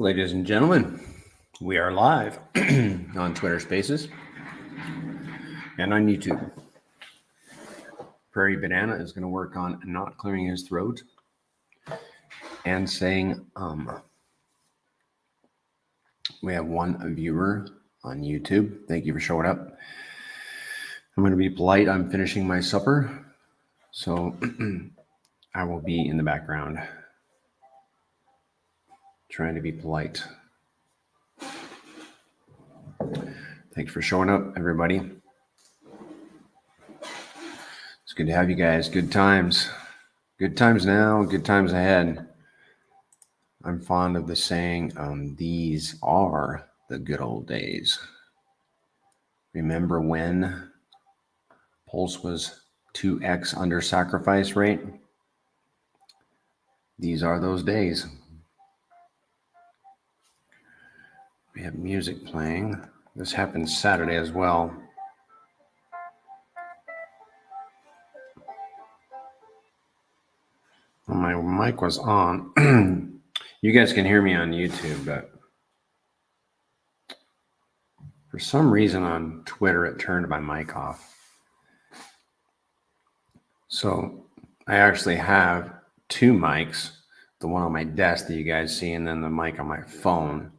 Ladies and gentlemen, we are live on Twitter Spaces and on YouTube. Prairie Banana is going to work on not clearing his throat and saying, We have one viewer on YouTube. Thank you for showing up. I'm going to be polite. I'm finishing my supper, so I will be in the background trying to be polite. Thanks for showing up, everybody. It's good to have you guys. Good times. Good times now, good times ahead. I'm fond of the saying, these are the good old days. Remember when Pulse was 2x under sacrifice rate? These are those days. We have music playing. This happened Saturday as well. Well, my mic was on. You guys can hear me on YouTube, but for some reason on Twitter, it turned my mic off. So I actually have two mics, the one on my desk that you guys see, and then the mic on my phone.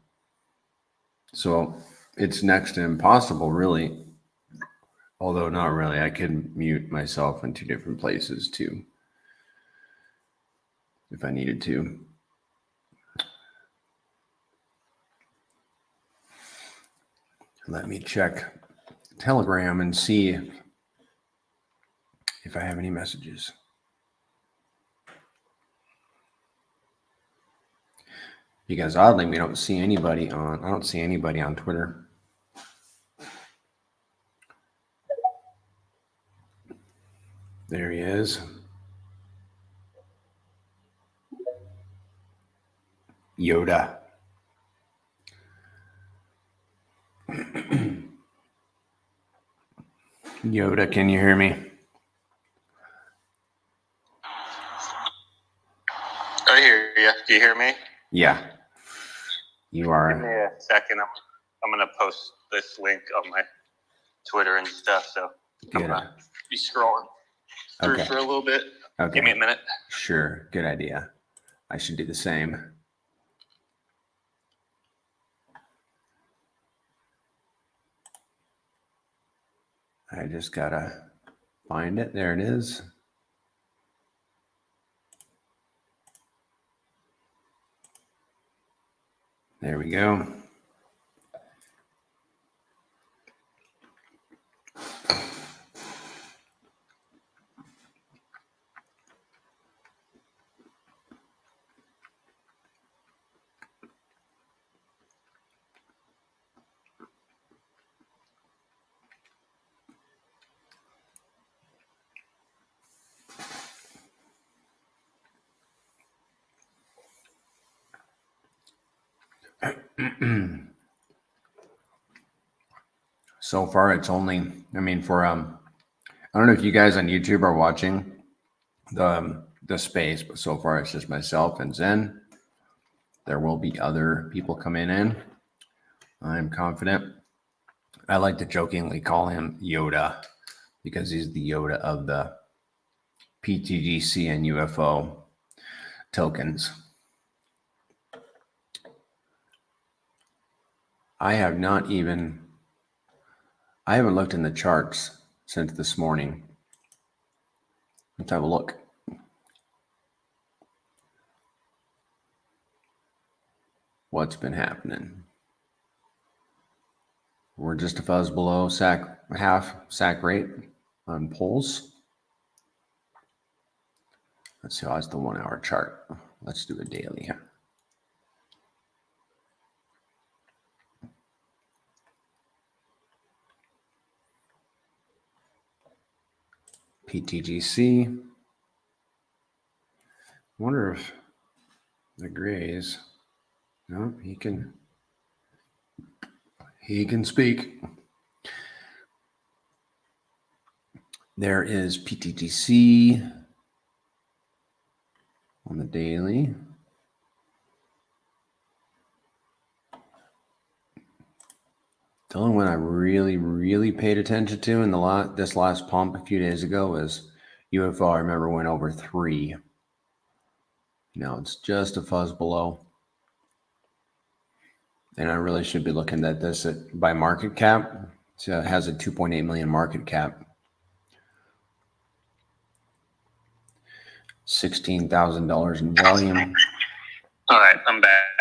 So it's next to impossible, really. Although not really. I could mute myself in two different places too, if I needed to. Let me check Telegram and see if I have any messages. Because oddly, I don't see anybody on Twitter. There he is. Yoda. Yoda, can you hear me? I hear you. Do you hear me? Yeah. You are. Give me a second. I'm going to post this link on my Twitter and stuff. So I'm going to be scrolling through for a little bit. Okay. Give me a minute. Sure. Good idea. I should do the same. I just got to find it. There it is. There we go. So far, it's only, I don't know if you guys on YouTube are watching the space, but so far it's just myself and Zen. There will be other people coming in. I'm confident. I like to jokingly call him Yoda because he's the Yoda of the pTGC and UFO tokens. I haven't looked in the charts since this morning. Let's have a look. What's been happening? We're just a fuzz below half sack rate on Pulse. Let's see, that's the 1 hour chart. Let's do a daily here. pTGC. Wonder if the grays. No, he can speak. There is pTGC on the daily. The only one I really paid attention to in this last pump a few days ago was UFO. I remember went over 3. Now it's just a fuzz below. And I really should be looking at this by market cap. So it has a 2.8 million market cap. $16,000 in volume. All right, I'm back.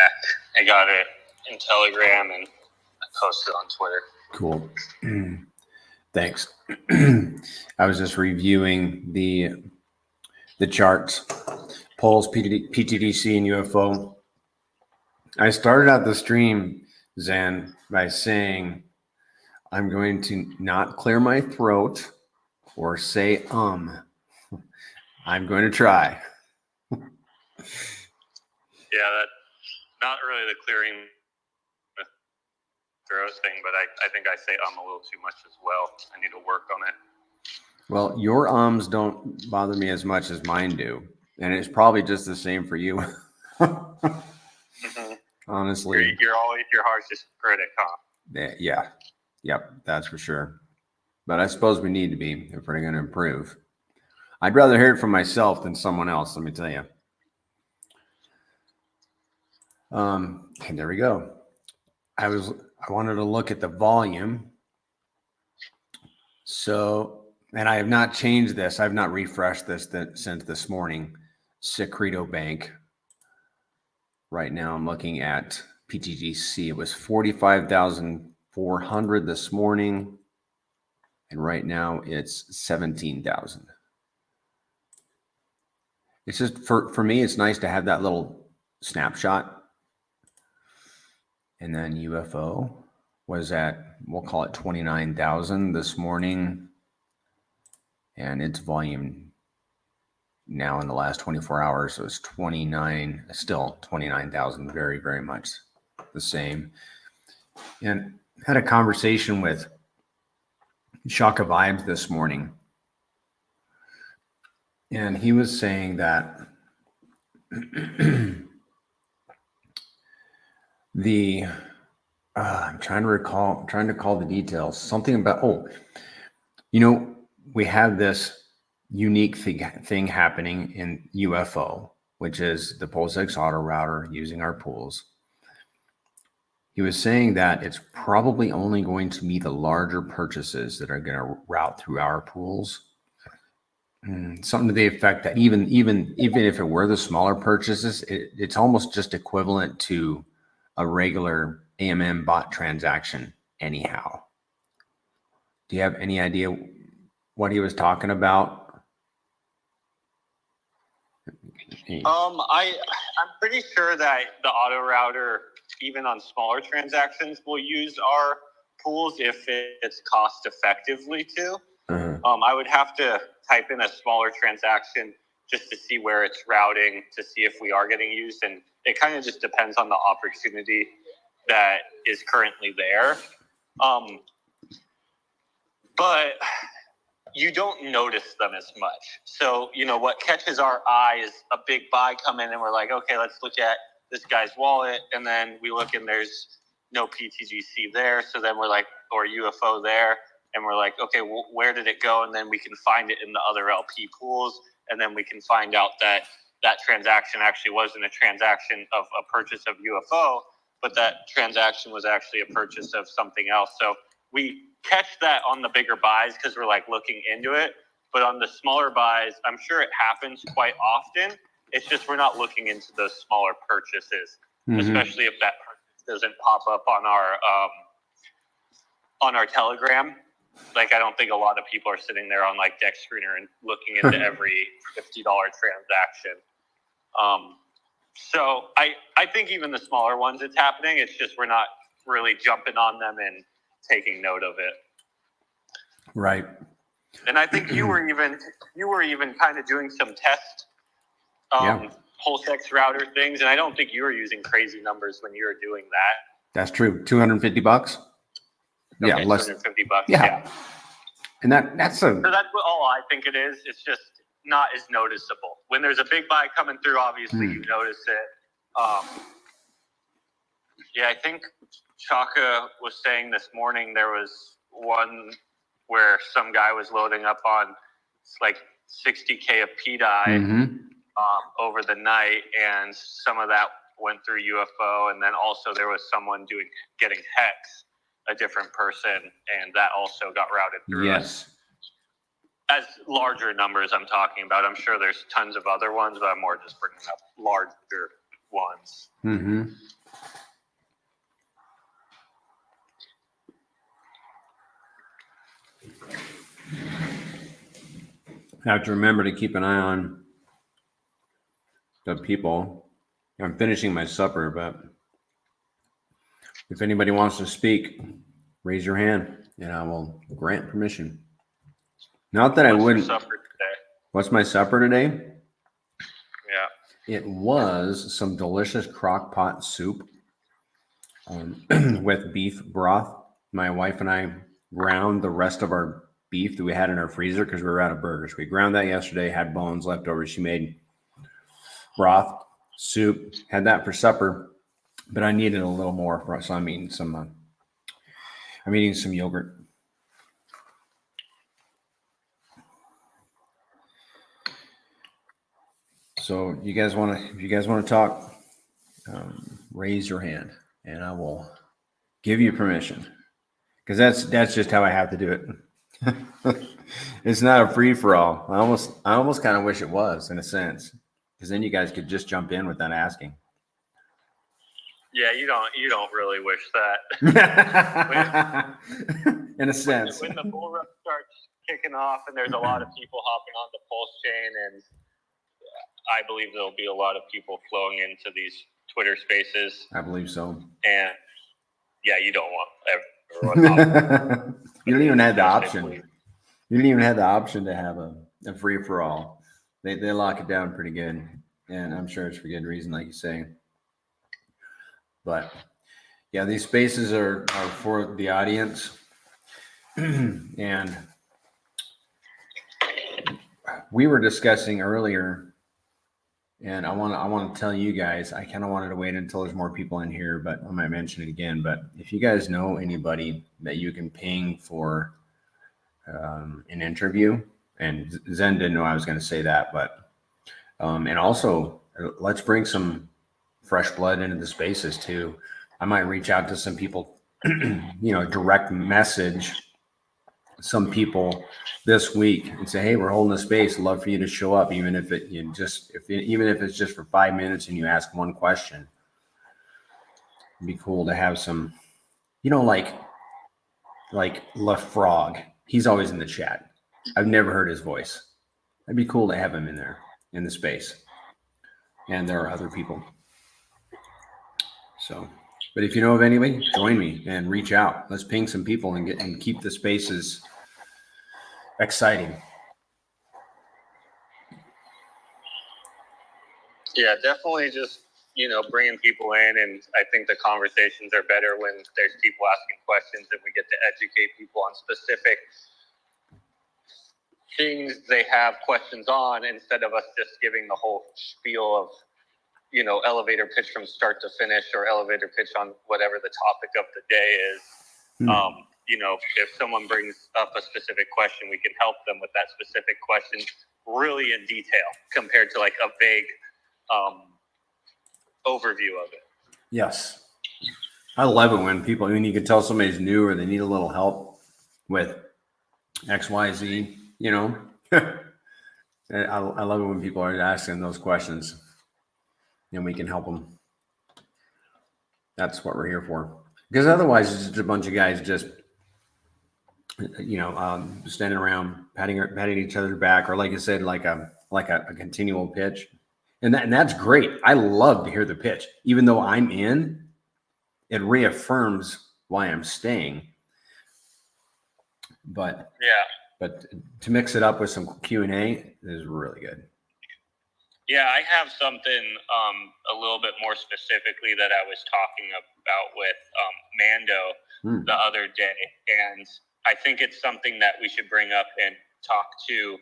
I got it in Telegram and I posted on Twitter. Cool. Thanks. I was just reviewing the charts, Pulse, pTGC, and UFO. I started out the stream, Zen, by saying I'm going to not clear my throat or say I'm going to try. Yeah, that's not really the clearing the throat thing, but I think I say a little too much as well. I need to work on it. Well, your ums don't bother me as much as mine do. And it's probably just the same for you. Honestly. You're always your harshest critic, huh? Yeah. Yep, that's for sure. But I suppose we need to be if we're going to improve. I'd rather hear it from myself than someone else, let me tell you. And there we go. I wanted to look at the volume. So, and I have not changed this. I've not refreshed this since this morning. Secreto Bank. Right now I'm looking at pTGC. It was 45,400 this morning. And right now it's 17,000. It's just for me, it's nice to have that little snapshot. And then UFO was at, we'll call it 29,000 this morning. And its volume now in the last 24 hours was still 29,000, very, very much the same. And had a conversation with Shaka Vibes this morning. And he was saying that I'm trying to call the details. Something about, we have this unique thing happening in UFO, which is the PulseX auto router using our pools. He was saying that it's probably only going to be the larger purchases that are going to route through our pools. Something to the effect that even if it were the smaller purchases, it's almost just equivalent to a regular AMM bot transaction anyhow. Do you have any idea what he was talking about? I'm pretty sure that the auto router, even on smaller transactions, will use our pools if it's cost effectively too. I would have to type in a smaller transaction just to see where it's routing to see if we are getting used, and it kind of just depends on the opportunity that is currently there. But you don't notice them as much. So, what catches our eye is a big buy come in and we're like, okay, let's look at this guy's wallet. And then we look and there's no pTGC there. So then we're like, or UFO there. And we're like, okay, where did it go? And then we can find it in the other LP pools. And then we can find out that transaction actually wasn't a transaction of a purchase of UFO, but that transaction was actually a purchase of something else. So we catch that on the bigger buys because we're like looking into it. But on the smaller buys, I'm sure it happens quite often. It's just we're not looking into those smaller purchases, especially if that purchase doesn't pop up on our Telegram. Like, I don't think a lot of people are sitting there on like Deck Screener and looking into every $50 transaction. So I think even the smaller ones, it's happening. It's just we're not really jumping on them and taking note of it. Right. And I think you were even kind of doing some test PulseX router things, and I don't think you were using crazy numbers when you were doing that. That's true. $250. Okay, yeah, less $250. Yeah. And that's So that's all I think it is. It's just not as noticeable. When there's a big buy coming through, obviously you notice it. Yeah, I think Chaka was saying this morning there was one where some guy was loading up on like 60K of PDI Mm-hmm. over the night, and some of that went through UFO, and then also there was someone getting hex, a different person, and that also got routed through us. Yes. As larger numbers I'm talking about. I'm sure there's tons of other ones, but I'm more just bringing up larger ones. Mm-hmm. Have to remember to keep an eye on the people. I'm finishing my supper, but if anybody wants to speak, raise your hand and I will grant permission. Not that I wouldn't. What's your supper today? What's my supper today? Yeah. It was some delicious crock pot soup with beef broth. My wife and I ground the rest of our beef that we had in our freezer because we were out of burgers. We ground that yesterday, had bones left over. She made broth, soup, had that for supper, but I needed a little more, so I'm eating some yogurt. So if you guys want to talk, raise your hand and I will give you permission, because that's just how I have to do it. It's not a free for all. I almost kind of wish it was, in a sense, because then you guys could just jump in without asking. Yeah, you don't really wish that. In a sense. When the bull run starts kicking off and there's a lot of people hopping on the PulseChain, and I believe there'll be a lot of people flowing into these Twitter spaces. I believe so. And yeah, you don't want everyone. You don't even have the option. You don't even have the option to have a free for all. They lock it down pretty good, and I'm sure it's for good reason, like you say. But yeah, these spaces are for the audience, and we were discussing earlier, and I want to tell you guys, I kind of wanted to wait until there's more people in here, but I might mention it again. But if you guys know anybody that you can ping for an interview, and Zen didn't know I was going to say that, but and also let's bring some fresh blood into the spaces too. I might reach out to some people, direct message some people this week and say, hey, we're holding a space. I'd love for you to show up, even if even if it's just for 5 minutes and you ask one question. It'd be cool to have some, like LaFrog. He's always in the chat. I've never heard his voice. It'd be cool to have him in there in the space. And there are other people. So, but if you know of anybody, join me and reach out. Let's ping some people and keep the spaces exciting. Yeah, definitely just, bringing people in. And I think the conversations are better when there's people asking questions and we get to educate people on specific things they have questions on, instead of us just giving the whole spiel of, elevator pitch from start to finish, or elevator pitch on whatever the topic of the day is. If someone brings up a specific question, we can help them with that specific question really in detail compared to like a vague overview of it. Yes. I love it when people, you can tell somebody's new or they need a little help with XYZ, I love it when people are asking those questions and we can help them. That's what we're here for. Because otherwise it's just a bunch of guys just, standing around patting each other's back, or like I said, like a continual pitch. And that's great. I love to hear the pitch. Even though I'm in, it reaffirms why I'm staying. But to mix it up with some Q&A is really good. Yeah, I have something a little bit more specifically that I was talking about with Mando the other day. And I think it's something that we should bring up and talk to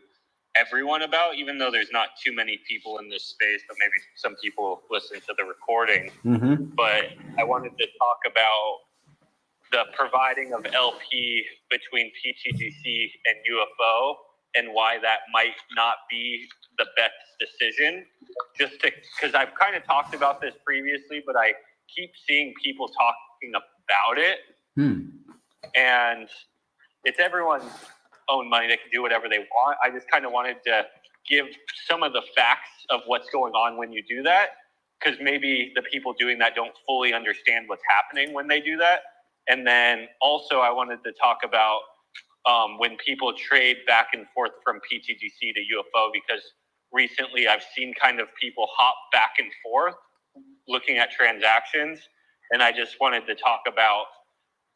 everyone about, even though there's not too many people in this space, but maybe some people listen to the recording. Mm-hmm. But I wanted to talk about the providing of LP between pTGC and UFO and why that might not be the best decision. Just because I've kind of talked about this previously, but I keep seeing people talking about it. And it's everyone's own money. They can do whatever they want. I just kind of wanted to give some of the facts of what's going on when you do that, because maybe the people doing that don't fully understand what's happening when they do that. And then also I wanted to talk about when people trade back and forth from pTGC to UFO, because recently I've seen kind of people hop back and forth looking at transactions. And I just wanted to talk about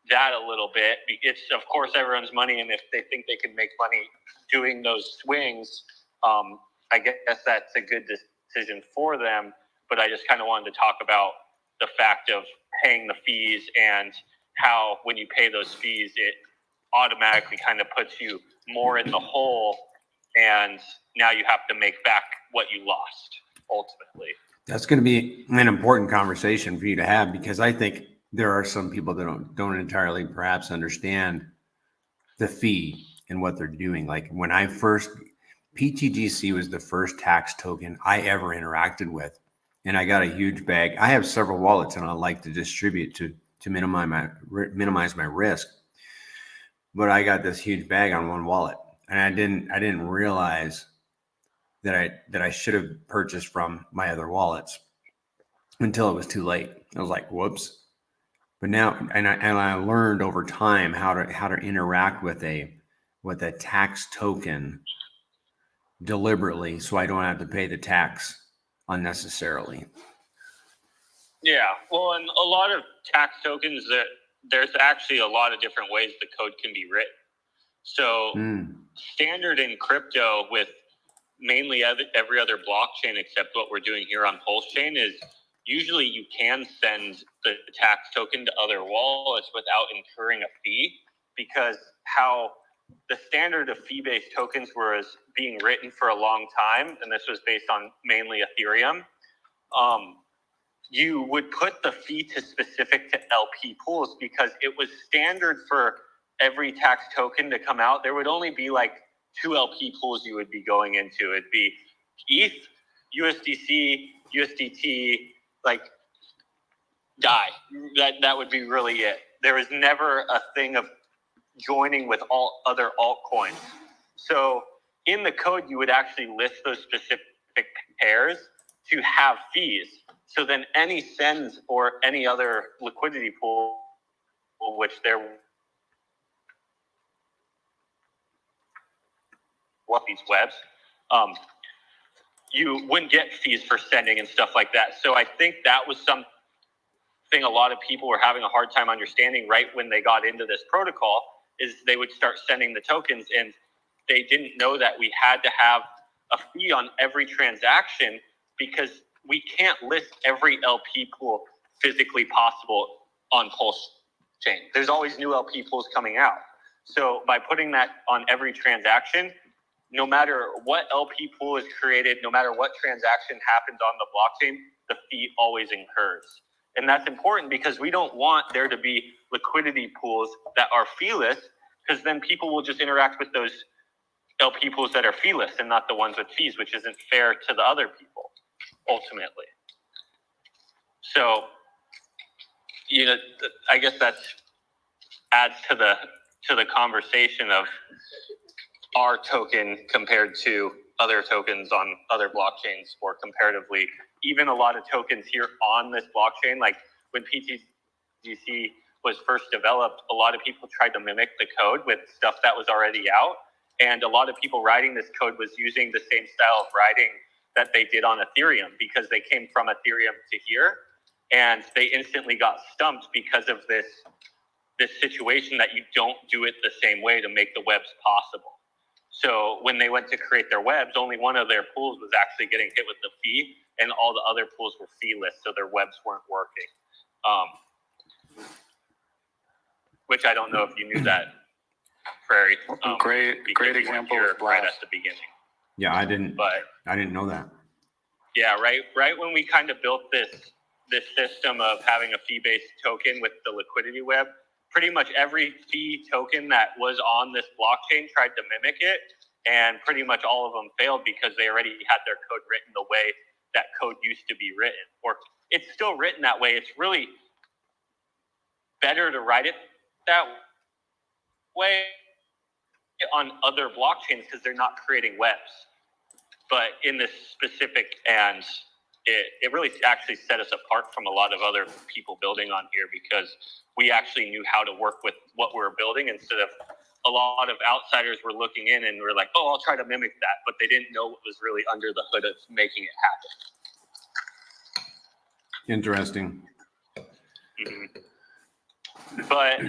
that a little bit. It's, of course, everyone's money, and if they think they can make money doing those swings, I guess that's a good decision for them. But I just kind of wanted to talk about the fact of paying the fees and how when you pay those fees, it automatically kind of puts you more in the hole, and now you have to make back what you lost ultimately. That's going to be an important conversation for you to have, because I think there are some people that don't entirely perhaps understand the fee and what they're doing. Like when I first, pTGC was the first tax token I ever interacted with, and I got a huge bag. I have several wallets, and I like to distribute to minimize my risk. But I got this huge bag on one wallet, and I didn't realize that I should have purchased from my other wallets until it was too late. I was like, whoops. But now, and I learned over time how to interact with a tax token deliberately, so I don't have to pay the tax unnecessarily. Yeah, well, and a lot of tax tokens, that there's actually a lot of different ways the code can be written. So standard in crypto with mainly every other blockchain except what we're doing here on PulseChain is usually you can send the tax token to other wallets without incurring a fee, because how the standard of fee-based tokens was being written for a long time, and this was based on mainly Ethereum, you would put the fee to specific to LP pools, because it was standard for every tax token to come out. There would only be like 2 LP pools you would be going into. It'd be ETH, USDC, USDT, like DAI. That would be really it. There was never a thing of joining with all other altcoins. So in the code, you would actually list those specific pairs to have fees. So then any sends or any other liquidity pool, which there what these webs, you wouldn't get fees for sending and stuff like that. So I think that was something a lot of people were having a hard time understanding right when they got into this protocol, is they would start sending the tokens, and they didn't know that we had to have a fee on every transaction, because we can't list every LP pool physically possible on PulseChain. There's always new LP pools coming out. So by putting that on every transaction, no matter what LP pool is created, no matter what transaction happens on the blockchain, the fee always incurs. And that's important, because we don't want there to be liquidity pools that are feeless, because then people will just interact with those LP pools that are feeless and not the ones with fees, which isn't fair to the other people, ultimately. So, I guess that adds to the conversation of our token compared to other tokens on other blockchains, or comparatively, even a lot of tokens here on this blockchain. Like when pTGC was first developed, a lot of people tried to mimic the code with stuff that was already out. And a lot of people writing this code was using the same style of writing that they did on Ethereum, because they came from Ethereum to here, and they instantly got stumped because of this situation that you don't do it the same way to make the webs possible. So when they went to create their webs, only one of their pools was actually getting hit with the fee, and all the other pools were feeless, so their webs weren't working. Which I don't know if you knew that, Prairie. Great example of right at the beginning. Yeah, I didn't know that. Yeah, right when we kind of built this system of having a fee-based token with the liquidity web, pretty much every fee token that was on this blockchain tried to mimic it, and pretty much all of them failed because they already had their code written the way that code used to be written. Or it's still written that way. It's really better to write it that way on other blockchains because they're not creating webs. But in this specific, and it really actually set us apart from a lot of other people building on here because we actually knew how to work with what we were building instead of a lot of outsiders were looking in and were like, oh, I'll try to mimic that. But they didn't know what was really under the hood of making it happen. Interesting. Mm-hmm. But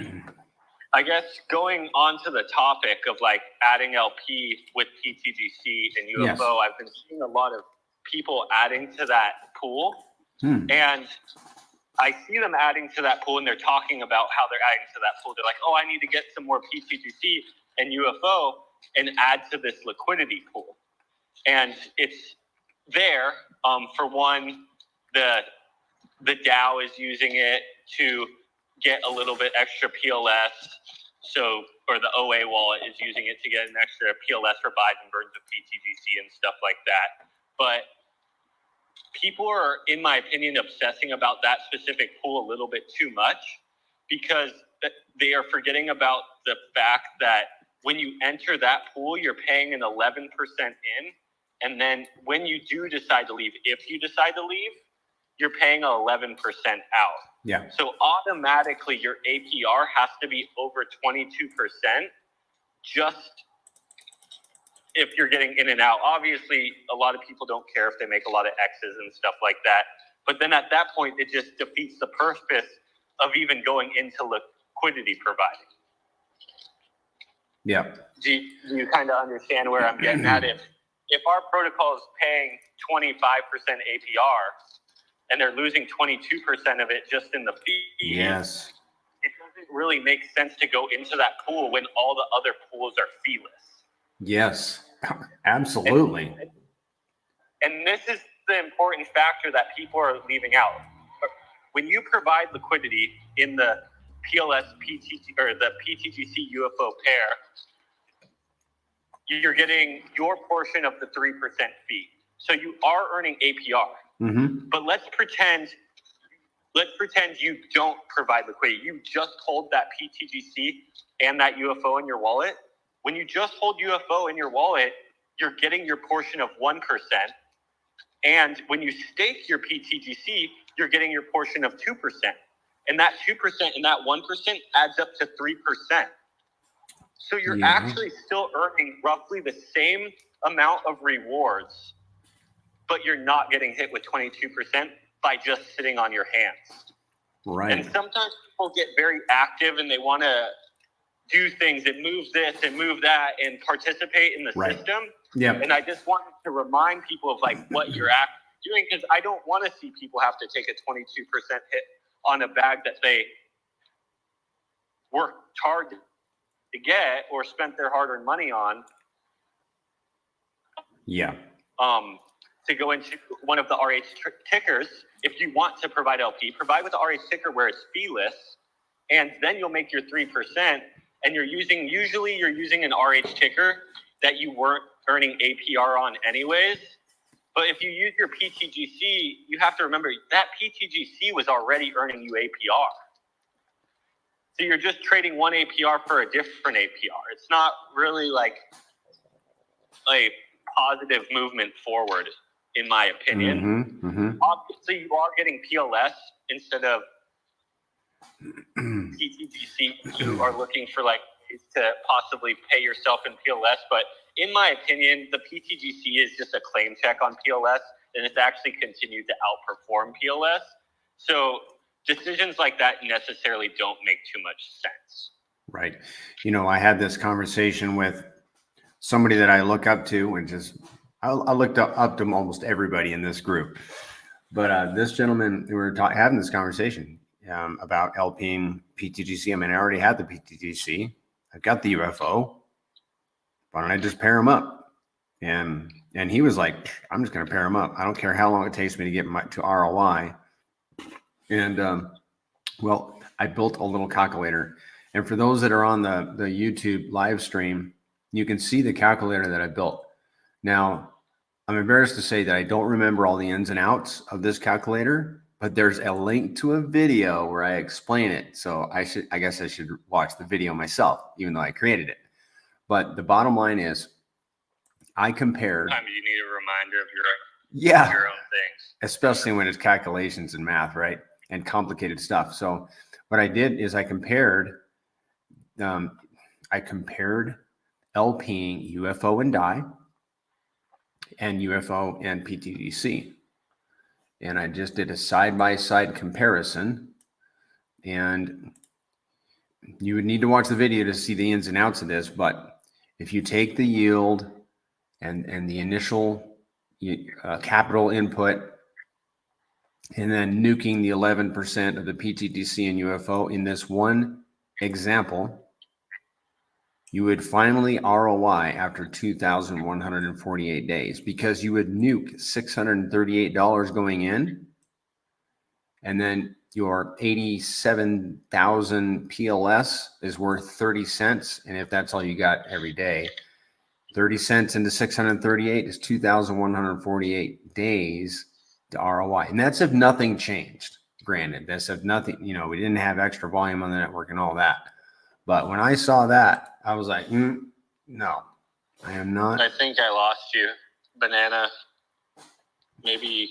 I guess going on to the topic of like adding LP with pTGC and UFO, yes. I've been seeing a lot of people adding to that pool. And I see them adding to that pool and they're talking about how they're adding to that pool. They're like, oh, I need to get some more pTGC and UFO and add to this liquidity pool. And it's there. For one, the DAO is using it to get a little bit extra PLS. So, or the OA wallet is using it to get an extra PLS for buys and burns of pTGC and stuff like that. But people are, in my opinion, obsessing about that specific pool a little bit too much because they are forgetting about the fact that when you enter that pool, you're paying an 11% in. And then when you do decide to leave, if you decide to leave, you're paying 11% out. Yeah. So automatically your APR has to be over 22% just if you're getting in and out. Obviously, a lot of people don't care if they make a lot of X's and stuff like that. But then at that point, it just defeats the purpose of even going into liquidity providing. Yeah. Do you kind of understand where I'm getting at? If our protocol is paying 25% APR, and they're losing 22% of it just in the fees. Yes. It doesn't really make sense to go into that pool when all the other pools are feeless. Yes, absolutely. And this is the important factor that people are leaving out. When you provide liquidity in the PLS PTG or the pTGC UFO pair, you're getting your portion of the 3% fee. So you are earning APR. Mm-hmm. But let's pretend you don't provide liquidity. You just hold that pTGC and that UFO in your wallet. When you just hold UFO in your wallet, you're getting your portion of 1%. And when you stake your pTGC, you're getting your portion of 2%. And that 2% and that 1% adds up to 3%. So you're actually still earning roughly the same amount of rewards, but you're not getting hit with 22% by just sitting on your hands. Right. And sometimes people get very active and they want to do things and move this and move that and participate in the system. Yeah. And I just wanted to remind people of like what you're actually doing, because I don't want to see people have to take a 22% hit on a bag that they worked hard to get or spent their hard-earned money on. Yeah. To go into one of the RH tickers, if you want to provide LP, provide with the RH ticker where it's feeless, and then you'll make your 3%. And usually you're using an RH ticker that you weren't earning APR on anyways. But if you use your pTGC, you have to remember that pTGC was already earning you APR. So you're just trading one APR for a different APR. It's not really like a positive movement forward, in my opinion. Mm-hmm, mm-hmm. Obviously, you are getting PLS instead of pTGC. You are looking for like ways to possibly pay yourself in PLS. But in my opinion, the pTGC is just a claim check on PLS, and it's actually continued to outperform PLS. So decisions like that necessarily don't make too much sense. Right. You know, I had this conversation with somebody that I look up to, which is, I looked up to almost everybody in this group. But this gentleman, we were having this conversation about LPing pTGC. I mean, I already had the pTGC. I've got the UFO. Why don't I just pair them up? And And he was like, I'm just going to pair them up. I don't care how long it takes me to get to ROI. And well, I built a little calculator. And for those that are on the YouTube live stream, you can see the calculator that I built. Now, I'm embarrassed to say that I don't remember all the ins and outs of this calculator, but there's a link to a video where I explain it. So I guess I should watch the video myself, even though I created it. But the bottom line is, I compared. You need a reminder of your own things, especially when it's calculations and math, right? And complicated stuff. So what I did is I compared LPing UFO and die and UFO and pTGC. And I just did a side-by-side comparison. And you would need to watch the video to see the ins and outs of this. But if you take the yield and the initial capital input, and then nuking the 11% of the pTGC and UFO in this one example, you would finally ROI after 2,148 days, because you would nuke $638 going in, and then your 87,000 PLS is worth 30 cents. And if that's all you got every day, 30 cents into 638 is 2,148 days to ROI. And that's if nothing changed. Granted, that's if nothing, we didn't have extra volume on the network and all that. But when I saw that, I was like, no, I am not. I think I lost you, Banana. Maybe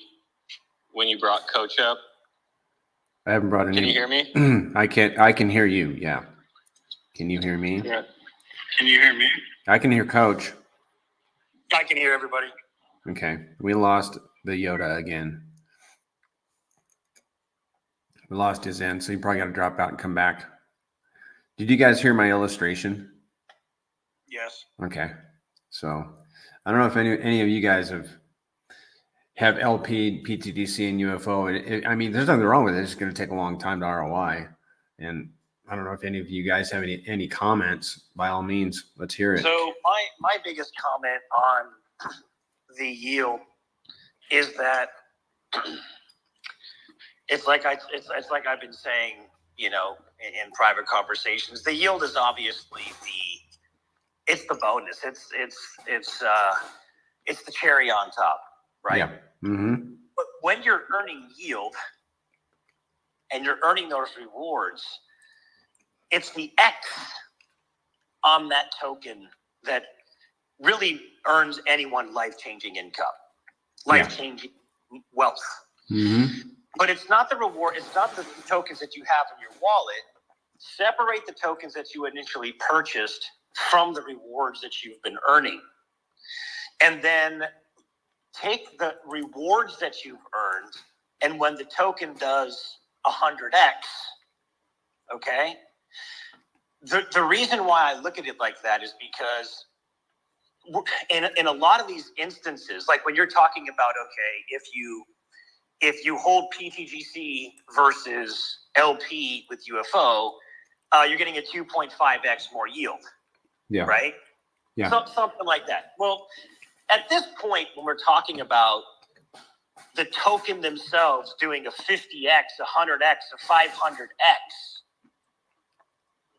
when you brought Coach up. I haven't brought any. Can you hear me? I can hear you. Yeah. Can you hear me? Yeah. Can you hear me? I can hear Coach. I can hear everybody. Okay. We lost the Yoda again. We lost his end, so you probably got to drop out and come back. Did you guys hear my illustration? Yes. Okay. So I don't know if any of you guys have LP, pTGC, and UFO. I mean, there's nothing wrong with it. It's just going to take a long time to ROI. And I don't know if any of you guys have any comments. By all means, let's hear it. So my biggest comment on the yield is that it's like I've been saying, in private conversations. The yield is obviously it's the bonus. It's the cherry on top, right? Yeah. Mm-hmm. But when you're earning yield and you're earning those rewards, it's the X on that token that really earns anyone life-changing income, life-changing wealth. Mm-hmm. But it's not the reward. It's not the tokens that you have in your wallet. Separate the tokens that you initially purchased from the rewards that you've been earning. And then take the rewards that you've earned, and when the token does 100x, okay? The reason why I look at it like that is because in a lot of these instances, like when you're talking about, okay, if you hold pTGC versus LP with UFO, you're getting a 2.5x more yield. Yeah. Right? Yeah. Something like that. Well, at this point, when we're talking about the token themselves doing a 50x, a 100x, a 500x,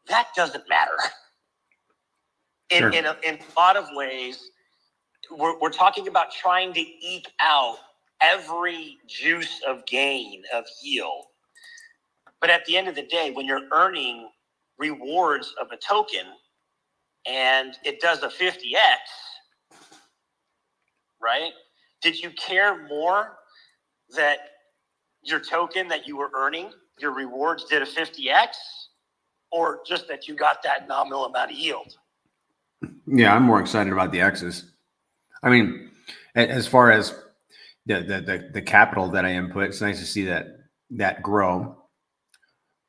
that doesn't matter. Sure. In a lot of ways, we're talking about trying to eke out every juice of gain of yield. But at the end of the day, when you're earning rewards of a token and it does a 50x, right? Did you care more that your token that you were earning, your rewards did a 50x, or just that you got that nominal amount of yield? Yeah, I'm more excited about the X's. I mean, as far as the capital that I input, it's nice to see that grow.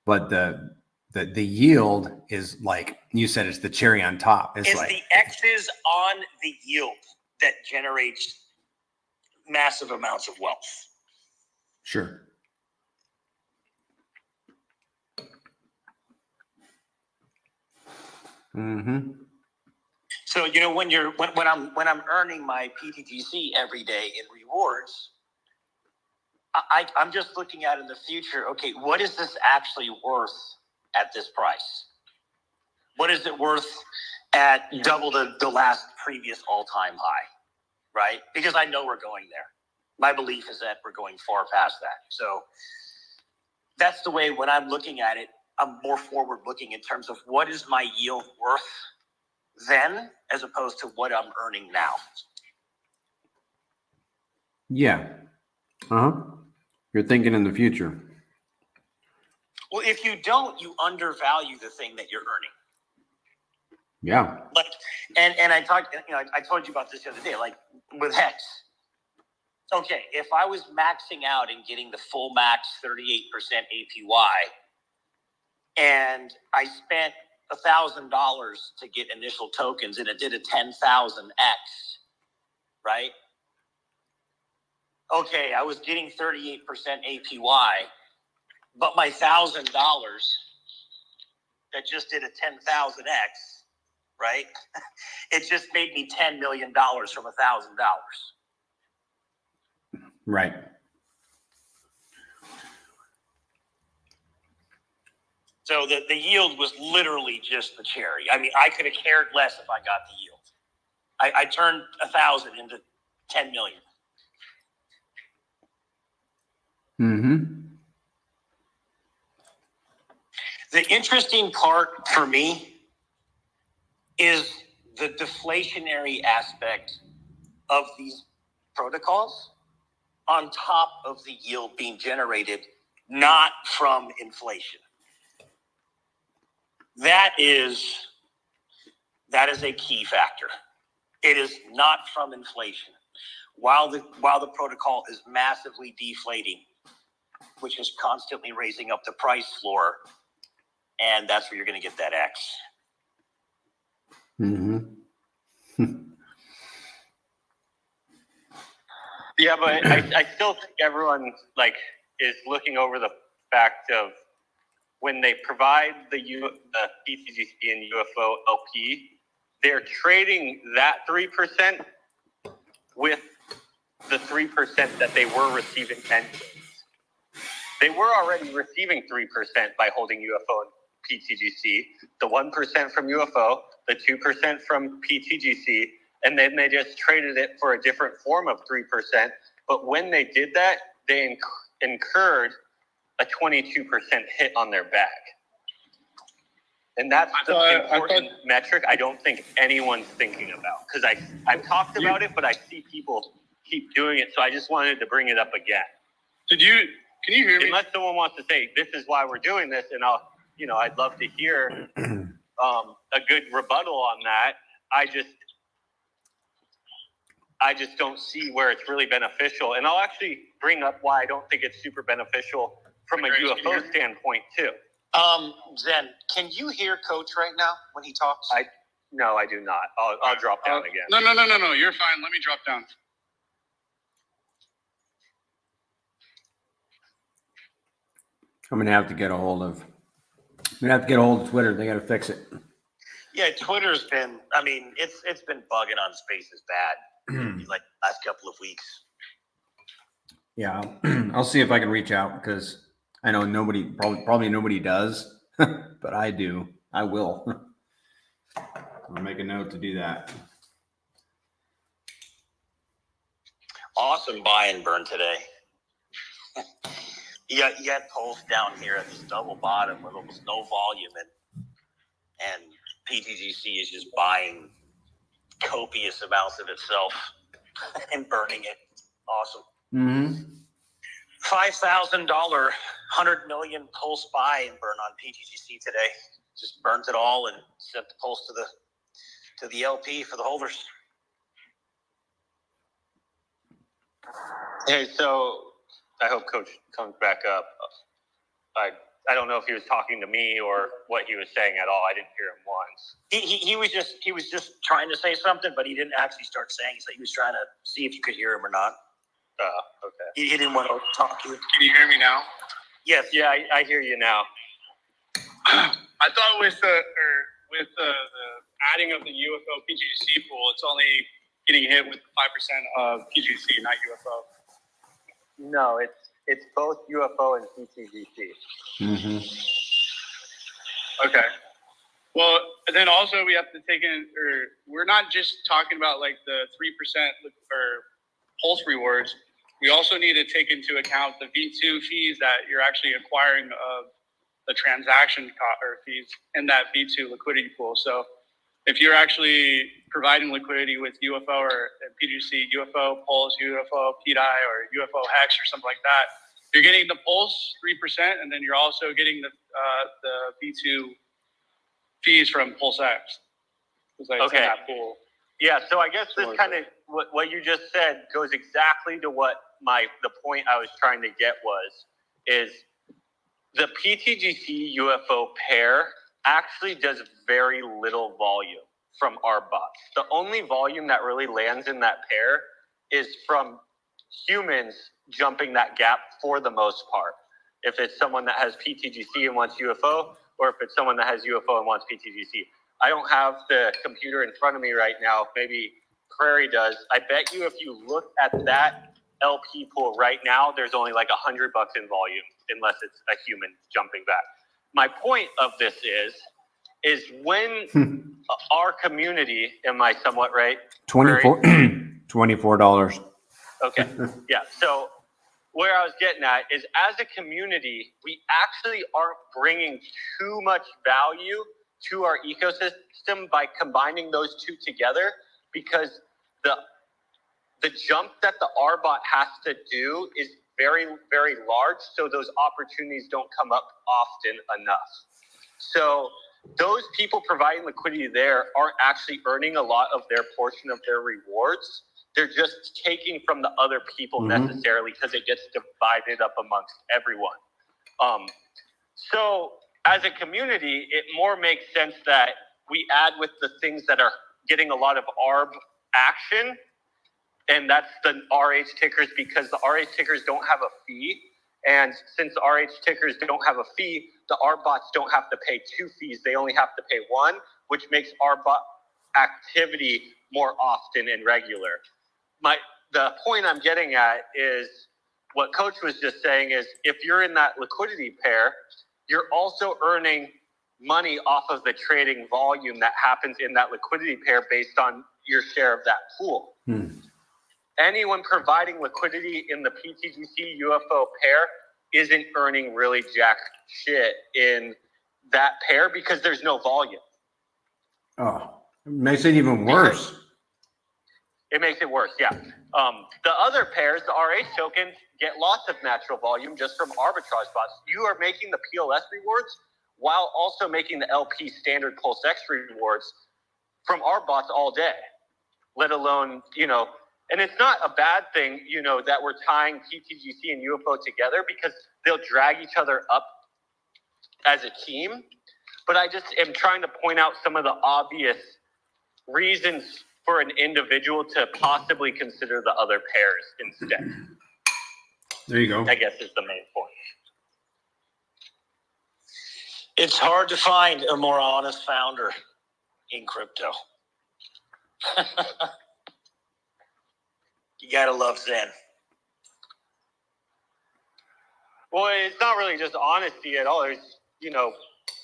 But the yield is, like you said, it's the cherry on top. It's like the X's on the yield that generates massive amounts of wealth. Sure. Mm-hmm. So So when I'm earning my pTGC every day in rewards, I'm just looking at in the future. Okay, what is this actually worth at this price? What is it worth at double the last previous all-time high? Right? Because I know we're going there. My belief is that we're going far past that. So that's the way when I'm looking at it, I'm more forward looking in terms of what is my yield worth then as opposed to what I'm earning now. Yeah. You're thinking in the future. Well, if you don't, you undervalue the thing that you're earning. Yeah. Like, and I talked, I told you about this the other day, like with Hex. Okay, if I was maxing out and getting the full max 38% APY, and I spent $1,000 to get initial tokens, and it did a 10,000x, right? Okay, I was getting 38% APY, but my $1,000 that just did a 10,000x, right? It just made me $10 million from $1,000. Right. So the yield was literally just the cherry. I mean, I could have cared less if I got the yield. I turned 1,000 into 10 million. Mm-hmm. The interesting part for me is the deflationary aspect of these protocols on top of the yield being generated not from inflation. That is a key factor. It is not from inflation. While the protocol is massively deflating, which is constantly raising up the price floor, and that's where you're going to get that X. Mm-hmm. Yeah, but I still think everyone is looking over the fact of when they provide the pTGC and UFO LP, they're trading that 3% with the 3% that they were receiving 10 days. They were already receiving 3% by holding UFO and pTGC, the 1% from UFO, the 2% from pTGC, and then they just traded it for a different form of 3%. But when they did that, they incurred a 22% hit on their back. And that's the important metric I don't think anyone's thinking about. Because I've talked about it, but I see people keep doing it. So I just wanted to bring it up again. Can you hear me? Unless someone wants to say, this is why we're doing this, and I'd love to hear a good rebuttal on that. I just don't see where it's really beneficial. And I'll actually bring up why I don't think it's super beneficial from a UFO standpoint too. Zen, can you hear Coach right now when he talks? No, I do not. I'll drop down again. No. You're fine. Let me drop down. I'm gonna have to get a hold of Twitter. They got to fix it. Yeah, Twitter's been. I mean, it's been bugging on Spaces bad, like last couple of weeks. Yeah, I'll see if I can reach out because I know probably nobody does, but I do. I will. I'll make a note to do that. Awesome buy and burn today. You got Pulse down here at this double bottom with almost no volume, and pTGC is just buying copious amounts of itself and burning it. Awesome. Mm-hmm. $5,000, 100 million Pulse buy and burn on pTGC today. Just burnt it all and sent the Pulse to the LP for the holders. Hey, so I hope Coach comes back up. I don't know if he was talking to me or what he was saying at all. I didn't hear him once. He was just trying to say something, but he didn't actually start saying. So he was trying to see if you could hear him or not. Okay. He didn't want to talk to you. Can you hear me now? Yes. Yeah, I hear you now. I thought with the adding of the UFO pTGC pool, it's only getting hit with 5% of pTGC, not UFO. No, it's both UFO and pTGC. Mm-hmm. Okay. Well, then also we have to take in, or we're not just talking about like the 3% or pulse rewards. We also need to take into account the V2 fees that you're actually acquiring of the transaction or fees in that V2 liquidity pool. So if you're actually providing liquidity with UFO or PGC, UFO Pulse, UFO PDI, or UFO Hex or something like that, you're getting the Pulse 3%, and then you're also getting the V2 fees from Pulse X. Like Okay. in that pool. Yeah, so I guess this kind of what you just said goes exactly to what the point I was trying to get is the pTGC UFO pair actually does very little volume from our bots. The only volume that really lands in that pair is from humans jumping that gap for the most part. If it's someone that has pTGC and wants UFO, or if it's someone that has UFO and wants pTGC. I don't have the computer in front of me right now. Maybe Prairie does. I bet you if you look at that LP pool right now, there's only like $100 in volume, unless it's a human jumping back. My point of this is when our community, am I somewhat right? $24. Okay. Yeah. So where I was getting at is, as a community, we actually aren't bringing too much value to our ecosystem by combining those two together, because the jump that the RBot has to do is very, very large. So those opportunities don't come up often enough. So those people providing liquidity there aren't actually earning a lot of their portion of their rewards. They're just taking from the other people necessarily, because it gets divided up amongst everyone. So as a community, it more makes sense that we add with the things that are getting a lot of ARB action, and that's the RH tickers, because the RH tickers don't have a fee. And since the RH tickers don't have a fee, the RBots don't have to pay 2 fees. They only have to pay 1, which makes RBot activity more often and regular. The point I'm getting at is what Coach was just saying is, if you're in that liquidity pair, you're also earning money off of the trading volume that happens in that liquidity pair based on your share of that pool. Anyone providing liquidity in the pTGC UFO pair isn't earning really jack shit in that pair because there's no volume. Oh, it makes it even worse. It makes it worse, yeah. The other pairs, the RH tokens, get lots of natural volume just from arbitrage bots. You are making the PLS rewards while also making the LP standard Pulse X rewards from our bots all day, let alone, and it's not a bad thing, that we're tying pTGC and UFO together, because they'll drag each other up as a team. But I just am trying to point out some of the obvious reasons for an individual to possibly consider the other pairs instead. There you go. I guess is the main point. It's hard to find a more honest founder in crypto. You gotta love Zen. Well, it's not really just honesty at all.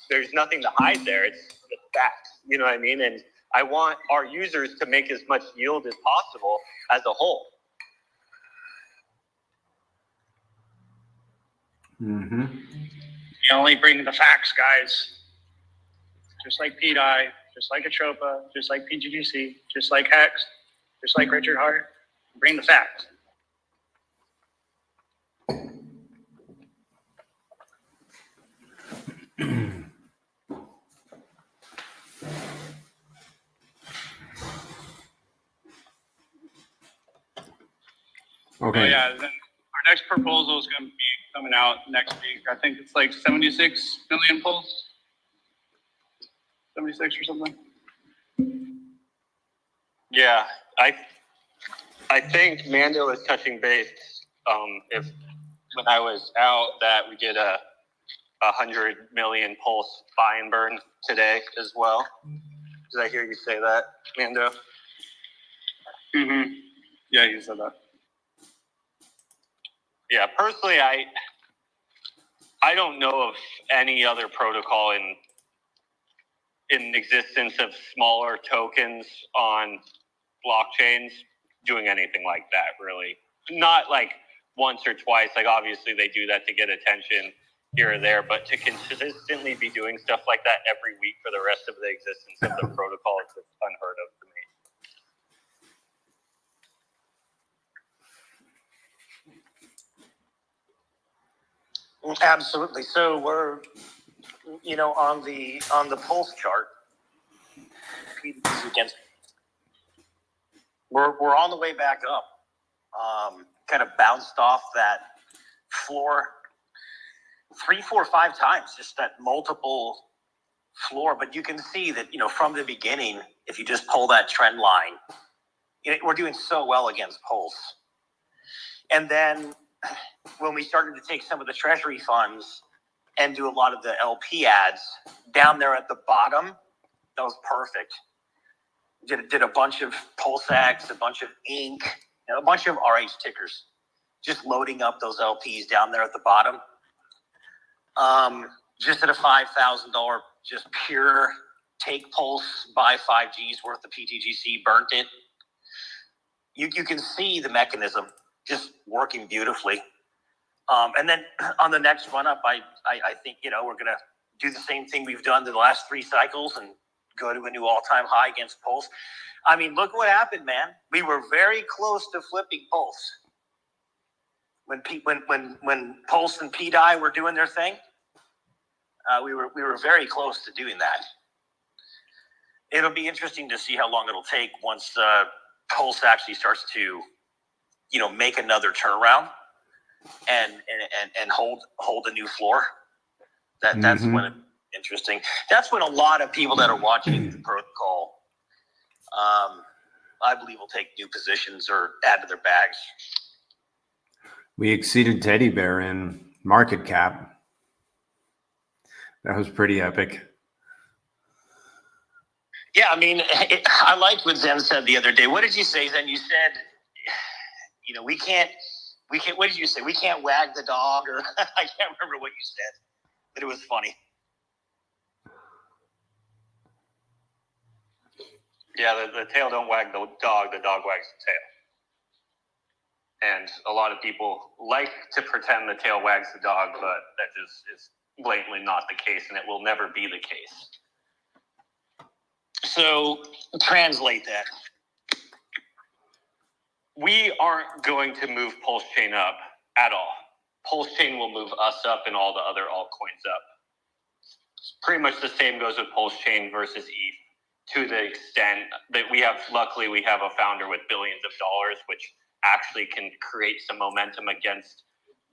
There's nothing to hide there. It's the facts. You know what I mean? And I want our users to make as much yield as possible as a whole. You only bring the facts, guys. Just like PDI, just like Atropa, just like pTGC, just like Hex, just like Richard Hart. Bring the facts. Okay. Yeah, then our next proposal is going to be coming out next week. I think it's like 76 million pulse. 76 or something. Yeah, I think Mando was touching base. If when I was out, that we did a 100 million pulse buy and burn today as well. Did I hear you say that, Mando? Mm-hmm. Yeah, you said that. Yeah, personally, I don't know of any other protocol in existence of smaller tokens on blockchains doing anything like that, really. Not like once or twice. Like, obviously, they do that to get attention here or there, but to consistently be doing stuff like that every week for the rest of the existence of the protocol is just unheard of to me. Absolutely. So we're, on the pulse chart, against, we're on the way back up. Kind of bounced off that floor 3, 4, 5 times, just that multiple floor. But you can see that, from the beginning, if you just pull that trend line, we're doing so well against pulse. And then when we started to take some of the treasury funds and do a lot of the LP ads down there at the bottom, that was perfect. Did a bunch of PulseX, a bunch of Inc., a bunch of RH tickers, just loading up those LPs down there at the bottom. Just at a $5,000, just pure take Pulse, buy 5G's worth of pTGC, burnt it. You can see the mechanism just working beautifully. And then on the next run up, I think, we're going to do the same thing we've done the last 3 cycles and go to a new all-time high against Pulse. I mean, look what happened, man. We were very close to flipping Pulse. When Pulse and PDI were doing their thing, we were very close to doing that. It'll be interesting to see how long it'll take once Pulse actually starts to, make another turnaround and hold a new floor. That's when it's interesting. That's when a lot of people that are watching the protocol, I believe, will take new positions or add to their bags. We exceeded Teddy Bear in market cap. That was pretty epic. Yeah, I mean, I liked what Zen said the other day. What did you say, Zen? You said, we can't, what did you say? We can't wag the dog, or I can't remember what you said, but it was funny. Yeah, the tail don't wag the dog wags the tail. And a lot of people like to pretend the tail wags the dog, but that just is blatantly not the case, and it will never be the case. So translate that. We aren't going to move PulseChain up at all. PulseChain will move us up and all the other altcoins up. Pretty much the same goes with PulseChain versus ETH, to the extent that luckily we have a founder with billions of dollars, which actually can create some momentum against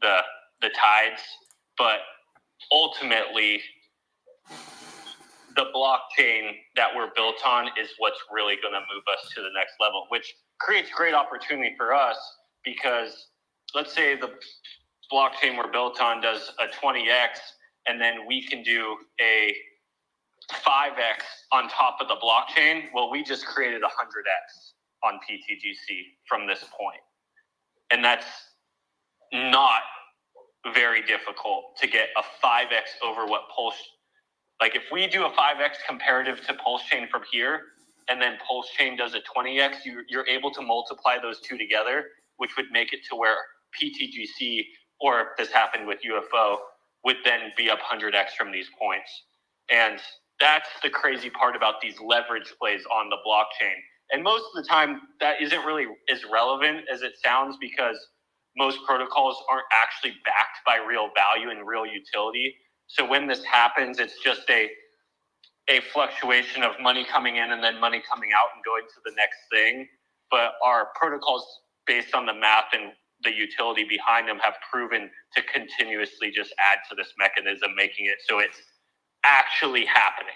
the tides. But ultimately, the blockchain that we're built on is what's really going to move us to the next level, which creates great opportunity for us, because let's say the blockchain we're built on does a 20x, and then we can do a 5x on top of the blockchain. Well, we just created 100x on pTGC from this point. And that's not very difficult to get a 5x over what Pulse. Like, if we do a 5x comparative to PulseChain from here, and then PulseChain does a 20x, you're able to multiply those two together, which would make it to where pTGC, or if this happened with UFO, would then be up 100x from these points. And that's the crazy part about these leverage plays on the blockchain. And most of the time, that isn't really as relevant as it sounds, because most protocols aren't actually backed by real value and real utility. So when this happens, it's just a fluctuation of money coming in and then money coming out and going to the next thing. But our protocols, based on the math and the utility behind them, have proven to continuously just add to this mechanism, making it so it's actually happening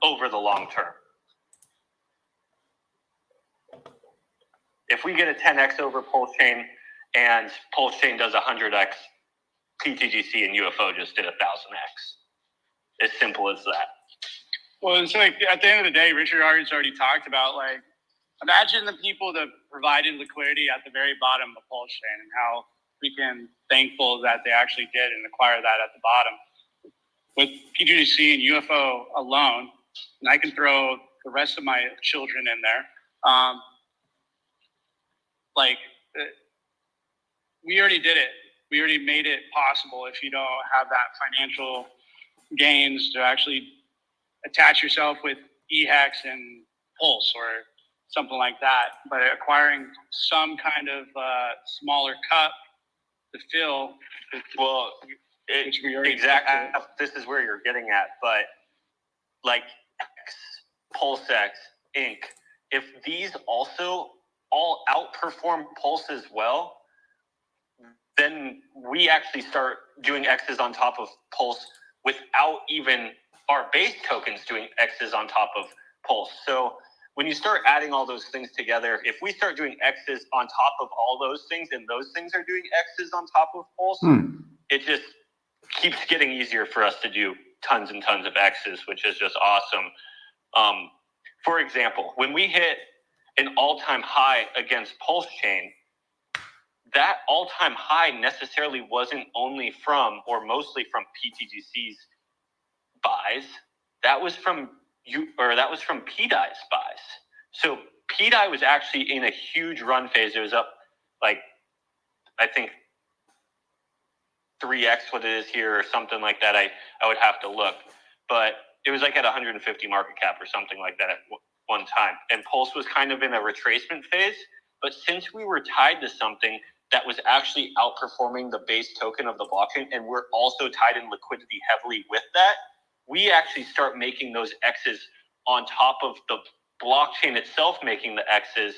over the long term. If we get a 10x over PulseChain and PulseChain does 100x, pTGC and UFO just did 1,000x. As simple as that. Well, it's like at the end of the day, Richard Art's already talked about, like, imagine the people that provided liquidity at the very bottom of PulseChain and how freaking thankful that they actually did and acquire that at the bottom. With pTGC and UFO alone, and I can throw the rest of my children in there, we already did it. We already made it possible if you don't have that financial gains to actually attach yourself with eHex and Pulse or something like that. But acquiring some kind of smaller cup to fill. Well, exactly. This is where you're getting at. But like PulseX, Inc., if these also all outperform Pulse as well, then we actually start doing X's on top of Pulse without even our base tokens doing X's on top of Pulse. So when you start adding all those things together, if we start doing X's on top of all those things and those things are doing X's on top of Pulse, it just keeps getting easier for us to do tons and tons of X's, which is just awesome. For example, when we hit an all-time high against PulseChain, that all-time high necessarily wasn't only from or mostly from pTGC's buys. That was from pDie's buys. So pDie was actually in a huge run phase. It was up like, I think 3x what it is here or something like that. I would have to look, but it was like at 150 market cap or something like that at one time. And Pulse was kind of in a retracement phase. But since we were tied to something that was actually outperforming the base token of the blockchain, and we're also tied in liquidity heavily with that, we actually start making those X's on top of the blockchain itself making the X's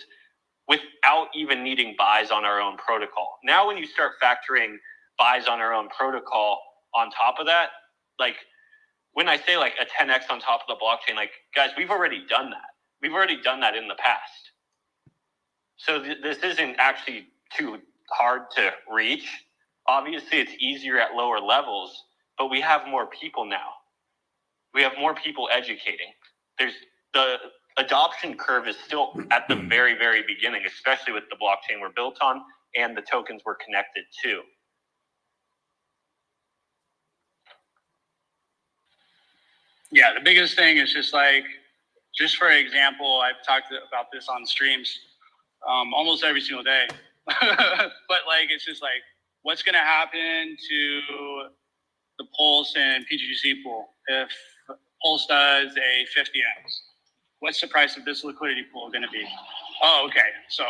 without even needing buys on our own protocol. Now, when you start factoring buys on our own protocol on top of that, like when I say like a 10x on top of the blockchain, like guys, we've already done that. We've already done that in the past. So this isn't actually too hard to reach. Obviously, it's easier at lower levels, but we have more people now. We have more people educating. There's the adoption curve is still at the very, very beginning, especially with the blockchain we're built on and the tokens we're connected to. Yeah, the biggest thing is just like, just for example, I've talked about this on streams almost every single day. But like, it's just like, what's going to happen to the Pulse and pTGC pool if Pulse does a 50x? What's the price of this liquidity pool going to be? Oh, okay. So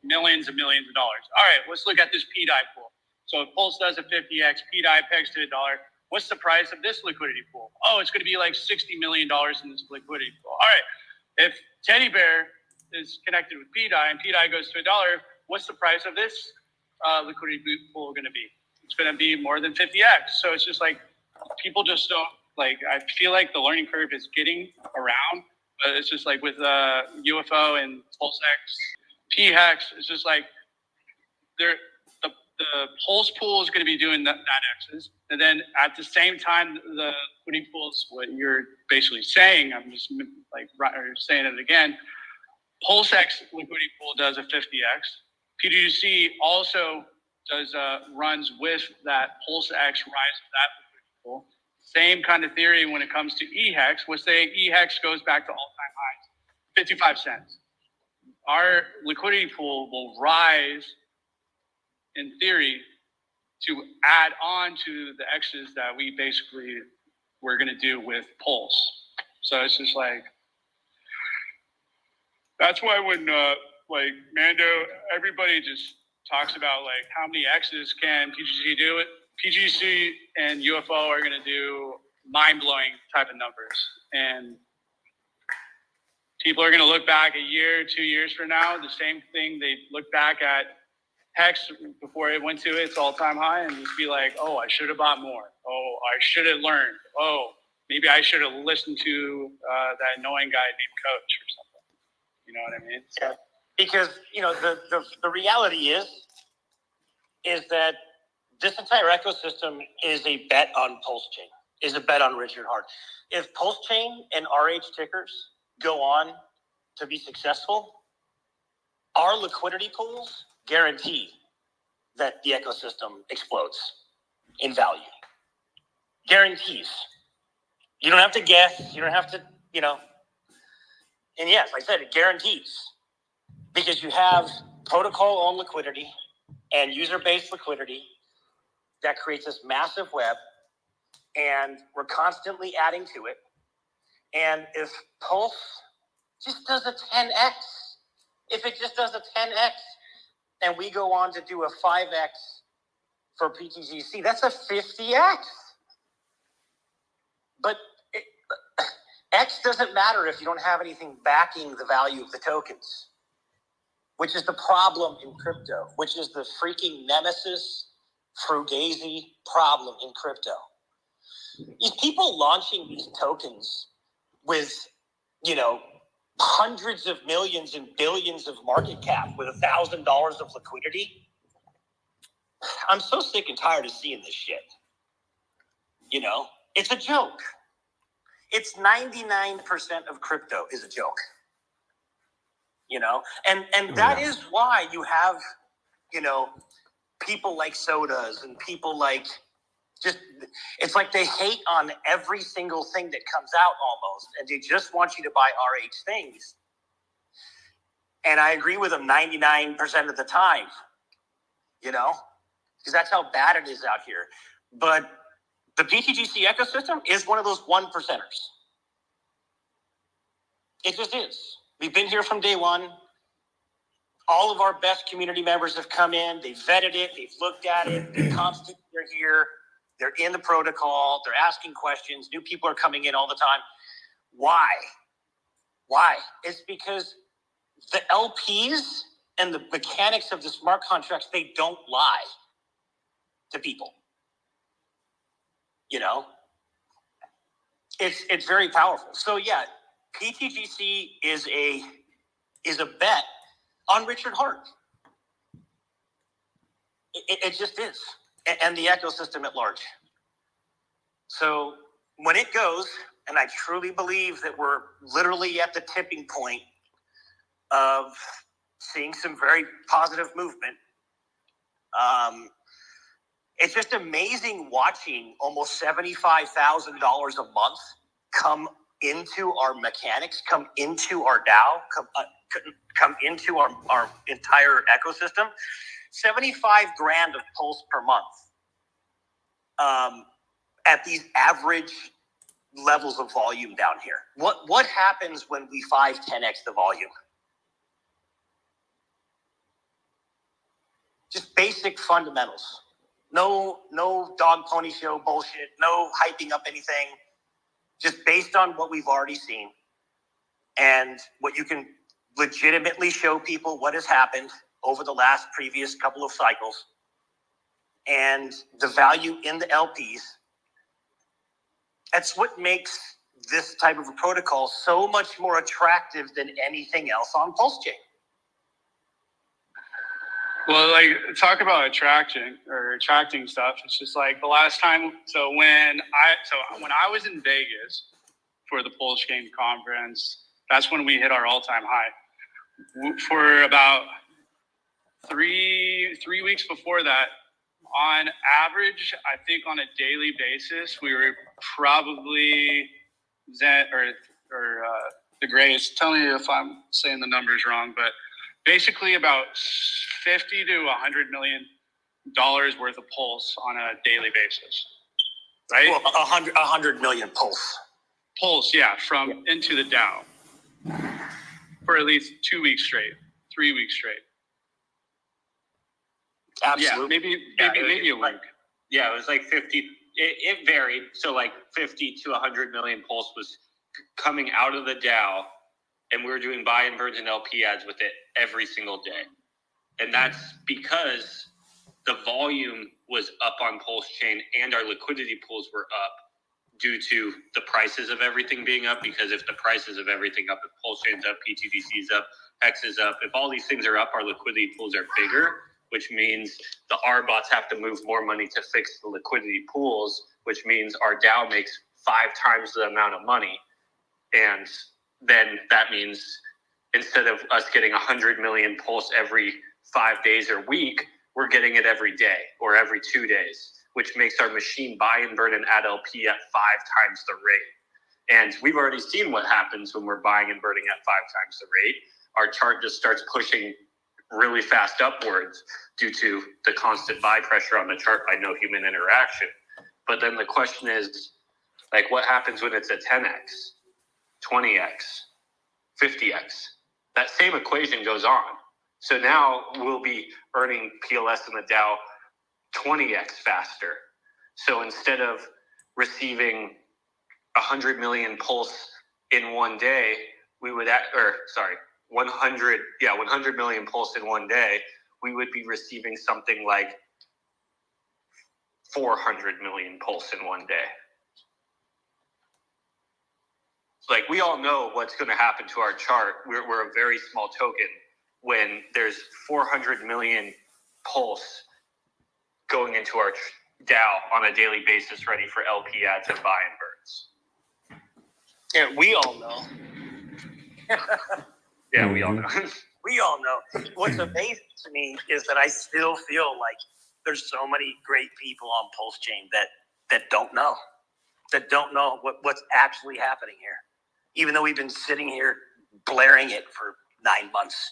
millions and millions of dollars. All right, let's look at this pDie pool. So if Pulse does a 50x, pDie pegs to $1. What's the price of this liquidity pool? Oh, it's going to be like $60 million in this liquidity pool. All right. If Teddy Bear is connected with pDie and pDie goes to $1, what's the price of this liquidity pool going to be? It's going to be more than 50x. So it's just like people just don't like. I feel like the learning curve is getting around, but it's just like with UFO and PulseX, pHex. It's just like the Pulse pool is going to be doing that X's, and then at the same time, the liquidity pool is what you're basically saying. I'm just like saying it again. PulseX liquidity pool does a 50x. pTGC also does runs with that PulseX rise of that liquidity pool. Same kind of theory when it comes to eHex. We'll say eHex goes back to all-time highs, 55 cents. Our liquidity pool will rise in theory to add on to the X's that we basically were going to do with Pulse. So it's just like, that's why when like Mando, everybody just talks about like how many X's can pTGC do it. pTGC and UFO are going to do mind-blowing type of numbers. And people are going to look back a year, 2 years from now, the same thing they look back at Hex before it went to its all-time high and just be like, oh, I should have bought more. Oh, I should have learned. Oh, maybe I should have listened to that annoying guy named Coach or something. You know what I mean? Yeah, because, you know, the reality is that this entire ecosystem is a bet on PulseChain. is a bet on Richard Hart. If PulseChain and RH tickers go on to be successful, our liquidity pools guarantee that the ecosystem explodes in value. Guarantees. You don't have to guess. You don't have to, And yes, like I said, it guarantees. Because you have protocol-owned liquidity and user-based liquidity that creates this massive web, and we're constantly adding to it. And if Pulse just does a 10x, if it just does a 10x, and we go on to do a 5x for pTGC, that's a 50x. But X doesn't matter if you don't have anything backing the value of the tokens, which is the problem in crypto, which is the freaking nemesis, Frugazi problem in crypto. These people launching these tokens with, hundreds of millions and billions of market cap with $1,000 of liquidity. I'm so sick and tired of seeing this shit. It's a joke. It's 99% of crypto is a joke. And that is why you have, people like sodas and people like it's like they hate on every single thing that comes out almost, and they just want you to buy RH things. And I agree with them 99% of the time, because that's how bad it is out here. But the pTGC ecosystem is one of those 1%ers. It just is. We've been here from day one. All of our best community members have come in. They've vetted it. They've looked at it. They're constantly here. They're in the protocol. They're asking questions. New people are coming in all the time. Why? It's because the LPs and the mechanics of the smart contracts, they don't lie to people. It's very powerful. So yeah, pTGC is a bet on Richard Hart. It just is, and the ecosystem at large. So when it goes, and I truly believe that we're literally at the tipping point of seeing some very positive movement. It's just amazing watching almost $75,000 a month come into our mechanics, come into our DAO, come into our entire ecosystem. 75 grand of Pulse per month at these average levels of volume down here. What happens when we 5-10x the volume? Just basic fundamentals. No dog pony show bullshit. No hyping up anything. Just based on what we've already seen and what you can legitimately show people what has happened over the last previous couple of cycles and the value in the LPs. That's what makes this type of a protocol so much more attractive than anything else on PulseChain. Well, talk about attracting stuff. It's just like the last time. So when I was in Vegas for the PulseChain conference, that's when we hit our all-time high. For about three weeks before that, on average, I think on a daily basis, we were probably the greatest. Tell me if I'm saying the numbers wrong, but basically about $50 to $100 million worth of Pulse on a daily basis, right? Well, 100 million Pulse. Pulse, yeah, into the DAO for at least 2 weeks straight, 3 weeks straight. Absolutely. Yeah, maybe a week. Yeah, it was like 50. It varied. So like 50 to 100 million Pulse was coming out of the DAO, and we were doing buy and burns and LP ads with it every single day. And that's because the volume was up on PulseChain and our liquidity pools were up due to the prices of everything being up. Because if the prices of everything up, if PulseChain's up, pTGC's up, Hex is up, if all these things are up, our liquidity pools are bigger. which means the R bots have to move more money to fix the liquidity pools, which means our DAO makes 5 times the amount of money. And then that means instead of us getting 100 million pulse every 5 days or week, we're getting it every day or every 2 days, which makes our machine buy and burn and add LP at 5 times the rate. And we've already seen what happens when we're buying and burning at 5 times the rate. Our chart just starts pushing really fast upwards due to the constant buy pressure on the chart by no human interaction. But then the question is, like, what happens when it's a 10x, 20x, 50x? That same equation goes on. So now we'll be earning PLS in the DAO 20x faster. So instead of receiving 100 million pulse in one day, we would, 100 million pulse in one day, we would be receiving something like 400 million pulse in one day. Like, we all know what's going to happen to our chart. We're a very small token when there's 400 million pulse going into our DAO on a daily basis, ready for LP ads and buy and burns. Yeah, we all know. Yeah, we all know. We all know. What's amazing to me is that I still feel like there's so many great people on PulseChain that don't know what's actually happening here, even though we've been sitting here blaring it for 9 months.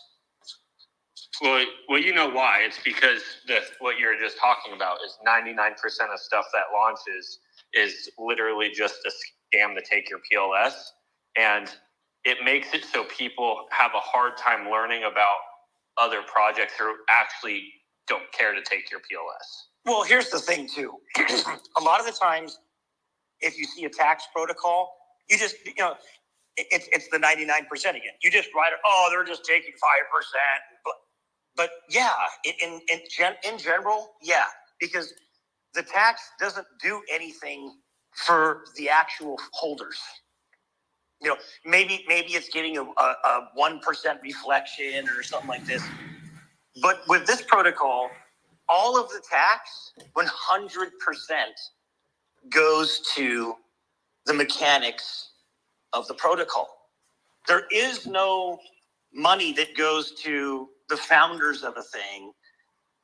Well, you know why? It's because what you're just talking about is 99% of stuff that launches is literally just a scam to take your PLS, and it makes it so people have a hard time learning about other projects who actually don't care to take your PLS. Well, here's the thing too. A lot of the times, if you see a tax protocol, you just, it's the 99% again. You just write it, oh, they're just taking 5%. But yeah, in general, yeah, because the tax doesn't do anything for the actual holders. Maybe it's getting a 1% reflection or something like this. But with this protocol, all of the tax, 100% goes to the mechanics of the protocol. There is no money that goes to the founders of a thing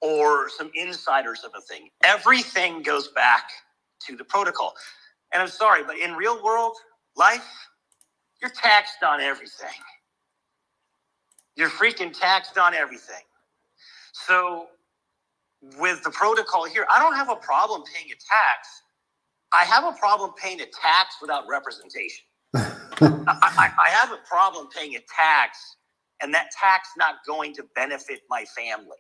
or some insiders of a thing. Everything goes back to the protocol. And I'm sorry, but in real world life, you're taxed on everything. You're freaking taxed on everything. So with the protocol here, I don't have a problem paying a tax. I have a problem paying a tax without representation. I have a problem paying a tax and that tax not going to benefit my family,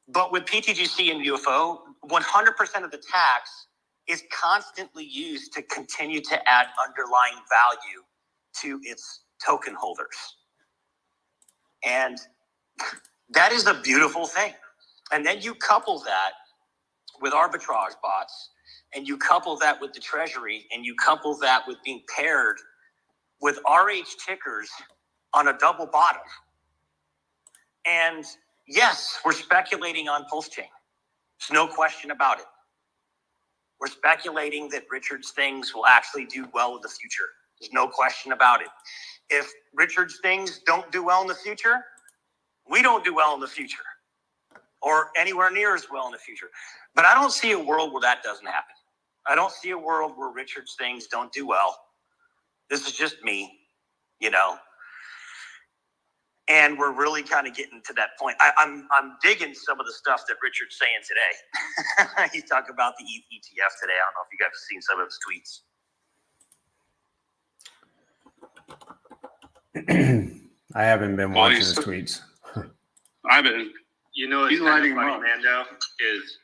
But with pTGC and UFO, 100% of the tax is constantly used to continue to add underlying value to its token holders. And that is a beautiful thing. And then you couple that with arbitrage bots, and you couple that with the treasury, and you couple that with being paired with RH tickers on a double bottom. And yes, we're speculating on PulseChain. There's no question about it. We're speculating that Richard's things will actually do well in the future. There's no question about it. If Richard's things don't do well in the future, we don't do well in the future, or anywhere near as well in the future. But I don't see a world where that doesn't happen. I don't see a world where Richard's things don't do well. This is just me, And we're really kind of getting to that point. I'm digging some of the stuff that Richard's saying today. He's talking about the ETF today. I don't know if you guys have seen some of his tweets. I haven't been watching his tweets. I've been. What's kind of funny, Mando, is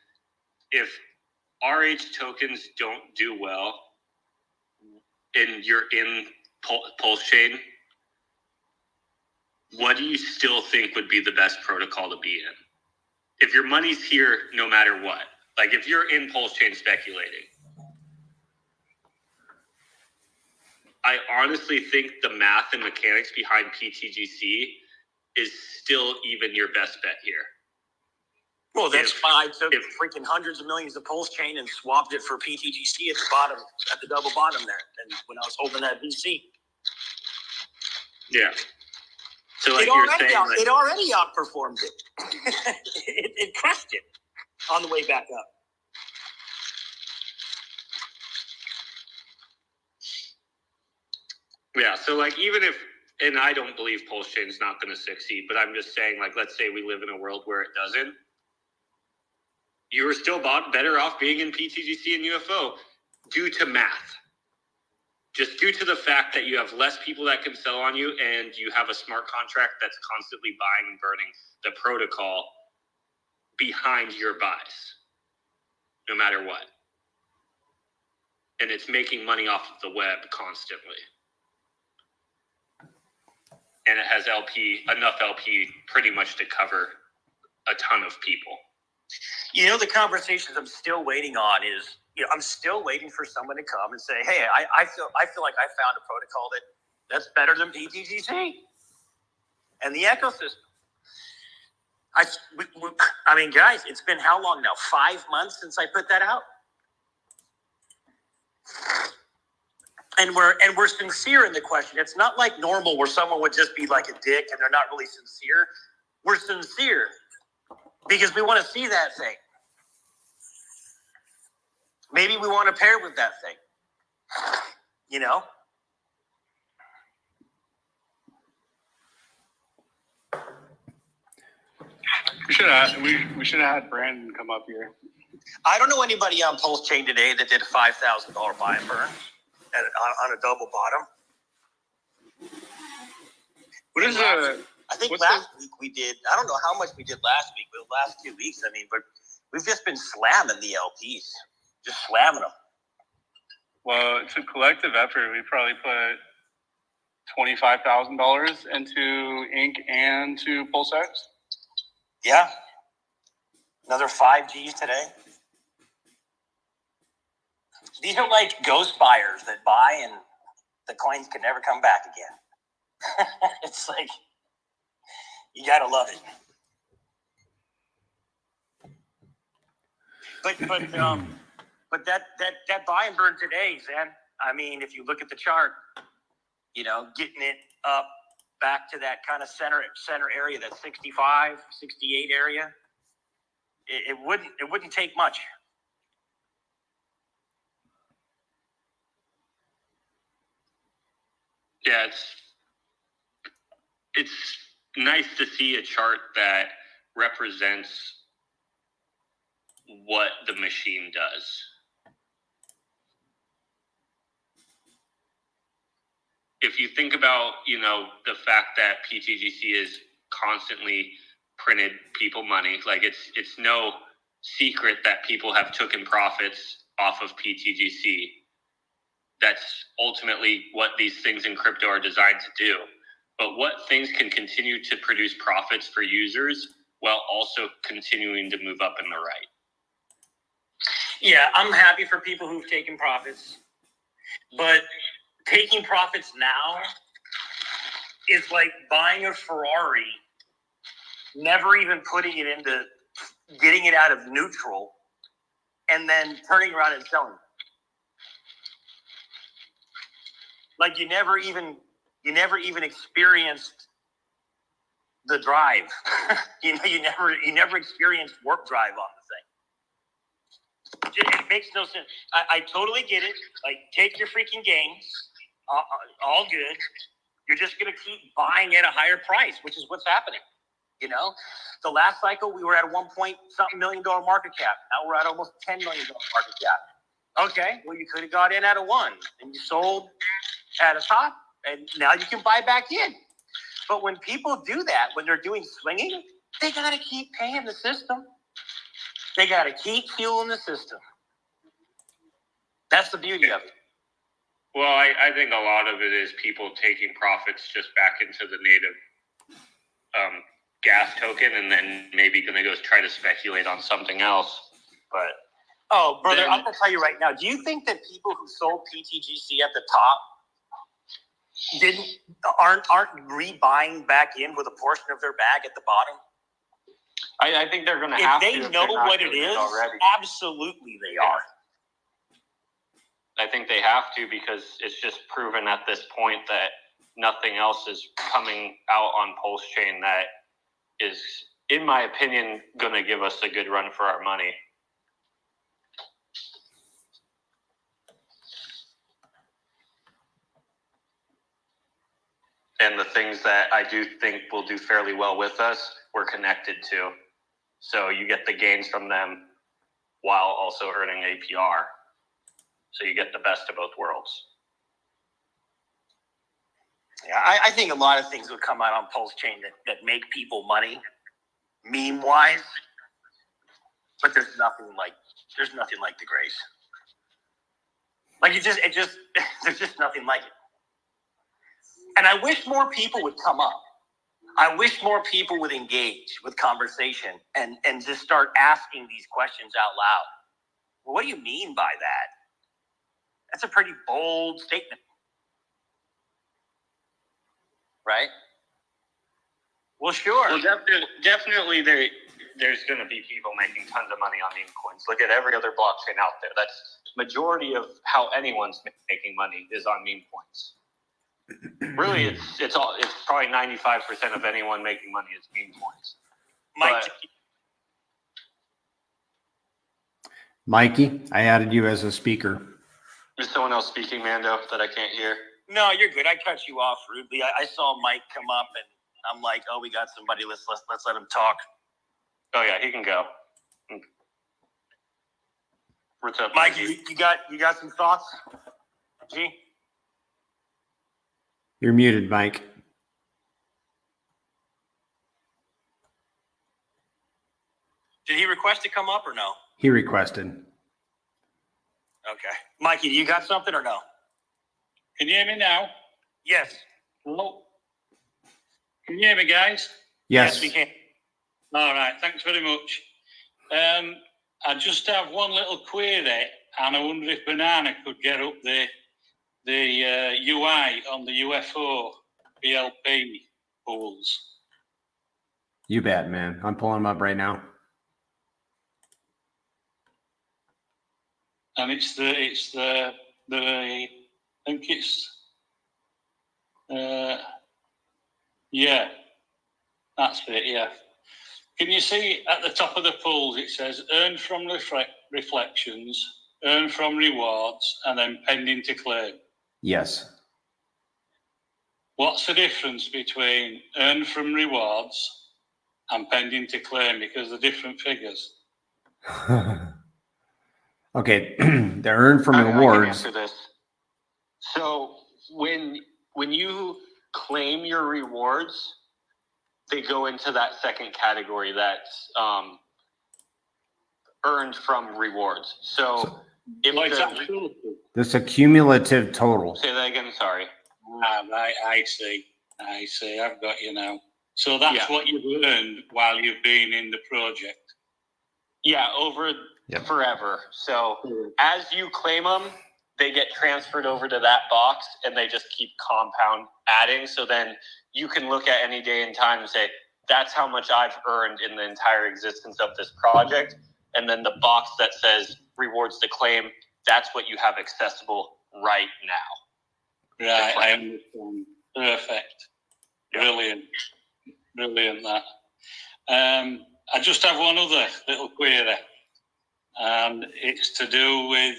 if RH tokens don't do well and you're in PulseChain, what do you still think would be the best protocol to be in? If your money's here, no matter what, like if you're in PulseChain speculating, I honestly think the math and mechanics behind pTGC is still even your best bet here. Well, that's why I took freaking hundreds of millions of PulseChain and swapped it for pTGC at the bottom, at the double bottom there. And when I was holding that VC, yeah. So like it already outperformed it. It crushed it on the way back up. Yeah. So like even if, and I don't believe PulseChain is not going to succeed, but I'm just saying, like, let's say we live in a world where it doesn't. You are still better off being in pTGC and UFO due to math. Just due to the fact that you have less people that can sell on you and you have a smart contract that's constantly buying and burning the protocol behind your buys, no matter what. And it's making money off of the web constantly. And it has enough LP pretty much to cover a ton of people. You know, the conversations I'm still waiting on is, I'm still waiting for someone to come and say, hey, I feel like I found a protocol that's better than pTGC and the ecosystem. I mean, guys, it's been how long now? 5 months since I put that out? And we're sincere in the question. It's not like normal where someone would just be like a dick and they're not really sincere. We're sincere because we want to see that thing. Maybe we want to pair with that thing. You know? We should have had Brandon come up here. I don't know anybody on PulseChain today that did a $5,000 buy and burn on a double bottom. What is I think last week we did. I don't know how much we did last week, but the last 2 weeks, I mean, but we've just been slamming the LPs, just slamming them. Well, it's a collective effort. We probably put $25,000 into Inc. and to PulseX. Yeah. Another 5Gs today. These are like ghost buyers that buy and the coins can never come back again. It's like, you gotta love it. But that buy and burn today, Zen, I mean, if you look at the chart, you know, getting it up back to that kind of center area, that 65, 68 area, it wouldn't take much. Yeah, it's nice to see a chart that represents what the machine does. If you think about, you know, the fact that pTGC is constantly printed people money, like it's no secret that people have taken profits off of pTGC. That's ultimately what these things in crypto are designed to do. But what things can continue to produce profits for users while also continuing to move up in the right? Yeah, I'm happy for people who've taken profits. But taking profits now is like buying a Ferrari, never even putting it into getting it out of neutral, and then turning around and selling it. Like you never even experienced the drive. You never experienced warp drive on the thing. It makes no sense. I totally get it. Like, take your freaking gains. All good. You're just going to keep buying at a higher price, which is what's happening. You know, the last cycle we were at a $1.something million market cap. Now we're at almost $10 million market cap. Okay, well, you could have got in at a 1 and you sold at a top, and now you can buy back in. But when people do that, when they're doing swinging, they got to keep paying the system. They got to keep fueling the system. That's the beauty of it. Well, I think a lot of it is people taking profits just back into the native gas token, and then maybe going to go try to speculate on something else. But oh, brother, I'm going to tell you right now. Do you think that people who sold pTGC at the top Aren't rebuying back in with a portion of their bag at the bottom? I think they're going to have to. If they know what it is, already. Absolutely they are. I think they have to, because it's just proven at this point that nothing else is coming out on PulseChain that is, in my opinion, going to give us a good run for our money. And the things that I do think will do fairly well with us, we're connected to. So you get the gains from them while also earning APR. So you get the best of both worlds. Yeah, I think a lot of things will come out on PulseChain that make people money, meme-wise. But there's nothing like the Grace. Like it just there's just nothing like it. And I wish more people would come up. I wish more people would engage with conversation and just start asking these questions out loud. Well, what do you mean by that? That's a pretty bold statement. Right? Well, sure. Well, definitely there's going to be people making tons of money on meme coins. Look at every other blockchain out there. That's majority of how anyone's making money is on meme coins. Really, it's probably 95% of anyone making money is meme coins. Mikey, I added you as a speaker. There's someone else speaking, Mando, that I can't hear. No, you're good. I cut you off rudely. I saw Mike come up, and I'm like, "Oh, we got somebody. Let's let him talk." Oh yeah, he can go. What's up, Mike? You got some thoughts? G? You're muted, Mike. Did he request to come up or no? He requested. Okay. Mikey, do you got something or no? Can you hear me now? Yes. Hello? Can you hear me, guys? Yes. We can. All right, thanks very much. I just have one little query, and I wonder if Banana could get up the UI on the UFO BLP pools. You bet, man. I'm pulling them up right now. And it's the I think it's yeah, that's it, yeah. Can you see at the top of the pools it says earn from reflections, earn from rewards, and then pending to claim? Yes. What's the difference between earn from rewards and pending to claim? Because they're different figures. Okay, the earn from I can rewards. answer this. So when you claim your rewards, they go into that second category that's earned from rewards. So if this accumulative total. Say that again. Sorry. I see. I've got you now. So that's what you've earned while you've been in the project. Yeah, over forever. So as you claim them, they get transferred over to that box, and they just keep compound adding. So then you can look at any day and time and say, that's how much I've earned in the entire existence of this project. And then the box that says rewards to claim, that's what you have accessible right now. Right, I understand. Perfect. Brilliant. Brilliant, that. I just have one other little query, and it's to do with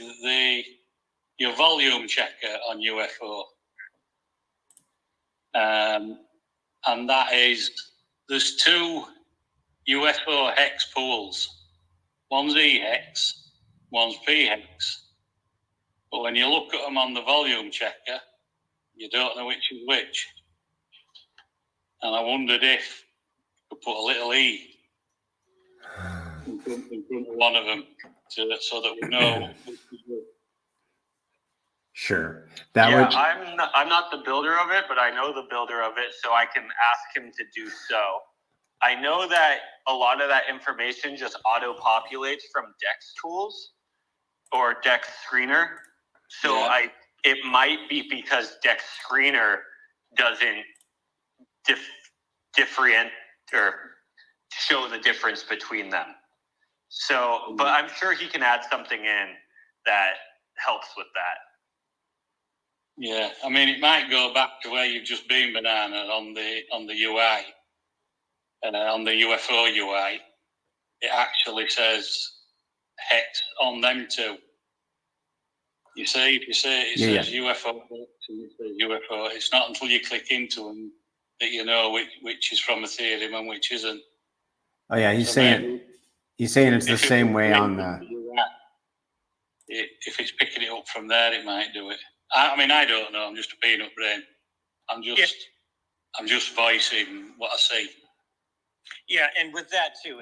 your volume checker on UFO. And that is, there's two UFO hex pools. One's E hex, one's P hex. But when you look at them on the volume checker, you don't know which is which. And I wondered if you could put a little E in front of one of them so that we know which is which. Sure. I'm not the builder of it, but I know the builder of it, so I can ask him to do so. I know that a lot of that information just auto-populates from Dex tools or Dex Screener. So it might be because Dex Screener doesn't different or show the difference between them. So, but I'm sure he can add something in that helps with that. Yeah, I mean, it might go back to where you've just been, Banana, on the UI, on the UFO UI. It actually says hex on them too. You see, if you say it says UFO, it says UFO. It's not until you click into them that you know which is from Ethereum and which isn't. Oh yeah, he's saying it's the same way on the. If it's picking it up from there, it might do it. I mean, I don't know. I'm just a peanut brain. I'm just voicing what I see. Yeah, and with that too,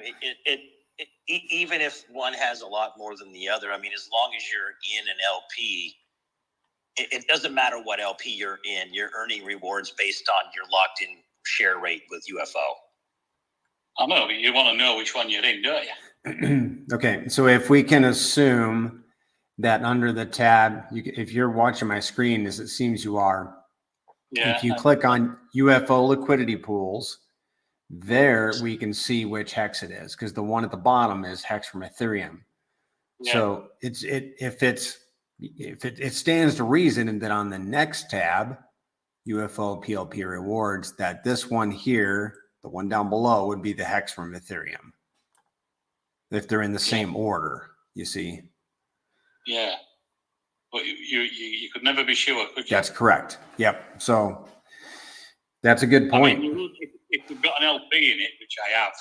even if one has a lot more than the other, I mean, as long as you're in an LP, it doesn't matter what LP you're in. You're earning rewards based on your locked-in share rate with UFO. I know, but you want to know which one you're in, don't you? Okay, so if we can assume that under the tab, if you're watching my screen, as it seems you are, if you click on UFO liquidity pools, there we can see which hex it is, because the one at the bottom is hex from Ethereum. Yeah. So it stands to reason that on the next tab, UFO PLP rewards, that this one here, the one down below, would be the hex from Ethereum. If they're in the same order, you see. Yeah, but you could never be sure, could you? That's correct. Yep. So that's a good point. I mean, if you've got an LP in it, which I have,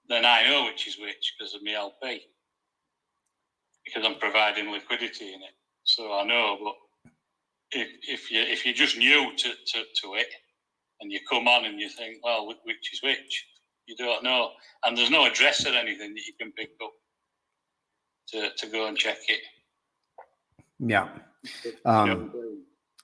then I know which is which because of my LP, because I'm providing liquidity in it. So I know. But if you're just new to it, and you come on and you think, well, which is which, you don't know, and there's no address or anything that you can pick up to go and check it. Yeah.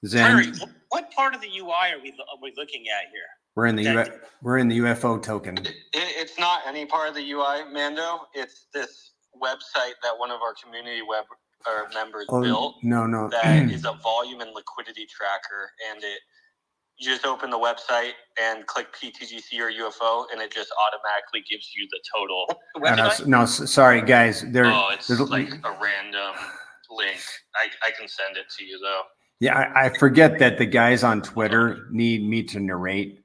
Zen, what part of the UI are we looking at here? We're in the UFO token. It's not any part of the UI, Mando. It's this website that one of our community members built. No. That is a volume and liquidity tracker, and you just open the website and click pTGC or UFO, and it just automatically gives you the total. No, sorry, guys. It's like a random link. I can send it to you, though. Yeah, I forget that the guys on Twitter need me to narrate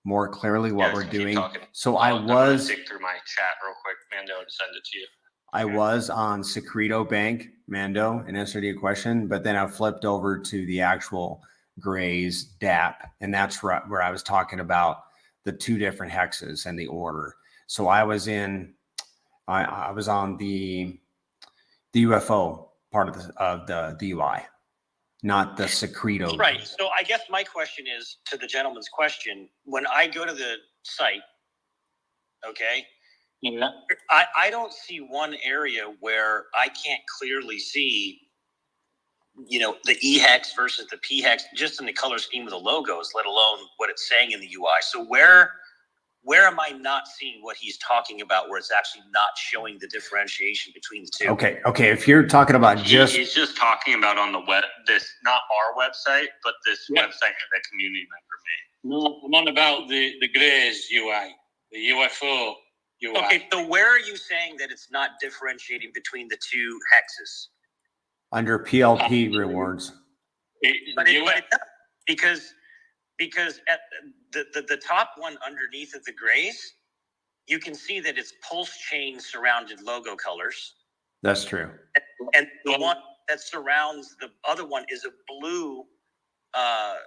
more clearly what we're doing. So I'm gonna dig through my chat real quick, Mando, and send it to you. I was on Secreto Bank, Mando, and answered your question, but then I flipped over to the actual Gray's DAP, and that's where I was talking about the two different hexes and the order. So I was on the UFO part of the UI, not the Secreto. Right. So I guess my question is, to the gentleman's question, when I go to the site, okay, yeah, I don't see one area where I can't clearly see, the E hex versus the P hex, just in the color scheme of the logos, let alone what it's saying in the UI. So where am I not seeing what he's talking about, where it's actually not showing the differentiation between the two? Okay. If you're talking about he's just talking about on the web, this, not our website, but this website that the community member made. No, I'm on about the Gray's UI, the UFO UI. Okay, so where are you saying that it's not differentiating between the two hexes? Under PLP rewards. Because at the top one underneath of the Grays, you can see that it's PulseChain surrounded logo colors. That's true. And the one that surrounds the other one is a blue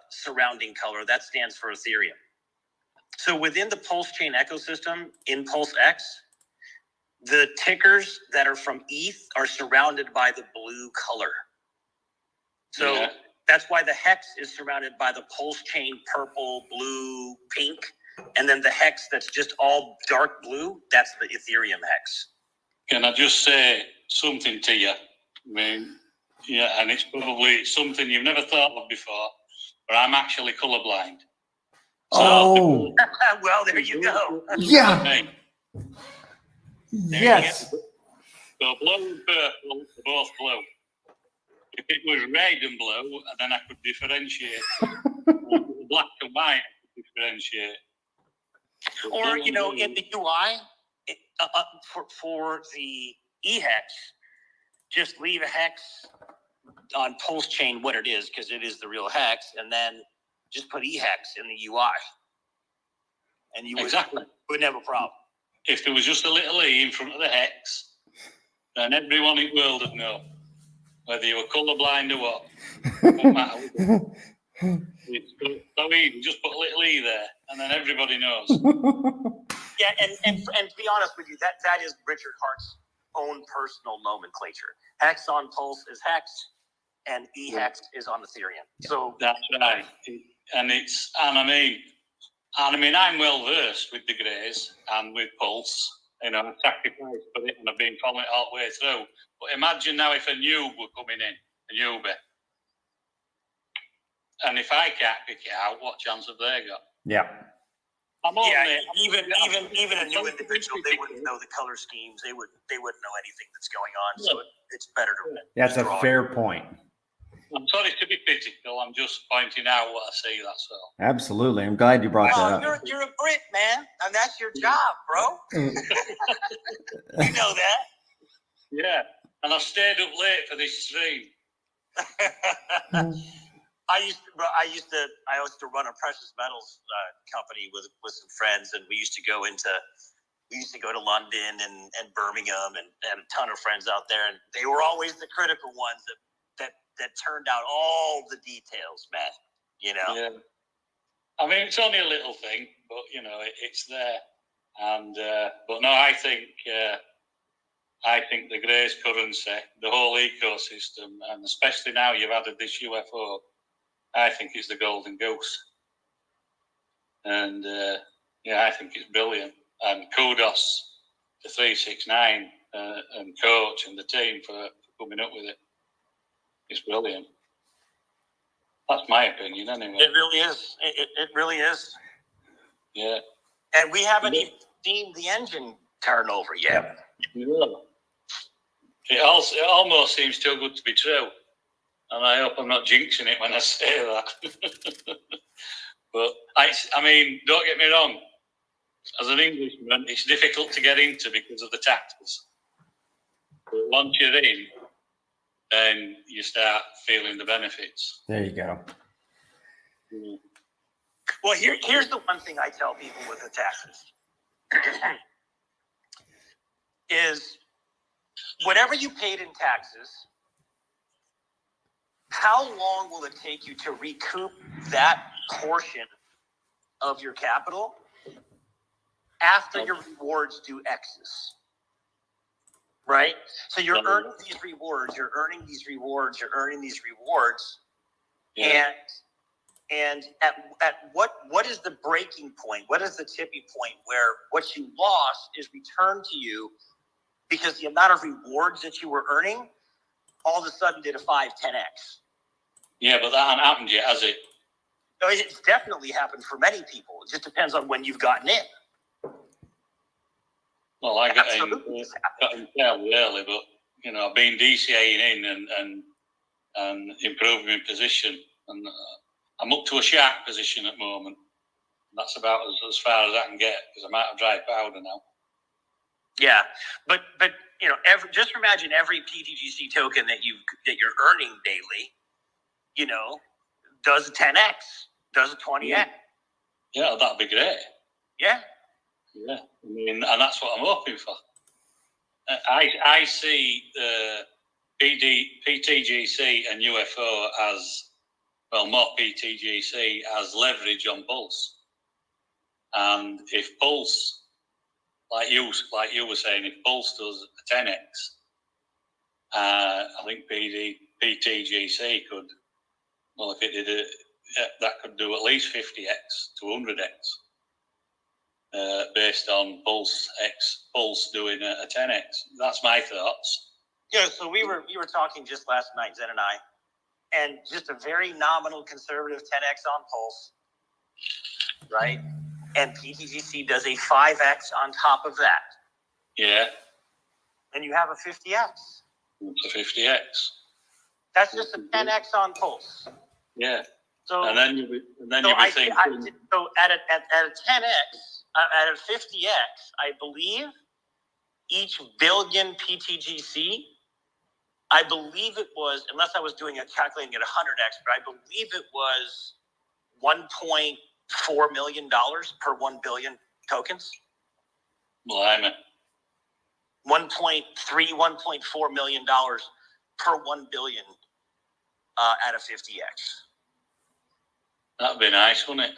surrounding color. That stands for Ethereum. So within the PulseChain ecosystem in PulseX, the tickers that are from ETH are surrounded by the blue color. So that's why the hex is surrounded by the PulseChain purple, blue, pink. And then the hex that's just all dark blue, that's the Ethereum hex. Can I just say something to you? I mean, and it's probably something you've never thought of before, but I'm actually colorblind. So, well, there you go. Yeah. Yes. So blue and purple are both blue. If it was red and blue, then I could differentiate. Black and white, I could differentiate. But Or, blue you know, and in the UI, for the e-hex, just leave a hex on PulseChain what it is, because it is the real hex, and then just put e-hex in the UI. And you Exactly. wouldn't have a problem. If there was just a little E in front of the hex, then everyone in the world would know. Whether you were colourblind or what. Doesn't matter. It's so easy. Just put a little E there, and then everybody knows. Yeah, and to be honest with you, that is Richard Hart's own personal nomenclature. Hex on Pulse is hex, and e-hex is on Ethereum. So That's right. And I mean, I'm well versed with the greys and with Pulse. You know, I've sacrificed for it, and I've been following it all the way through. But imagine now if a noob were coming in, a newbie. And if I can't pick it out, what chance have they got? Yeah. Even a new individual, they wouldn't know the color schemes. They wouldn't know anything that's going on. So it's better to. That's a fair point. I'm sorry to be critical. I'm just pointing out what I see. That's all. Absolutely. I'm glad you brought that up. You're a Brit, man, and that's your job, bro. You know that. Yeah, and I've stayed up late for this stream. I used to run a precious metals company with some friends, and we used to go to London and Birmingham and a ton of friends out there, and they were always the critical ones that turned out all the details, man. You know. Yeah. I mean, it's only a little thing, but you know, it's there. And but no, I think the Greys currency, the whole ecosystem, and especially now you've added this UFO, I think it's the golden goose. And yeah, I think it's brilliant. And kudos to 369 and coach and the team for coming up with it. It's brilliant. That's my opinion, anyway. It really is. It really is. Yeah. And we haven't even seen the engine turn over yet. Yeah. It almost seems too good to be true. And I hope I'm not jinxing it when I say that. But, I mean, don't get me wrong. As an Englishman, it's difficult to get into because of the taxes. But once you're in, then you start feeling the benefits. There you go. Mm. Well, here's the one thing I tell people with the taxes. Is whatever you paid in taxes, how long will it take you to recoup that portion of your capital after your rewards do X's? Right? So you're earning these rewards, you're earning these rewards. Yeah. And at what is the breaking point? What is the tipping point where what you lost is returned to you because the amount of rewards that you were earning all of a sudden did a 5-10x? Yeah, but that hasn't happened yet, has it? It's definitely happened for many people. It just depends on when you've gotten in. Well, I got in fairly early, but you know, I've been DCAing in and improving my position, and I'm up to a shark position at the moment. That's about as far as I can get because I'm out of dry powder now. Yeah, but you know, just imagine every pTGC token that you're earning daily, you know, does a 10x, does a 20x. Yeah, that'd be great. Yeah. Yeah, I mean, and that's what I'm hoping for. I see the pTGC and UFO as, well, more pTGC as leverage on Pulse. And if Pulse, like you were saying, if Pulse does a 10x, I think pTGC could, well, if it did that could do at least 50x to 100x. Based on Pulse doing a 10x. That's my thoughts. Yeah, so we were talking just last night, Zen and I, and just a very nominal conservative 10x on Pulse, right? And pTGC does a 5x on top of that. Yeah. And you have a 50x. It's a 50x. That's just a 10x on Pulse. Yeah. So And then you'll be thinking, so at a 10x, at a 50x, I believe each billion pTGC, I believe it was, unless I was calculating at 100x, but I believe it was $1.4 million per 1 billion tokens. blimey. 1.4 million dollars per 1 billion at a 50x. That'd be nice, wouldn't it?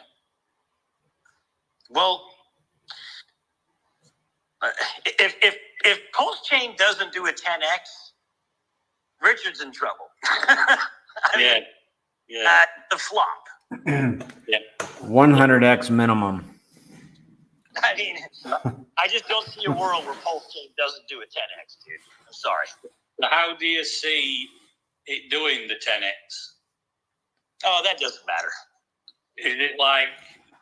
Well, if PulseChain doesn't do a 10x, Richard's in trouble. I mean, Yeah. the flop. 100x minimum. I mean, I just don't see a world where PulseChain doesn't do a 10x, dude. I'm sorry. So how do you see it doing the 10x? Oh, that doesn't matter. Is it like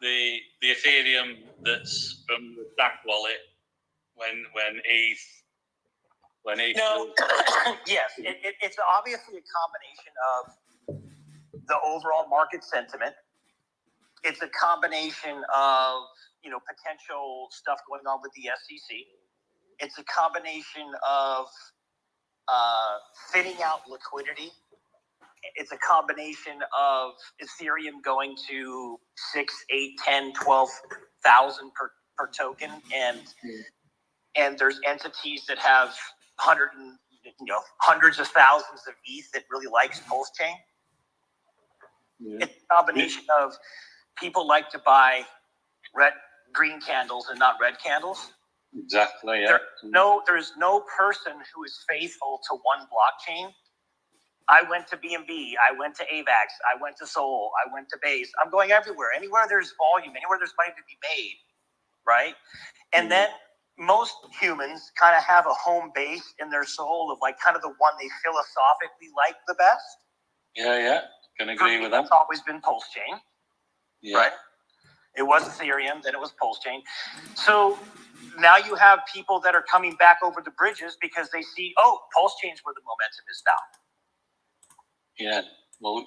the Ethereum that's from the Stack wallet when ETH? No, yes, it's obviously a combination of the overall market sentiment. It's a combination of, potential stuff going on with the SEC. It's a combination of thinning out liquidity. It's a combination of Ethereum going to 6, 8, 10, 12,000 per token, and there's entities that have hundreds of thousands of ETH that really likes PulseChain. Yeah. It's a combination of people like to buy green candles and not red candles. Exactly. Yeah. There's no person who is faithful to one blockchain. I went to BNB, I went to AVAX, I went to Sol, I went to Base. I'm going everywhere. Anywhere there's volume, anywhere there's money to be made, right? And then most humans kind of have a home base in their soul of like kind of the one they philosophically like the best. Yeah. Can agree with that. It's always been PulseChain, right? It was Ethereum, then it was PulseChain. So now you have people that are coming back over the bridges because they see, PulseChain's where the momentum is now. Yeah. Well,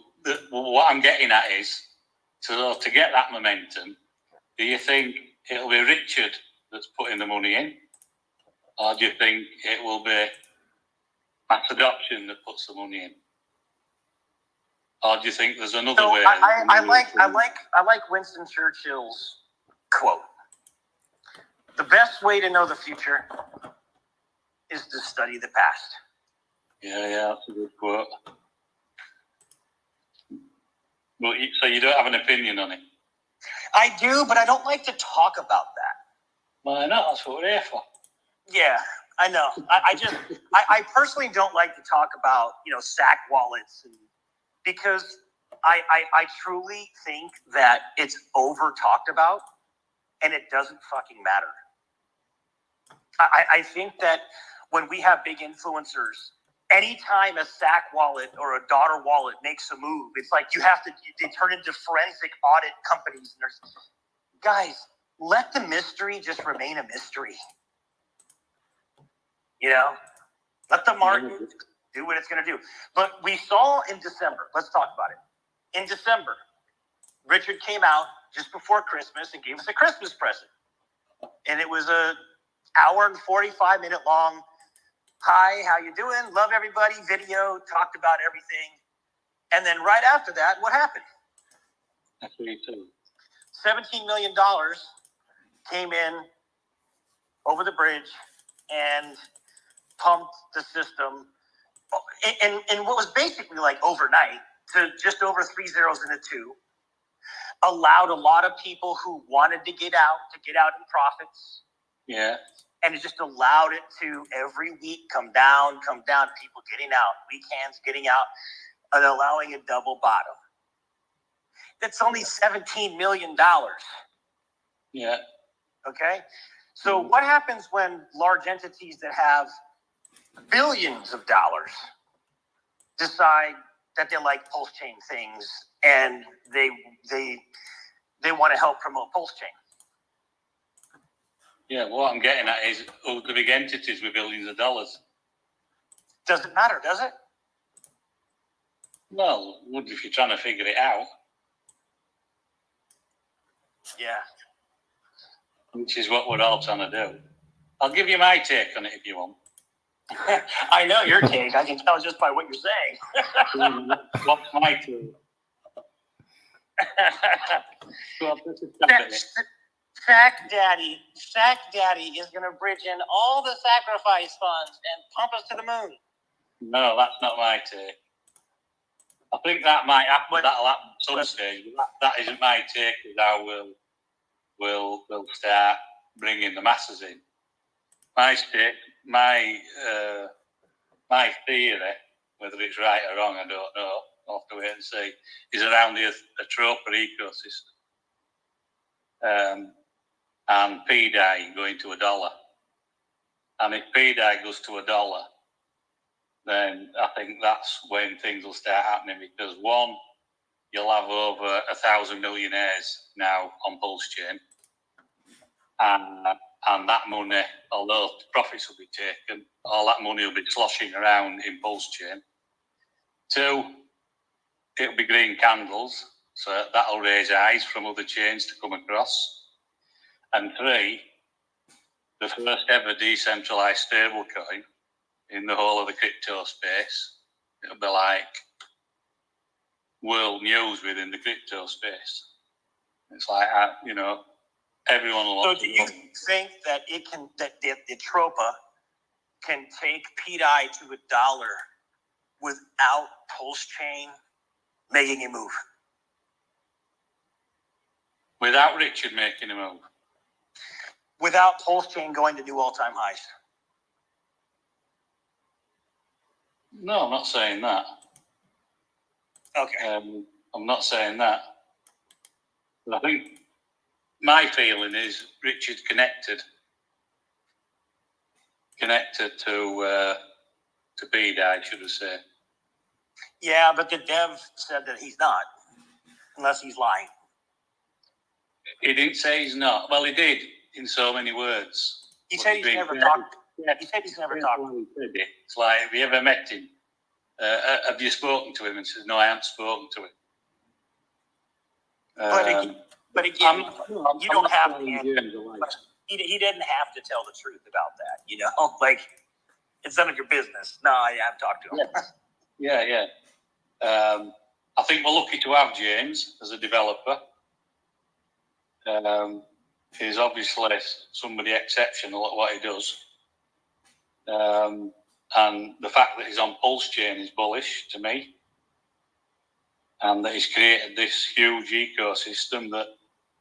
what I'm getting at is, to get that momentum, do you think it'll be Richard that's putting the money in? Or do you think it will be mass adoption that puts the money in? Or do you think there's another way? I like Winston Churchill's quote. The best way to know the future is to study the past. Yeah, that's a good quote. Well, so you don't have an opinion on it? I do, but I don't like to talk about that. Why not? That's what we're here for. Yeah, I know. I personally don't like to talk about, SAC wallets, because I truly think that it's over talked about and it doesn't fucking matter. I think that when we have big influencers, anytime a SAC wallet or a daughter wallet makes a move, it's like they turn into forensic audit companies. And guys, let the mystery just remain a mystery. Let the market do what it's going to do. But we saw in December, let's talk about it. In December, Richard came out just before Christmas and gave us a Christmas present. And it was an hour and 45-minute long, hi, how you doing? Love everybody video, talked about everything. And then right after that, what happened? That's me too. $17 million came in over the bridge and pumped the system. And what was basically like overnight to just over 3 zeros and a 2, allowed a lot of people who wanted to get out in profits. Yeah. And it just allowed it to every week come down, people getting out, weak hands getting out, and allowing a double bottom. That's only $17 million. Yeah. Okay? So what happens when large entities that have billions of dollars decide that they like PulseChain things and they want to help promote PulseChain? Yeah, what I'm getting at is the big entities with billions of dollars. Doesn't matter, does it? Well, would if you're trying to figure it out, Yeah. which is what we're all trying to do. I'll give you my take on it if you want. I know your take. I can tell just by what you're saying. What's my take? Well, this is something. Sack Daddy is going to bridge in all the sacrifice funds and pump us to the moon. No, that's not my take. I think that might happen. That'll happen at some stage. But that isn't my take. Is how we'll start bringing the masses in. My take, my theory, whether it's right or wrong, I don't know. I'll have to wait and see. Is around the Atropa ecosystem, and PDI going to $1. And if PDI goes to $1, then I think that's when things will start happening, because one, you'll have over 1,000 millionaires now on PulseChain, and that money, although profits will be taken, all that money will be sloshing around in PulseChain. Two, it'll be green candles, so that'll raise eyes from other chains to come across. And three, the first ever decentralized stablecoin in the whole of the crypto space. It'll be like world news within the crypto space. It's like, everyone will. So do you think that that the Tropa can take PDI to $1 without PulseChain making a move? Without Richard making a move? Without PulseChain going to new all-time highs? No, I'm not saying that. Okay. I'm not saying that. But I think my feeling is Richard connected to PDI, should I say. Yeah, but the dev said that he's not, unless he's lying. He didn't say he's not. Well, he did in so many words. He said he's never talked. Yeah, he said he's never talked. It's like, have you ever met him? Have you spoken to him? And says, no, I haven't spoken to him. But again, you don't have to. He didn't have to tell the truth about that. Like, it's none of your business. No, I haven't talked to him. Yeah. I think we're lucky to have James as a developer. He's obviously somebody exceptional at what he does. And the fact that he's on PulseChain is bullish to me. And that he's created this huge ecosystem that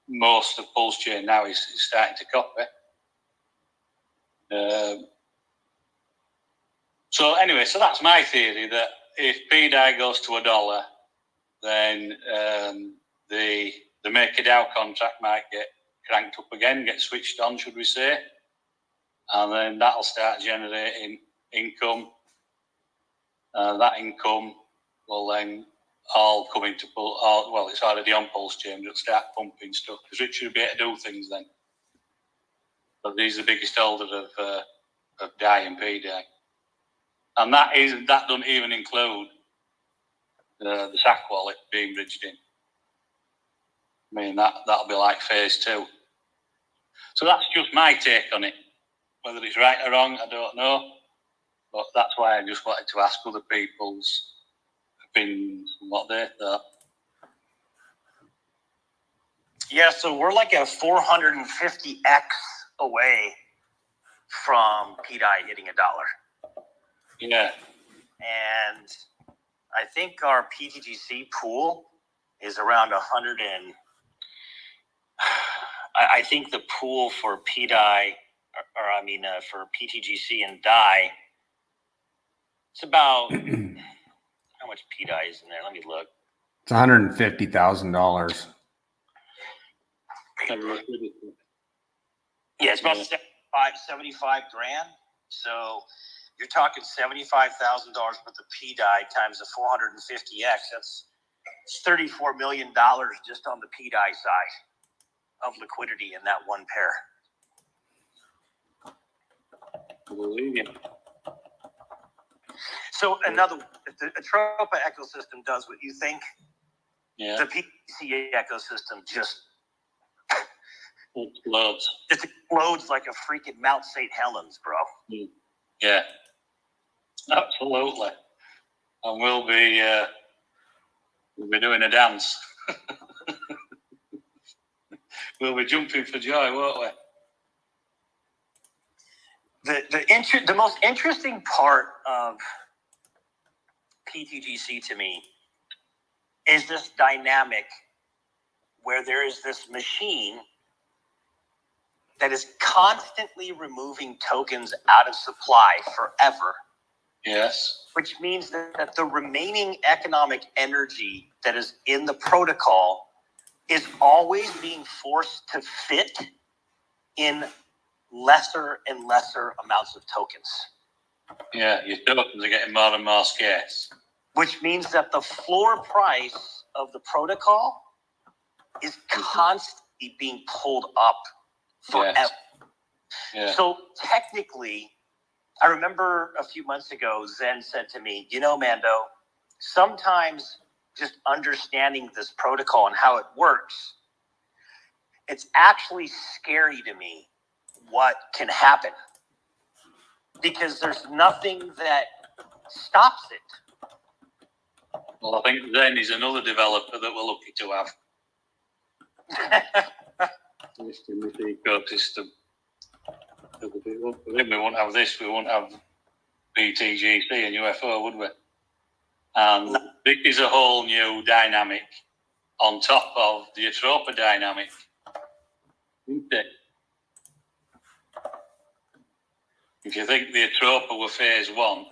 most of PulseChain now is starting to copy. So that's my theory, that if PDI goes to $1, then the MakerDAO contract might get cranked up again, get switched on, should we say, and then that'll start generating income. That income will then all come into it's already on PulseChain, but it'll start pumping stuff, because Richard will be able to do things then. But he's the biggest holder of DAI and PDI. And that doesn't even include the SAC wallet being bridged in. I mean, that'll be like phase 2. So that's just my take on it. Whether it's right or wrong, I don't know. But that's why I just wanted to ask other people's opinions and what they thought. Yeah, so we're like a 450x away from PDI hitting $1. Yeah. And I think our pTGC pool is around 100 and I think the pool for PDI, for pTGC and DAI, it's about how much PDI is in there? Let me look. It's $150,000. Yeah, it's about 75 grand. So you're talking $75,000 worth of PDI times the 450x. That's $34 million just on the PDI side of liquidity in that one pair. So another, if the Atropa ecosystem does what you think, Yeah, the pTGC ecosystem just loads. explodes like a freaking Mount St. Helens, bro. Yeah, absolutely. And we'll be doing a dance. We'll be jumping for joy, won't we? The most interesting part of pTGC to me is this dynamic where there is this machine that is constantly removing tokens out of supply forever, Yes. which means that the remaining economic energy that is in the protocol is always being forced to fit in lesser and lesser amounts of tokens. Yeah, your tokens are getting more and more scarce. Which means that the floor price of the protocol is constantly being pulled up forever. Yes. Yeah. So technically, I remember a few months ago, Zen said to me, you know, Mando, sometimes just understanding this protocol and how it works, it's actually scary to me what can happen because there's nothing that stops it. Well, I think Zen is another developer that we're lucky to have. In this ecosystem. If we won't have this, we won't have pTGC and UFO, would we? And this is a whole new dynamic on top of the Atropa dynamic, isn't it? If you think the Atropa were phase one,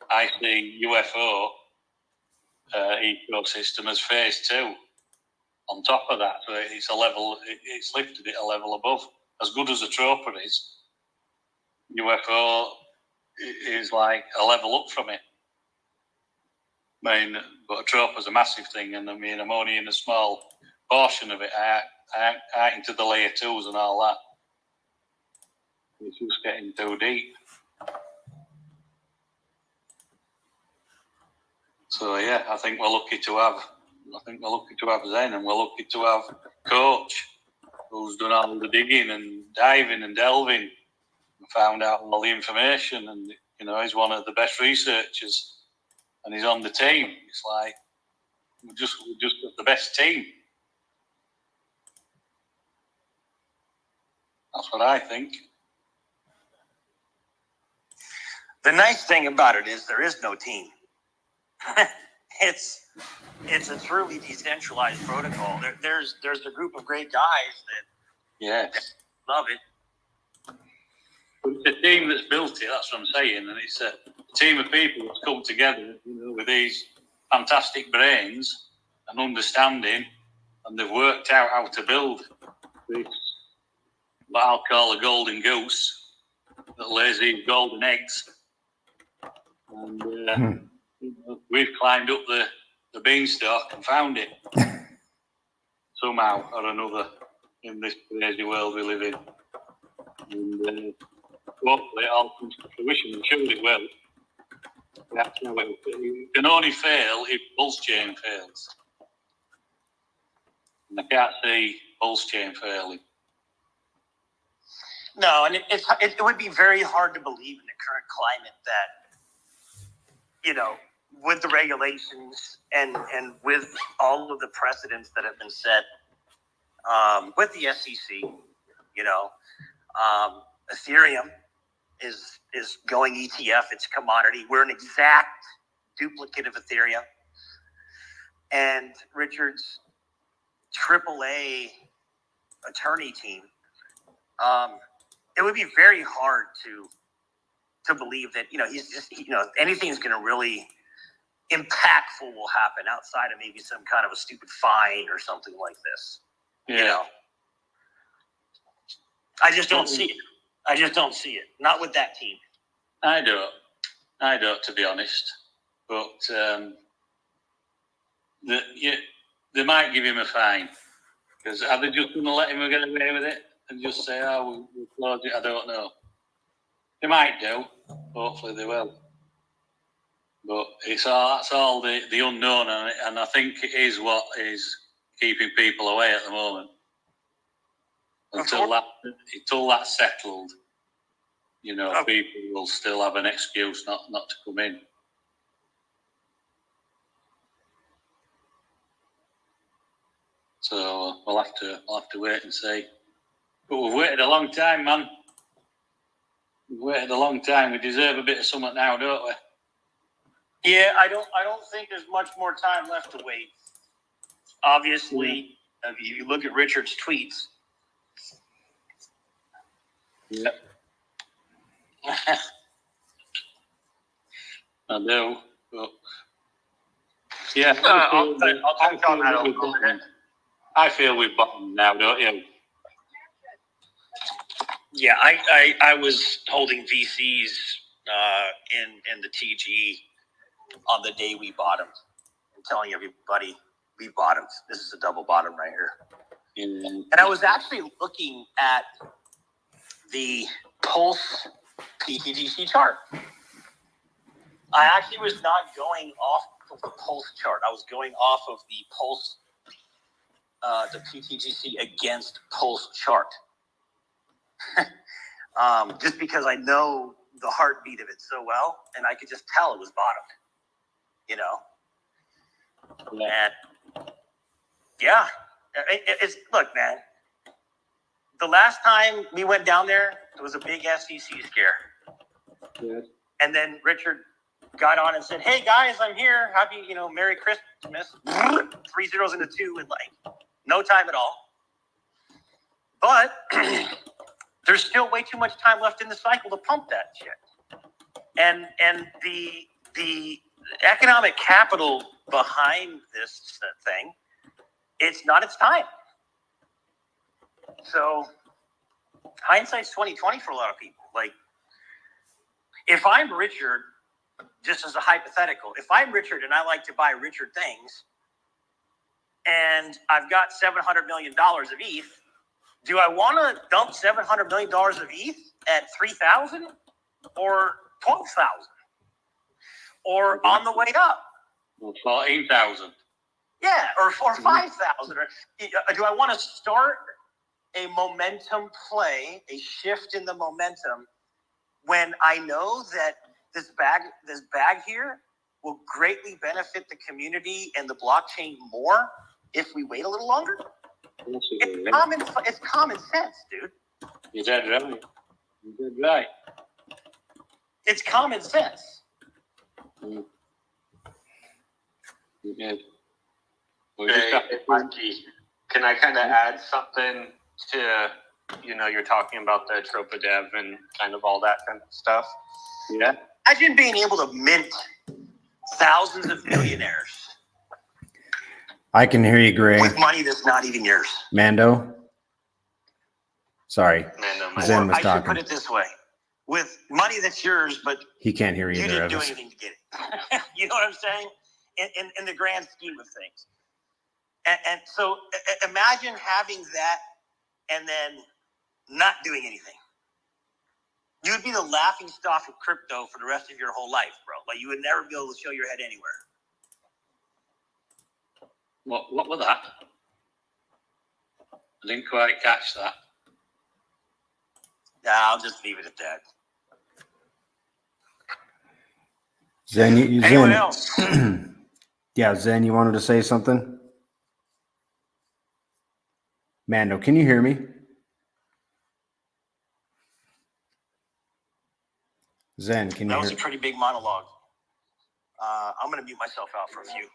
I see UFO ecosystem as phase two. On top of that, so it's a level. It's lifted it a level above. As good as Atropa is, UFO is like a level up from it. I mean, but Atropa's a massive thing, and I mean, I'm only in a small portion of it. I into the layer twos and all that. It's just getting too deep. So yeah, I think we're lucky to have Zen, and we're lucky to have Coach, who's done all the digging and diving and delving, and found out all the information, and he's one of the best researchers, and he's on the team. It's like we're just the best team. That's what I think. The nice thing about it is there is no team. It's a truly decentralized protocol. There's a group of great guys that love it. But it's a team that's built it. That's what I'm saying, and it's a team of people that's come together, with these fantastic brains and understanding, and they've worked out how to build this, what I'll call a golden goose that lays these golden eggs. And we've climbed up the beanstalk and found it somehow or another in this crazy world we live in. And hopefully it all comes to fruition. I'm sure it will. It can only fail if PulseChain fails. And I can't see PulseChain failing. No, and it would be very hard to believe in the current climate that, with the regulations and with all of the precedents that have been set with the SEC, Ethereum is going ETF. It's commodity. We're an exact duplicate of Ethereum. And Richard's AAA attorney team, it would be very hard to believe that, he's just, anything's going to really impactful will happen outside of maybe some kind of a stupid fine or something like this. Yeah. I just don't see it. Not with that team. I don't, to be honest. But they might give him a fine. Because are they just going to let him get away with it and just say, we'll close it? I don't know. They might do. Hopefully they will. But that's all the unknown, and I think it is what is keeping people away at the moment. Until that's settled, people will still have an excuse not to come in. So we'll have to wait and see. But we've waited a long time, man. We've waited a long time. We deserve a bit of something now, don't we? Yeah, I don't think there's much more time left to wait. Obviously, if you look at Richard's tweets. Yep. I know. But yeah, I'll touch on that a little bit. I feel we've bottomed now, don't you? Yeah, I was holding VCs in the TG on the day we bottomed and telling everybody we bottomed. This is a double bottom right here. And I was actually looking at the Pulse pTGC chart. I actually was not going off of the Pulse chart. I was going off of the Pulse, the pTGC against Pulse chart. Just because I know the heartbeat of it so well, and I could just tell it was bottomed, And yeah, it's look, man. The last time we went down there, it was a big SEC scare. Yes. And then Richard got on and said, "Hey guys, I'm here. Happy, Merry Christmas." 3 zeros and a 2 in like no time at all. But there's still way too much time left in the cycle to pump that shit. And the economic capital behind this thing, it's not its time. So hindsight's 20/20 for a lot of people. Like, if I'm Richard, just as a hypothetical, if I'm Richard and I like to buy Richard things, and I've got $700 million of ETH, do I want to dump $700 million of ETH at 3,000 or 12,000 or on the way up? 14,000. Yeah, or 5,000. Or do I want to start a momentum play, a shift in the momentum, when I know that this bag here will greatly benefit the community and the blockchain more if we wait a little longer? It's common sense, dude. You're dead right. It's common sense. Yeah. Hey, Mikey, can I kind of add something to, you're talking about the Tropa Dev and kind of all that kind of stuff? Yeah. Imagine being able to mint thousands of millionaires I can hear you, Gray. with money that's not even yours. Mando. Sorry. Zen was I should talking. put it this way. With money that's yours, but He can't hear you either didn't of do us. anything to get it. You know what I'm saying? In the grand scheme of things. And so imagine having that and then not doing anything. You'd be the laughing stock of crypto for the rest of your whole life, bro. Like, you would never be able to show your head anywhere. What was that? I didn't quite catch that. Nah, I'll just leave it at that. Zen, Anyone else? Yeah, Zen, you wanted to say something? Mando, can you hear me? Zen, can you That hear was a pretty big monologue. I'm going to mute myself out for a few.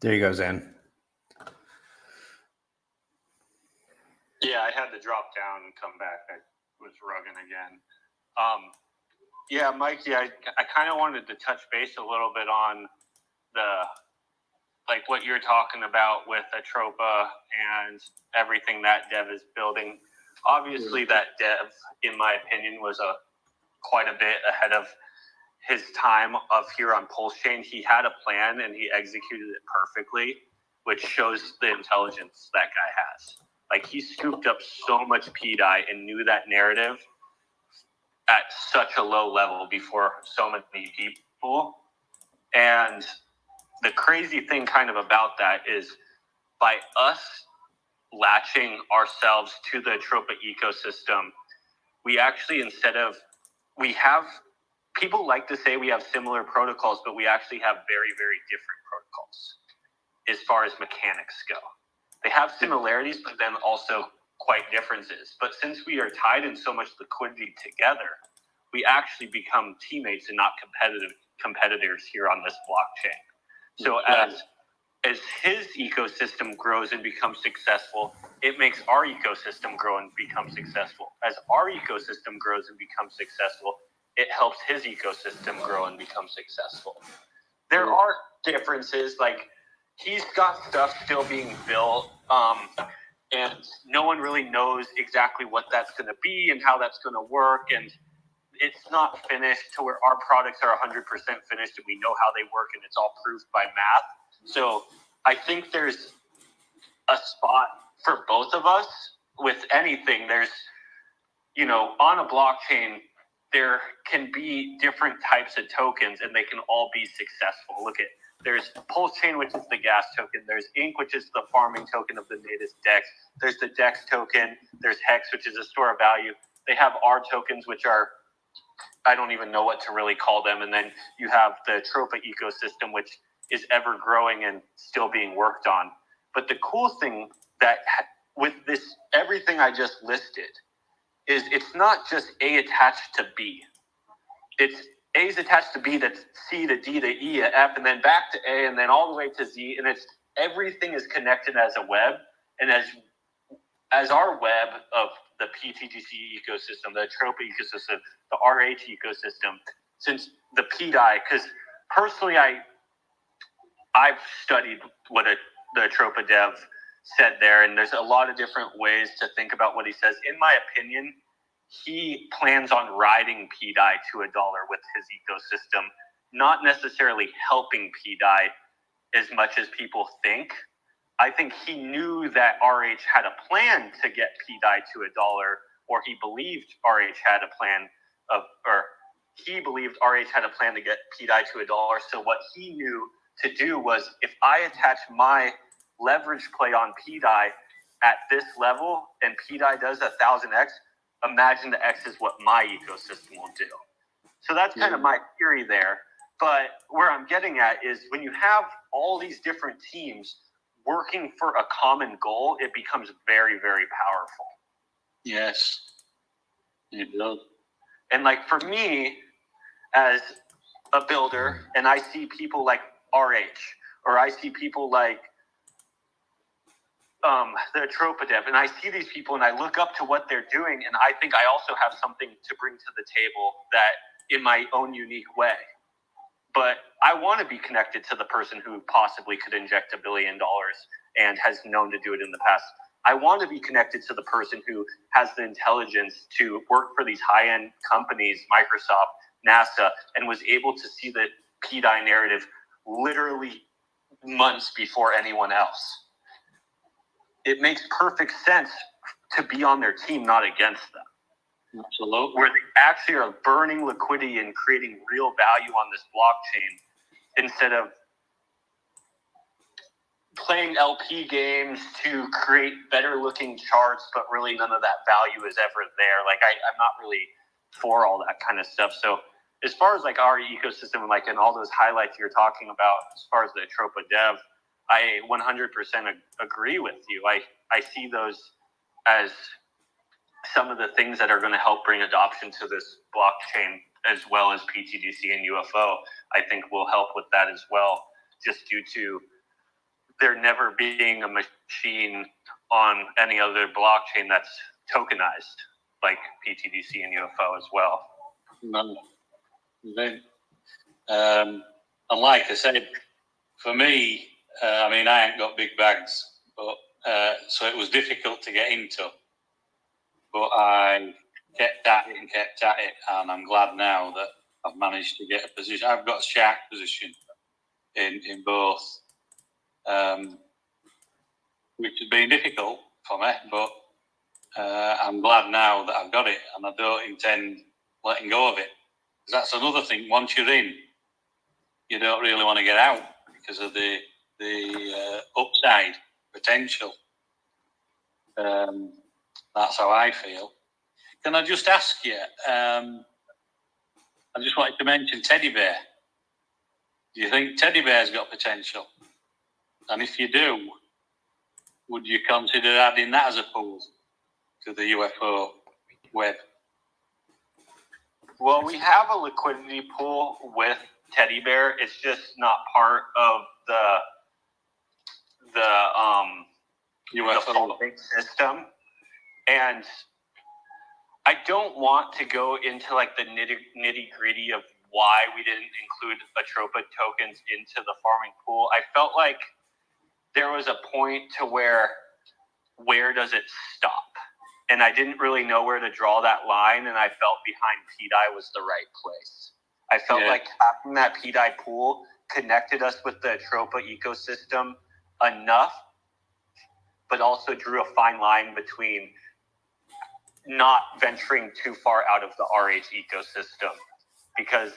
There you go, Zen. Yeah, I had to drop down and come back. I was rugging again. Yeah, Mikey, I kind of wanted to touch base a little bit on what you're talking about with Atropa and everything that dev is building. Obviously, that dev, in my opinion, was quite a bit ahead of his time of here on PulseChain. He had a plan and he executed it perfectly, which shows the intelligence that guy has. Like, he scooped up so much PDI and knew that narrative at such a low level before so many people. And the crazy thing kind of about that is by us latching ourselves to the Tropa ecosystem, we actually, we have, people like to say we have similar protocols, but we actually have very, very different protocols as far as mechanics go. They have similarities, but then also quite differences. But since we are tied in so much liquidity together, we actually become teammates and not competitors here on this blockchain. So as his ecosystem grows and becomes successful, it makes our ecosystem grow and become successful. As our ecosystem grows and becomes successful, it helps his ecosystem grow and become successful. There are differences, like he's got stuff still being built, and no one really knows exactly what that's going to be and how that's going to work, and it's not finished to where our products are 100% finished and we know how they work and it's all proved by math. So I think there's a spot for both of us with anything. There's, on a blockchain, there can be different types of tokens and they can all be successful. Look at, there's PulseChain, which is the gas token. There's Ink, which is the farming token of the native DEX. There's the DEX token. There's Hex, which is a store of value. They have R tokens, which are, I don't even know what to really call them. And then you have the Tropa ecosystem, which is ever growing and still being worked on. But the cool thing that with this, everything I just listed, is it's not just A attached to B. It's A is attached to B, that's C to D to E to F, and then back to A, and then all the way to Z. And it's everything is connected as a web. And as our web of the pTGC ecosystem, the Tropa ecosystem, the RH ecosystem, since the PDI, because personally I've studied what the Tropa dev said there, and there's a lot of different ways to think about what he says. In my opinion, he plans on riding PDI to $1 with his ecosystem, not necessarily helping PDI as much as people think. I think he knew that RH had a plan to get PDI to $1, or he believed RH had a plan he believed RH had a plan to get PDI to $1. So what he knew to do was, if I attach my leverage play on PDI at this level and PDI does 1,000x, imagine the X is what my ecosystem will do. So that's kind of my theory there. But where I'm getting at is when you have all these different teams working for a common goal, it becomes very, very powerful. Yes, it does. And like for me, as a builder, and I see people like RH, or I see people like the Tropa dev, and I see these people and I look up to what they're doing, and I think I also have something to bring to the table that in my own unique way. But I want to be connected to the person who possibly could inject $1 billion and has known to do it in the past. I want to be connected to the person who has the intelligence to work for these high-end companies, Microsoft, NASA, and was able to see the PDI narrative literally months before anyone else. It makes perfect sense to be on their team, not against them. Absolutely. Where they actually are burning liquidity and creating real value on this blockchain instead of playing LP games to create better looking charts, but really none of that value is ever there. Like I'm not really for all that kind of stuff. So as far as like our ecosystem and all those highlights you're talking about, as far as the Tropa dev, I 100% agree with you. I see those as some of the things that are going to help bring adoption to this blockchain, as well as pTGC and UFO. I think will help with that as well, just due to there never being a machine on any other blockchain that's tokenized like pTGC and UFO as well. No. And like I said, for me, I ain't got big bags, but so it was difficult to get into. But I kept at it, and I'm glad now that I've managed to get a position. I've got a shark position in both, which has been difficult for me, but I'm glad now that I've got it, and I don't intend letting go of it. That's another thing. Once you're in, you don't really want to get out because of the upside potential. That's how I feel. Can I just ask you? I just wanted to mention teddy bear. Do you think teddy bear's got potential? And if you do, would you consider adding that as a pool to the UFO web? Well, we have a liquidity pool with teddy bear. It's just not part of the UFO system. And I don't want to go into like the nitty gritty of why we didn't include Atropa tokens into the farming pool. I felt like there was a point to where does it stop? And I didn't really know where to draw that line, and I felt behind PDI was the right place. I felt like having that PDI pool connected us with the Atropa ecosystem enough, but also drew a fine line between not venturing too far out of the RH ecosystem, because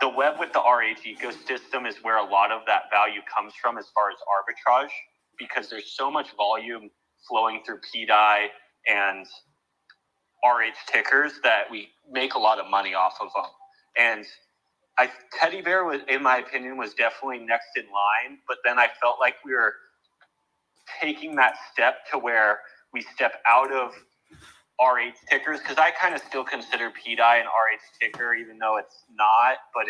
the web with the RH ecosystem is where a lot of that value comes from as far as arbitrage, because there's so much volume flowing through PDI and RH tickers that we make a lot of money off of them. And teddy bear was, in my opinion, was definitely next in line, but then I felt like we were taking that step to where we step out of RH tickers, because I kind of still consider PDI an RH ticker, even though it's not, but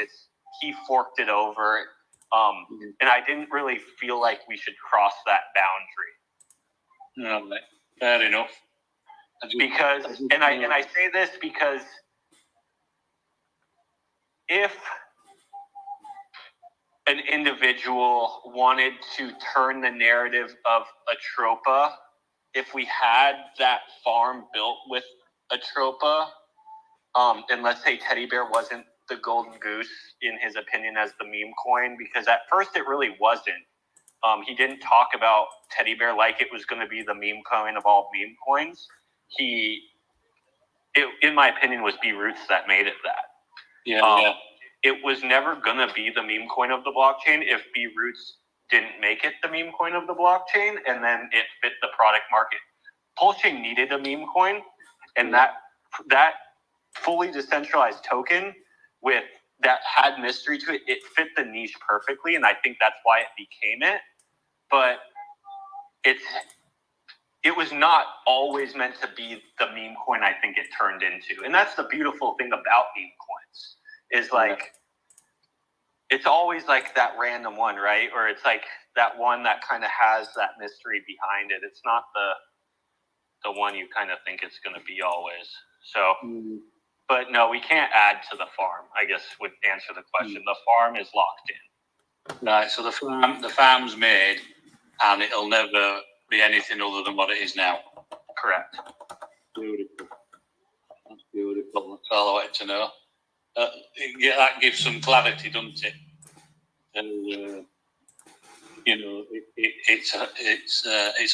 he forked it over. And I didn't really feel like we should cross that boundary. No, fair enough. Because, and I say this because if an individual wanted to turn the narrative of Atropa, if we had that farm built with Atropa, and let's say teddy bear wasn't the golden goose in his opinion as the meme coin, because at first it really wasn't. He didn't talk about teddy bear like it was going to be the meme coin of all meme coins. In my opinion, was B Roots that made it that. It was never going to be the meme coin of the blockchain if B Roots didn't make it the meme coin of the blockchain, and then it fit the product market. PulseChain needed a meme coin, and that fully decentralized token with that had mystery to it, it fit the niche perfectly, and I think that's why it became it. But it was not always meant to be the meme coin I think it turned into. And that's the beautiful thing about meme coins, is like, it's always like that random one, right? Or it's like that one that kind of has that mystery behind it. It's not the one you kind of think it's going to be always. So, but no, we can't add to the farm, I guess would answer the question. The farm is locked in. Right, so the farm's made, and it'll never be anything other than what it is now. Correct. Beautiful. That's beautiful. That's all I wanted to know. That gives some clarity, doesn't it? And it's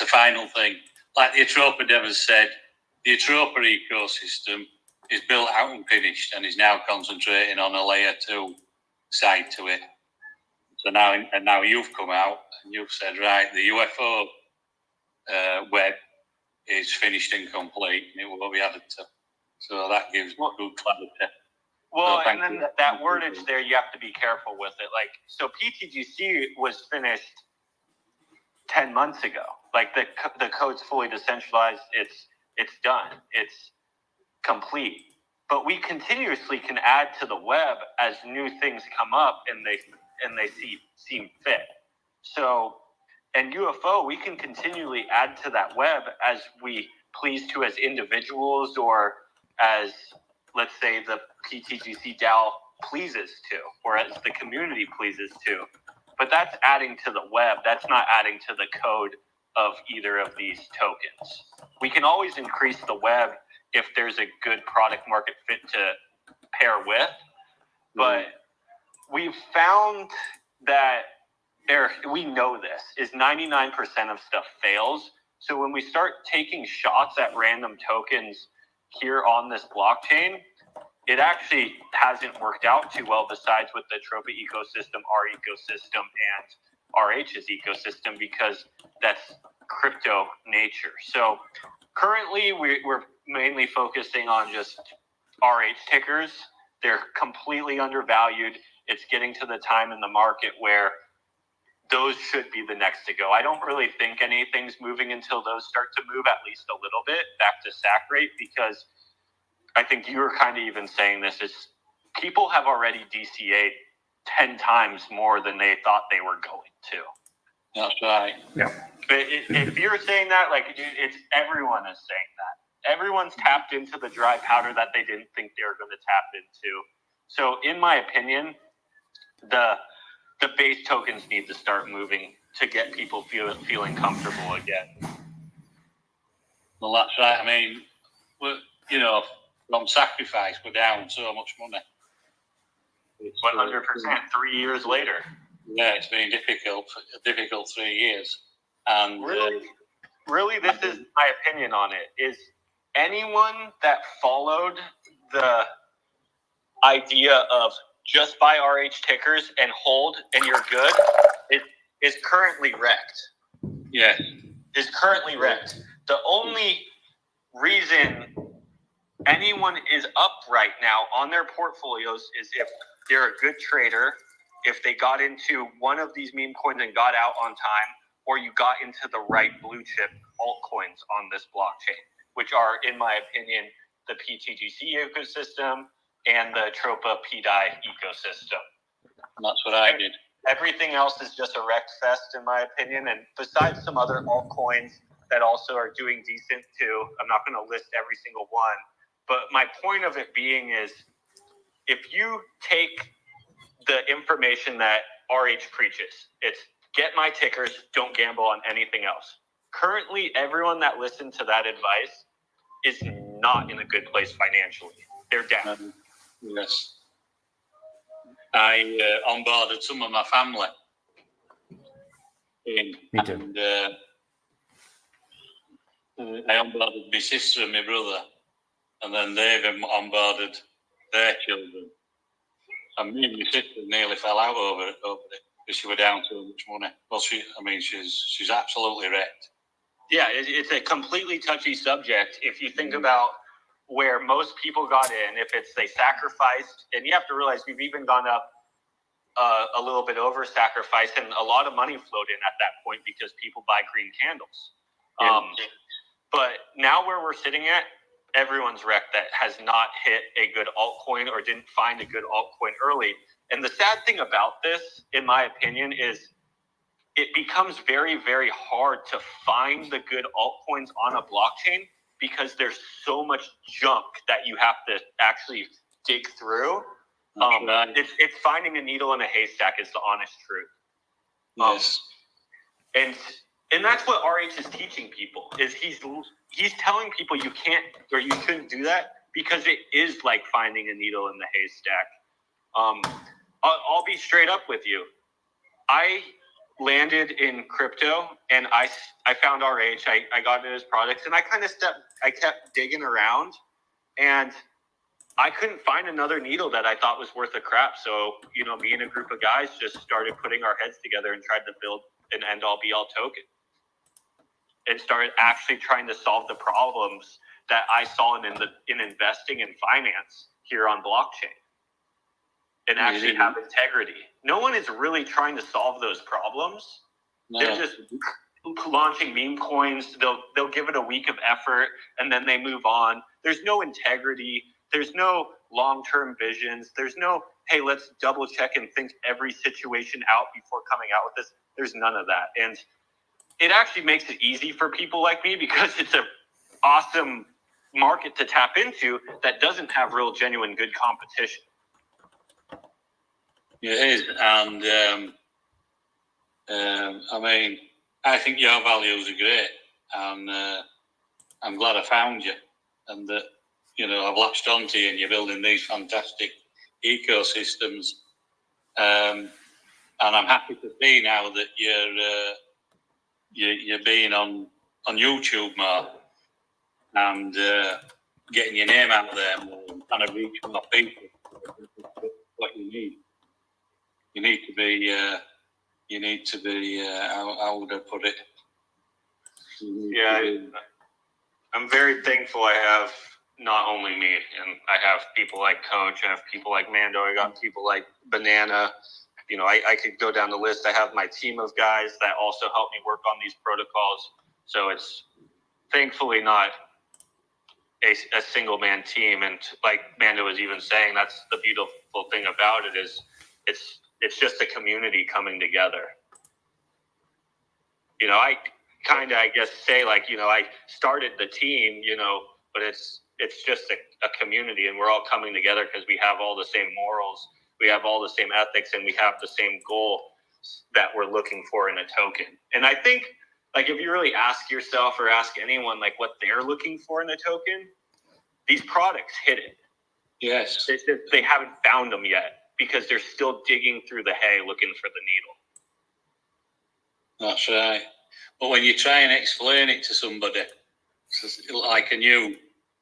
a final thing. Like the Atropa Dev has said, the Atropa ecosystem is built out and finished, and is now concentrating on a layer 2 side to it. So now you've come out and you've said, right, the UFO web is finished and complete, and it will be added to. So that gives good clarity. Well, and then that wordage there, you have to be careful with it. Like, so pTGC was finished 10 months ago. Like the code's fully decentralized. It's done. It's complete. But we continuously can add to the web as new things come up and they seem fit. So, and UFO, we can continually add to that web as we please to as individuals, or as, let's say, the pTGC DAO pleases to, or as the community pleases to. But that's adding to the web. That's not adding to the code of either of these tokens. We can always increase the web if there's a good product market fit to pair with. But we've found that we know this, is 99% of stuff fails. So when we start taking shots at random tokens here on this blockchain, it actually hasn't worked out too well besides with the Tropa ecosystem, our ecosystem, and RH's ecosystem, because that's crypto nature. So currently we're mainly focusing on just RH tickers. They're completely undervalued. It's getting to the time in the market where those should be the next to go. I don't really think anything's moving until those start to move at least a little bit back to SAC rate, because I think you were kind of even saying this, is people have already DCA'd 10 times more than they thought they were going to. That's right. Yeah. But if you're saying that, like, it's everyone is saying that. Everyone's tapped into the dry powder that they didn't think they were going to tap into. So in my opinion, the base tokens need to start moving to get people feeling comfortable again. Well, that's right. I mean, you know, from sacrifice, we're down so much money. 100%, 3 years later. Yeah, it's been a difficult 3 years. And really, this is my opinion on it, is anyone that followed the idea of just buy RH tickers and hold and you're good is currently wrecked. yeah, Is currently wrecked. The only reason anyone is up right now on their portfolios is if they're a good trader, if they got into one of these meme coins and got out on time, or you got into the right blue chip altcoins on this blockchain, which are, in my opinion, the pTGC ecosystem and the Tropa PDI ecosystem. that's what I did. Everything else is just a wrecked fest, in my opinion. And besides some other altcoins that also are doing decent too, I'm not going to list every single one. But my point of it being is, if you take the information that RH preaches, it's get my tickers, don't gamble on anything else. Currently, everyone that listened to that advice is not in a good place financially. They're down. Yes. I onboarded some of my family in. Me too. And, I onboarded my sister and my brother, and then they've onboarded their children. And me and my sister nearly fell out over it because she were down so much money. Well, she's absolutely wrecked. Yeah, it's a completely touchy subject. If you think about where most people got in, if it's they sacrificed, and you have to realize we've even gone up a little bit over sacrifice, and a lot of money flowed in at that point because people buy green candles. But now where we're sitting at, everyone's wrecked that has not hit a good altcoin or didn't find a good altcoin early. And the sad thing about this, in my opinion, is it becomes very, very hard to find the good altcoins on a blockchain because there's so much junk that you have to actually dig through. It's finding a needle in a haystack is the honest truth. Yes. And that's what RH is teaching people, is he's telling people you can't or you shouldn't do that because it is like finding a needle in the haystack. I'll be straight up with you. I landed in crypto and I found RH. I got into his products and I kept digging around and I couldn't find another needle that I thought was worth a crap. So, me and a group of guys just started putting our heads together and tried to build an end-all be-all token. And started actually trying to solve the problems that I saw in investing in finance here on blockchain. And actually have integrity. No one is really trying to solve those problems. No. They're just launching meme coins. They'll give it a week of effort and then they move on. There's no integrity. There's no long-term visions. There's no, hey, let's double check and think every situation out before coming out with this. There's none of that. And it actually makes it easy for people like me because it's an awesome market to tap into that doesn't have real, genuine, good competition. It is, and I mean, I think your values are great, and I'm glad I found you, and that I've latched onto you, and you're building these fantastic ecosystems, and I'm happy to see now that you're being on YouTube more, and getting your name out there more and trying to reach more people. What you need. You need to be, how would I put it? Yeah, I'm very thankful I have not only me, and I have people like Coach, I have people like Mando, I got people like Banana. You know, I could go down the list. I have my team of guys that also help me work on these protocols. So it's thankfully not a single man team. And like Mando was even saying, that's the beautiful thing about it is it's just a community coming together. You know, I kind of, I guess, say like, you know, I started the team, you know, but it's just a community, and we're all coming together because we have all the same morals, we have all the same ethics, and we have the same goal that we're looking for in a token. And I think, like, if you really ask yourself or ask anyone like what they're looking for in a token, these products hit it. Yes. They haven't found them yet because they're still digging through the hay looking for the needle. That's right. But when you try and explain it to somebody, like a new,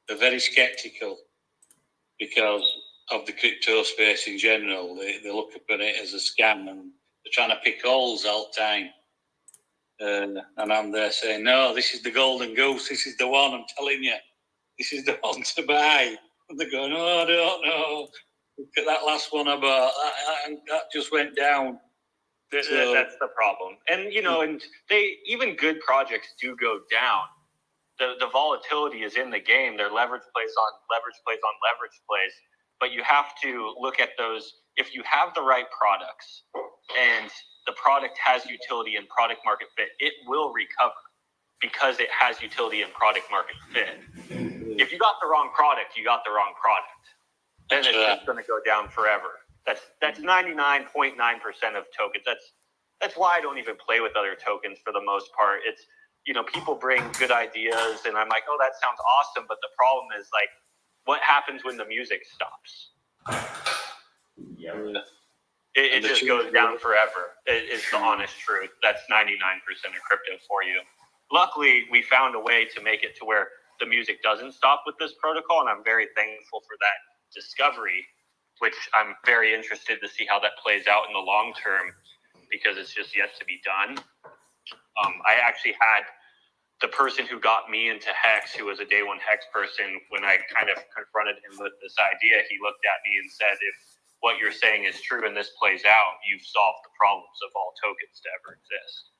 they're very skeptical because of the crypto space in general. They look upon it as a scam, and they're trying to pick holes all the time. And I'm there saying, no, this is the golden goose. This is the one, I'm telling you. This is the one to buy. And they're going, oh, I don't know. Look at that last one I bought. That just went down. So, that's the problem. And, you know, and even good projects do go down. The volatility is in the game. Their leverage plays on leverage plays. But you have to look at those. If you have the right products and the product has utility and product market fit, it will recover because it has utility and product market fit. If you got the wrong product, you got the wrong product. Then it's just going to go down forever. That's 99.9% of tokens. That's why I don't even play with other tokens for the most part. It's, you know, people bring good ideas and I'm like, oh, that sounds awesome. But the problem is, like, what happens when the music stops? yeah. It just goes down forever. It's the honest truth. That's 99% of crypto for you. Luckily, we found a way to make it to where the music doesn't stop with this protocol, and I'm very thankful for that discovery, which I'm very interested to see how that plays out in the long term because it's just yet to be done. I actually had the person who got me into Hex, who was a day one Hex person, when I kind of confronted him with this idea, he looked at me and said, if what you're saying is true and this plays out, you've solved the problems of all tokens to ever exist.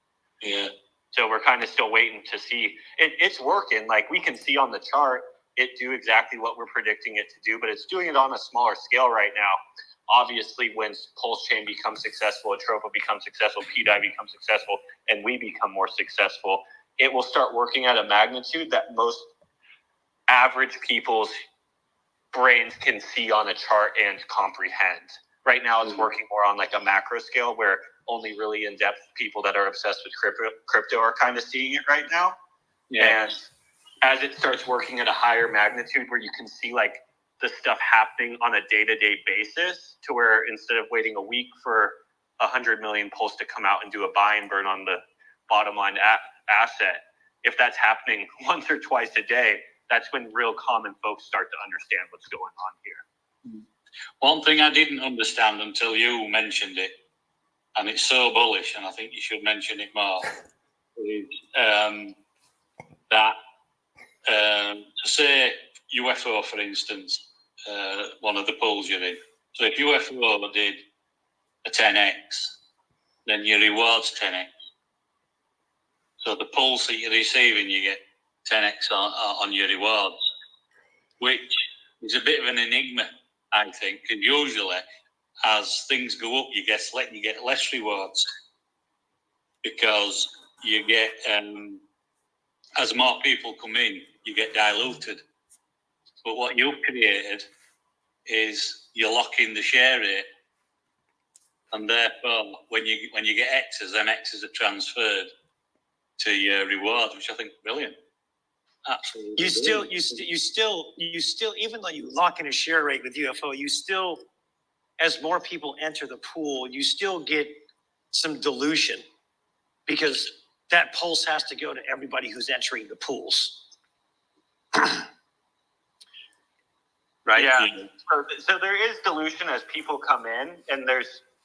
Yeah. So we're kind of still waiting to see. It's working. Like, we can see on the chart, it do exactly what we're predicting it to do, but it's doing it on a smaller scale right now. Obviously, when PulseChain becomes successful, Atropa becomes successful, PDI becomes successful, and we become more successful, it will start working at a magnitude that most average people's brains can see on a chart and comprehend. Right now, it's working more on like a macro scale where only really in-depth people that are obsessed with crypto are kind of seeing it right now. Yeah. And as it starts working at a higher magnitude where you can see like the stuff happening on a day-to-day basis, to where instead of waiting a week for 100 million Pulse to come out and do a buy and burn on the bottom line asset, if that's happening once or twice a day, that's when real common folks start to understand what's going on here. One thing I didn't understand until you mentioned it, and it's so bullish, and I think you should mention it more, is that to say UFO, for instance, one of the pools you're in. So if UFO did a 10x, then your reward's 10x. So the pulse that you're receiving, you get 10x on your rewards, which is a bit of an enigma, I think. And usually, as things go up, you get less rewards because you get as more people come in, you get diluted. But what you've created is you're locking the share rate, and therefore, when you get X's, then X's are transferred to your reward, which I think is brilliant. Absolutely. You still, even though you lock in a share rate with UFO, you still, as more people enter the pool, you still get some dilution because that pulse has to go to everybody who's entering the pools. right? Yeah. So there is dilution as people come in, and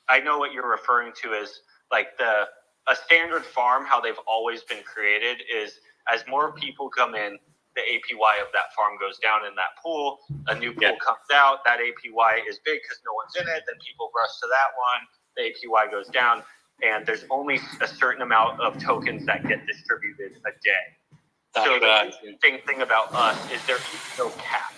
I know what you're referring to as like a standard farm, how they've always been created is as more people come in, the APY of that farm goes down in that pool, a new pool comes out, that APY is big because no one's in it, then people rush to that one, the APY goes down, and there's only a certain amount of tokens that get distributed a day. So the interesting thing about us is there is no cap.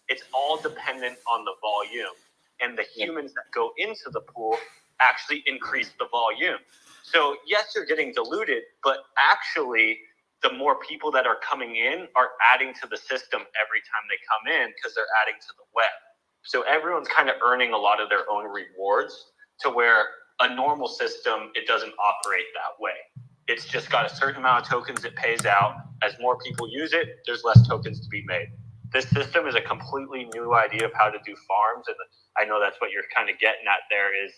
It's all dependent on the volume. And the humans that go into the pool actually increase the volume. So yes, you're getting diluted, but actually the more people that are coming in are adding to the system every time they come in because they're adding to the web. So everyone's kind of earning a lot of their own rewards to where a normal system, it doesn't operate that way. It's just got a certain amount of tokens it pays out. As more people use it, there's less tokens to be made. This system is a completely new idea of how to do farms. And I know that's what you're kind of getting at there is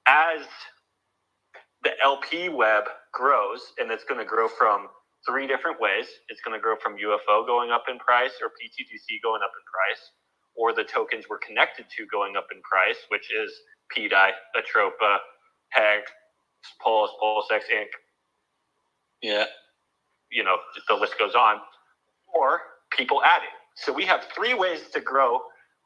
as the LP web grows, and it's going to grow from 3 different ways. It's going to grow from UFO going up in price or pTGC going up in price, or the tokens we're connected to going up in price, which is PDI, Atropa, HEG, Pulse, PulseX Inc. Yeah. You know, the list goes on. Or people adding. So we have 3 ways to grow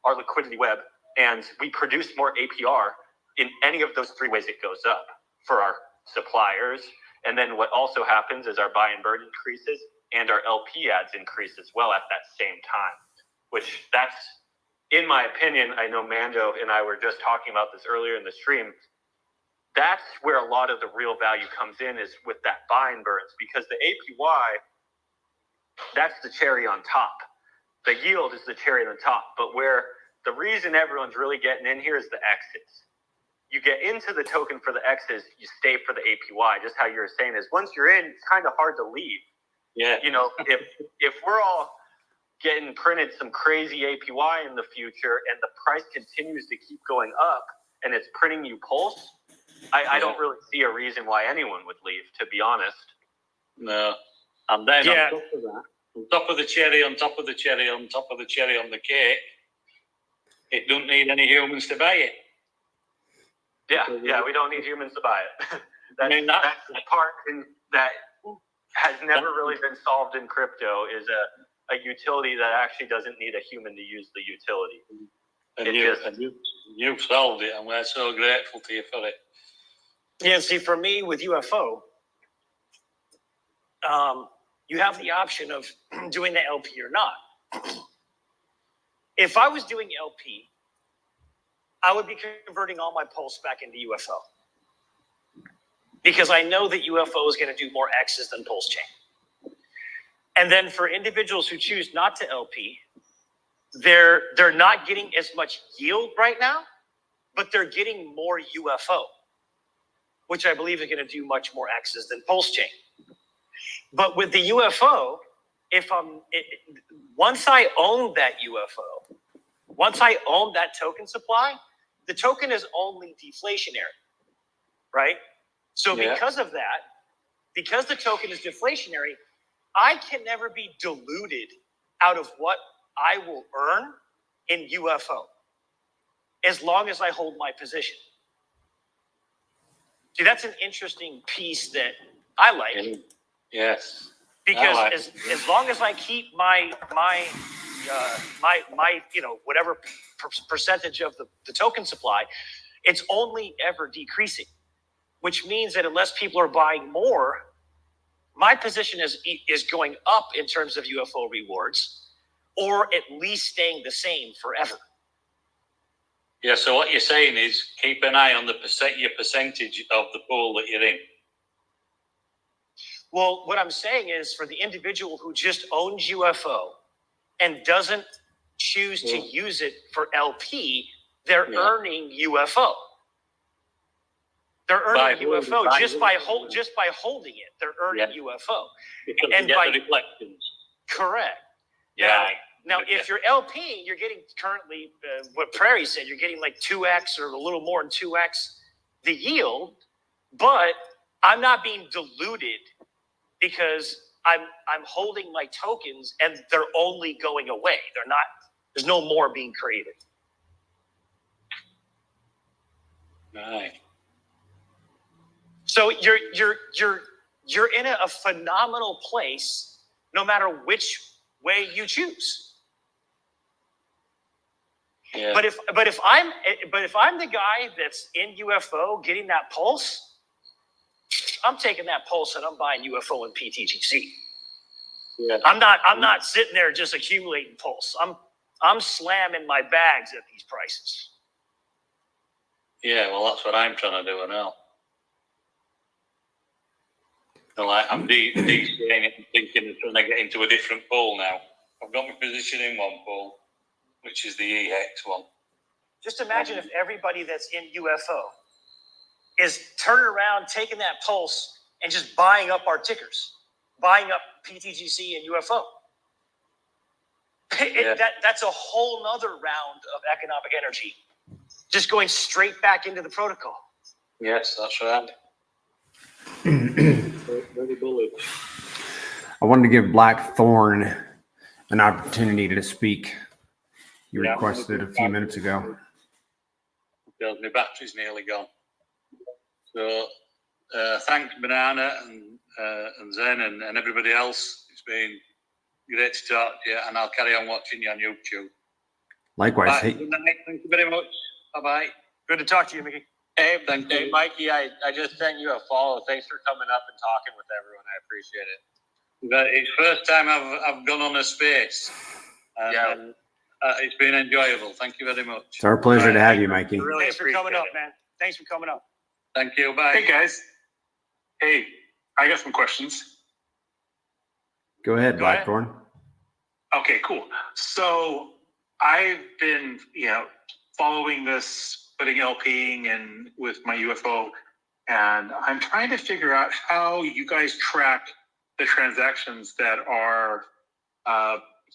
our liquidity web, and we produce more APR in any of those 3 ways it goes up for our suppliers. And then what also happens is our buy and burn increases and our LP ads increase as well at that same time, which that's, in my opinion, I know Mando and I were just talking about this earlier in the stream, that's where a lot of the real value comes in is with that buy and burns, because the APY, that's the cherry on top. The yield is the cherry on top, but where the reason everyone's really getting in here is the exits. You get into the token for the X's, you stay for the APY. Just how you were saying is once you're in, it's kind of hard to leave. Yeah. You know, if we're all getting printed some crazy APY in the future and the price continues to keep going up and it's printing you Pulse, I don't really see a reason why anyone would leave, to be honest. No. And then on top of that, on top of the cherry, on top of the cherry, on top of the cherry on the cake, it don't need any humans to buy it. Yeah, we don't need humans to buy it. That's the part that has never really been solved in crypto is a utility that actually doesn't need a human to use the utility. And you've solved it, and we're so grateful to you for it. Yeah, see, for me with UFO, you have the option of doing the LP or not. If I was doing LP, I would be converting all my Pulse back into UFO. Because I know that UFO is going to do more X's than PulseChain. And then for individuals who choose not to LP, they're not getting as much yield right now, but they're getting more UFO, which I believe is going to do much more X's than PulseChain. But with the UFO, once I own that UFO, once I own that token supply, the token is only deflationary, right? So because of that, because the token is deflationary, I can never be diluted out of what I will earn in UFO as long as I hold my position. See, that's an interesting piece that I like. Yes. Because as long as I keep my whatever percentage of the token supply, it's only ever decreasing, which means that unless people are buying more, my position is going up in terms of UFO rewards, or at least staying the same forever. Yeah, so what you're saying is keep an eye on your percentage of the pool that you're in. Well, what I'm saying is for the individual who just owns UFO and doesn't choose to use it for LP, they're earning UFO. They're earning UFO just by holding it. They're earning UFO. Because you get the reflections. Correct. Yeah. Now, if you're LP, you're getting currently what Prairie said. You're getting like 2x or a little more than 2x the yield, but I'm not being diluted because I'm holding my tokens and they're only going away. They're not There's no more being created. Right. So you're in a phenomenal place, no matter which way you choose. Yeah. But if I'm the guy that's in UFO getting that pulse, I'm taking that pulse and I'm buying UFO and pTGC. Yeah. I'm not sitting there just accumulating pulse. I'm slamming my bags at these prices. Yeah, well, that's what I'm trying to do now. So I'm DCing it and thinking of trying to get into a different pool now. I've got my position in one pool, which is the EX one. Just imagine if everybody that's in UFO is turning around, taking that pulse, and just buying up our tickers, buying up pTGC and UFO. That's a whole nother round of economic energy, just going straight back into the protocol. Yes, that's right. Very bullish. I wanted to give Blackthorn an opportunity to speak. You Yeah, requested a few minutes ago. Because my battery's nearly gone. So thanks, Banana and Zen and everybody else. It's been great to talk to you, and I'll carry on watching you on YouTube. Likewise. Bye. Good night. Thank you very much. Bye-bye. Good to talk to you, Mickey. Hey, Mikey, I just sent you a follow. Thanks for coming up and talking with everyone. I appreciate it. It's the first time I've gone on a space. And, it's been enjoyable. Thank you very much. It's our pleasure to have you, Mikey. Really Thanks for coming up, man. Thanks for coming up. Thank you. Bye. Hey, guys. Hey, I got some questions. Go ahead, Go ahead. Blackthorn. Okay, cool. So I've been, following this, putting LPing and with my UFO, and I'm trying to figure out how you guys track the transactions that are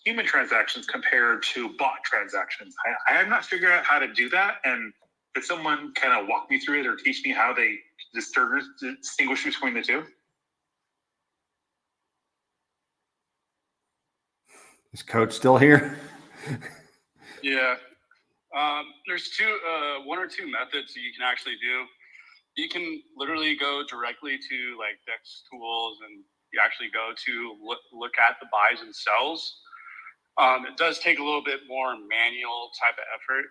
human transactions compared to bot transactions. I have not figured out how to do that, and could someone kind of walk me through it or teach me how they distinguish between the two? Is Coach still here? Yeah. There's one or two methods that you can actually do. You can literally go directly to like Dex tools, and you actually go to look at the buys and sells. It does take a little bit more manual type of effort.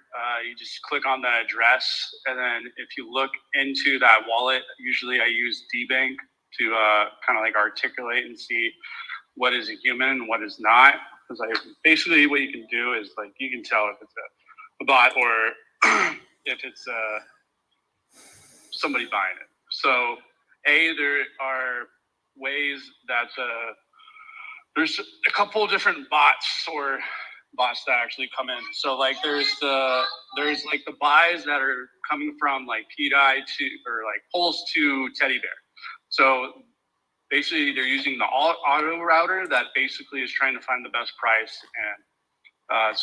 You just click on the address, and then if you look into that wallet, usually I use DBank to kind of like articulate and see what is a human and what is not. Because basically what you can do is like you can tell if it's a bot or if it's somebody buying it. So there are ways that there's a couple of different bots that actually come in. So like there's like the buys that are coming from like PDI to or like Pulse to Teddy Bear. So basically they're using the auto router that basically is trying to find the best price. And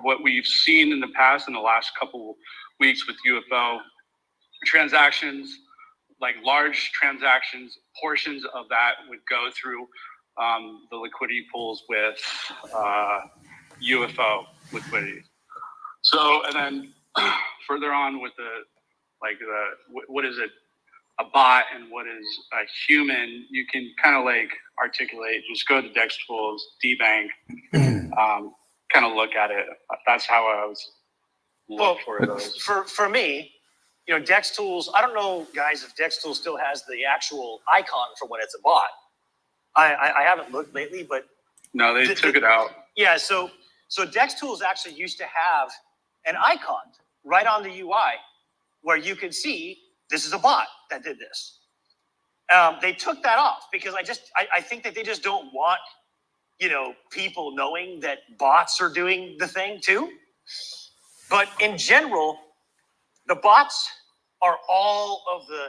what we've seen in the past in the last couple weeks with UFO transactions, like large transactions, portions of that would go through the liquidity pools with UFO liquidity. So, and then further on with what is it, a bot and what is a human, you can kind of like articulate, just go to Dex tools, DBank, kind of look at it. That's how I was looking for those. For me, Dex tools, I don't know, guys, if Dex tools still has the actual icon for when it's a bot. I haven't looked lately, but no, they took it out. Yeah, so Dex tools actually used to have an icon right on the UI where you could see this is a bot that did this. They took that off because I think that they just don't want people knowing that bots are doing the thing too. But in general, the bots are all of the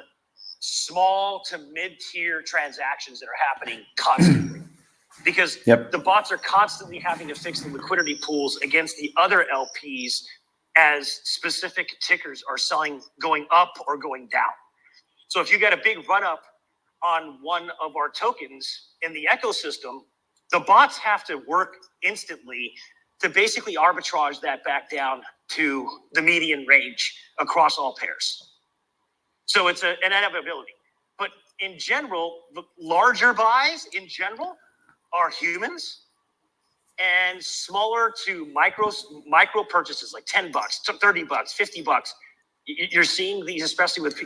small to mid-tier transactions that are happening constantly because the bots are constantly having to fix the liquidity pools against the other LPs as specific tickers are selling, going up or going down. So if you get a big run up on one of our tokens in the ecosystem, the bots have to work instantly to basically arbitrage that back down to the median range across all pairs. So it's an inevitability. But in general, the larger buys in general are humans, and smaller to micro purchases like $10, $30, $50. You're seeing these, especially with,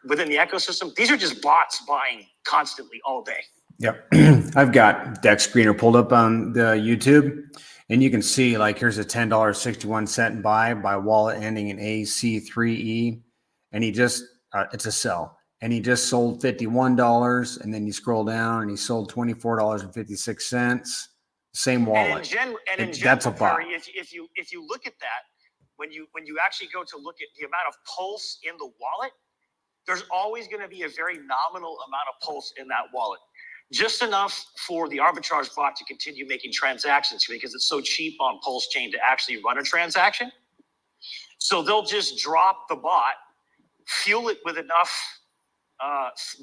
within the ecosystem. These are just bots buying constantly all day. Yep. I've got Dex Screener pulled up on the YouTube, and you can see like here's a $10.61 buy by wallet ending in AC3E, and he just it's a sell, and he just sold $51, and then you scroll down and he sold $24.56. Same wallet. That's a bot. If you look at that, when you actually go to look at the amount of pulse in the wallet, there's always going to be a very nominal amount of pulse in that wallet. Just enough for the arbitrage bot to continue making transactions because it's so cheap on PulseChain to actually run a transaction. So they'll just drop the bot, fuel it with enough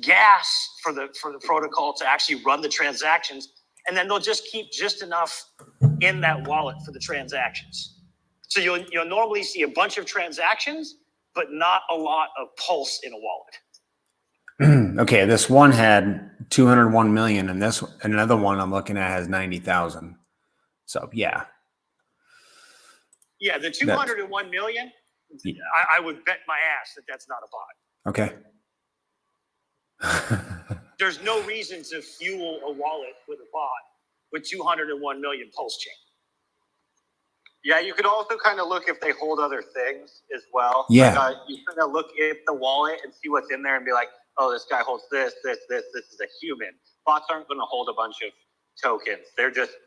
gas for the protocol to actually run the transactions, and then they'll just keep just enough in that wallet for the transactions. So you'll normally see a bunch of transactions, but not a lot of pulse in a wallet. Okay, this one had 201 million, and another one I'm looking at has 90,000. So yeah. Yeah, the 201 million. Yeah. I would bet my ass that that's not a bot. Okay. There's no reason to fuel a wallet with a bot with 201 million PulseChain. Yeah, you could also kind of look if they hold other things as well. Yeah. Like, you kind of look at the wallet and see what's in there and be like, oh, this guy holds this is a human. Bots aren't going to hold a bunch of tokens. They're just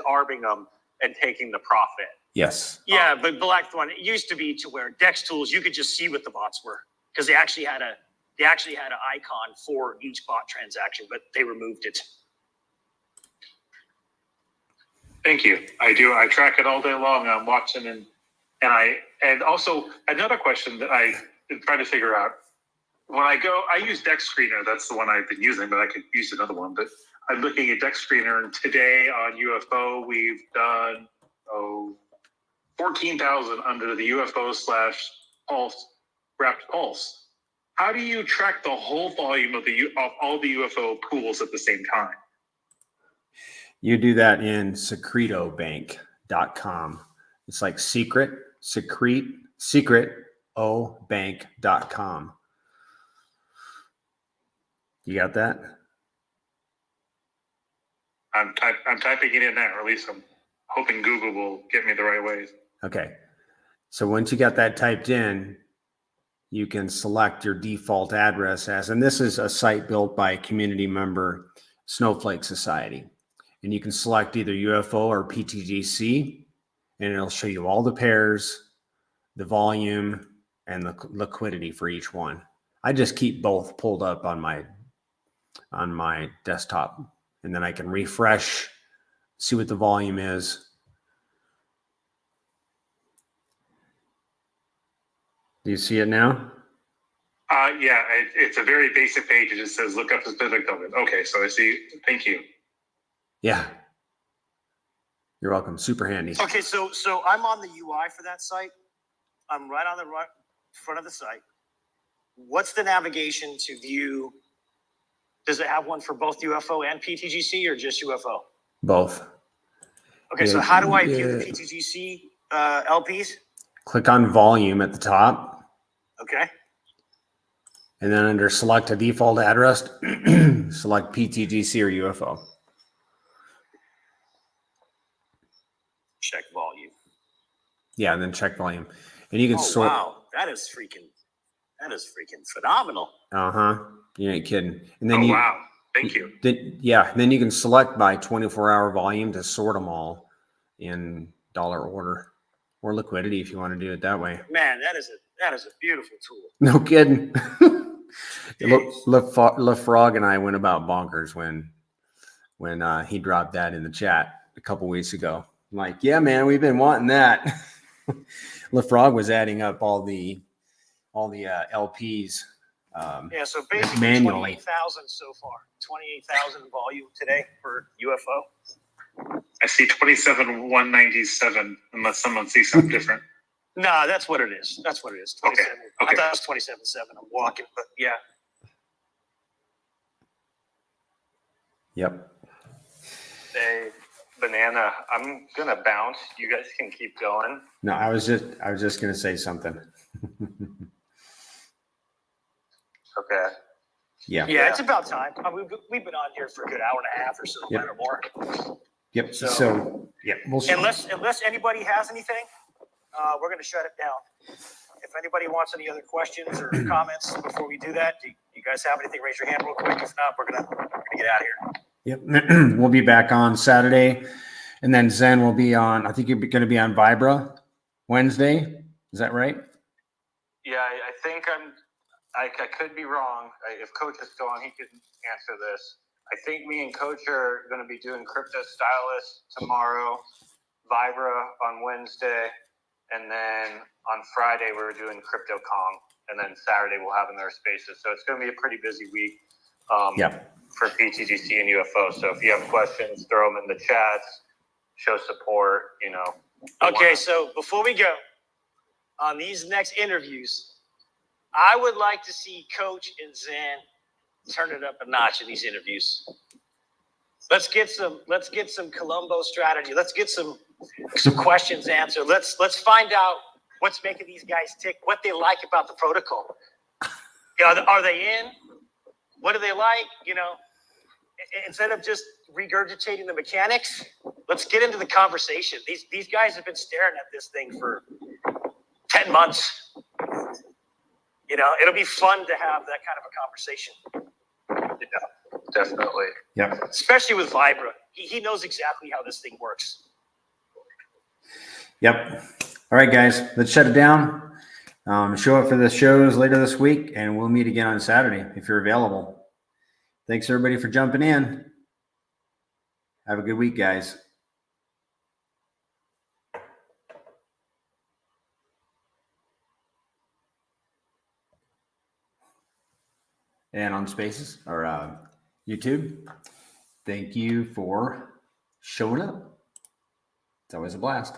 arbing them and taking the profit. Yes. Yeah, but Black Thorn, it used to be to where Dex tools, you could just see what the bots were because they actually had an icon for each bot transaction, but they removed it. Thank you. I do. I track it all day long. I'm watching and also another question that I am trying to figure out. When I use Dex Screener. That's the one I've been using, but I could use another one. But I'm looking at Dex Screener, and today on UFO, we've done 14,000 under the UFO/Pulse wrapped Pulse. How do you track the whole volume of all the UFO pools at the same time? You do that in secretobank.com. It's like secretobank.com. You got that? I'm typing it in now, or at least I'm hoping Google will get me the right ways. Okay. So once you got that typed in, you can select your default address as, and this is a site built by a community member, Snowflake Society. And you can select either UFO or pTGC, and it'll show you all the pairs, the volume, and the liquidity for each one. I just keep both pulled up on my desktop, and then I can refresh, see what the volume is. Do you see it now? Yeah, it's a very basic page. It just says look up the specific token. Okay, so I see. Thank you. Yeah. You're welcome. Super handy. Okay, so I'm on the UI for that site. I'm right on the front of the site. What's the navigation to view? Does it have one for both UFO and pTGC or just UFO? Both. Okay, so how do I view the pTGC LPs? Click on volume at the top. Okay. And then under select a default address, select pTGC or UFO. Check volume. Yeah, and then check volume. And you can sort. Wow, that is freaking phenomenal. Uh-huh. You ain't kidding. And then wow. Thank you. Then you can select by 24-hour volume to sort them all in dollar order or liquidity if you want to do it that way. Man, that is a beautiful tool. No kidding. LaFrog and I went about bonkers when he dropped that in the chat a couple weeks ago. I'm like, yeah, man, we've been wanting that. LaFrog was adding up all the LPs. So basically manually. 28,000 so far. 28,000 volume today for UFO. I see 27,197, unless someone sees something different. No, that's what it is. That's what it is. Okay, 27. okay. I thought it was 27.7. I'm walking, but yeah. Yep. Hey, Banana, I'm gonna bounce. You guys can keep going. No, I was just gonna say something. Okay. Yeah. Yeah, it's about time. We've been on here for a good hour and a half or so, Yep. or more. Yep. So- So yeah, we'll see. Unless anybody has anything, we're going to shut it down. If anybody wants any other questions or comments before we do that, do you guys have anything? Raise your hand real quick. If not, we're gonna get out of here. Yep. We'll be back on Saturday, and then Zen will be on. I think you're going to be on Vibra Wednesday. Is that right? Yeah, I think I could be wrong. If Coach is still on, he could answer this. I think me and Coach are going to be doing Crypto Stylus tomorrow, Vibra on Wednesday, and then on Friday we're doing Crypto Kong, and then Saturday we'll have in their spaces. So it's going to be a pretty busy week for pTGC and UFO. So if you have questions, throw them in the chats, show support, Okay, so before we go on these next interviews, I would like to see Coach and Zen turn it up a notch in these interviews. Let's get some Columbo strategy. Let's get some questions answered. Let's find out what's making these guys tick, what they like about the protocol. Are they in? What do they like? Instead of just regurgitating the mechanics, let's get into the conversation. These guys have been staring at this thing for 10 months. It'll be fun to have that kind of a conversation. Yeah, definitely. Yep. Especially with Vibra. He knows exactly how this thing works. Yep. All right, guys, let's shut it down. Show up for the shows later this week, and we'll meet again on Saturday if you're available. Thanks everybody for jumping in. Have a good week, guys. And on Spaces or YouTube, thank you for showing up. It's always a blast.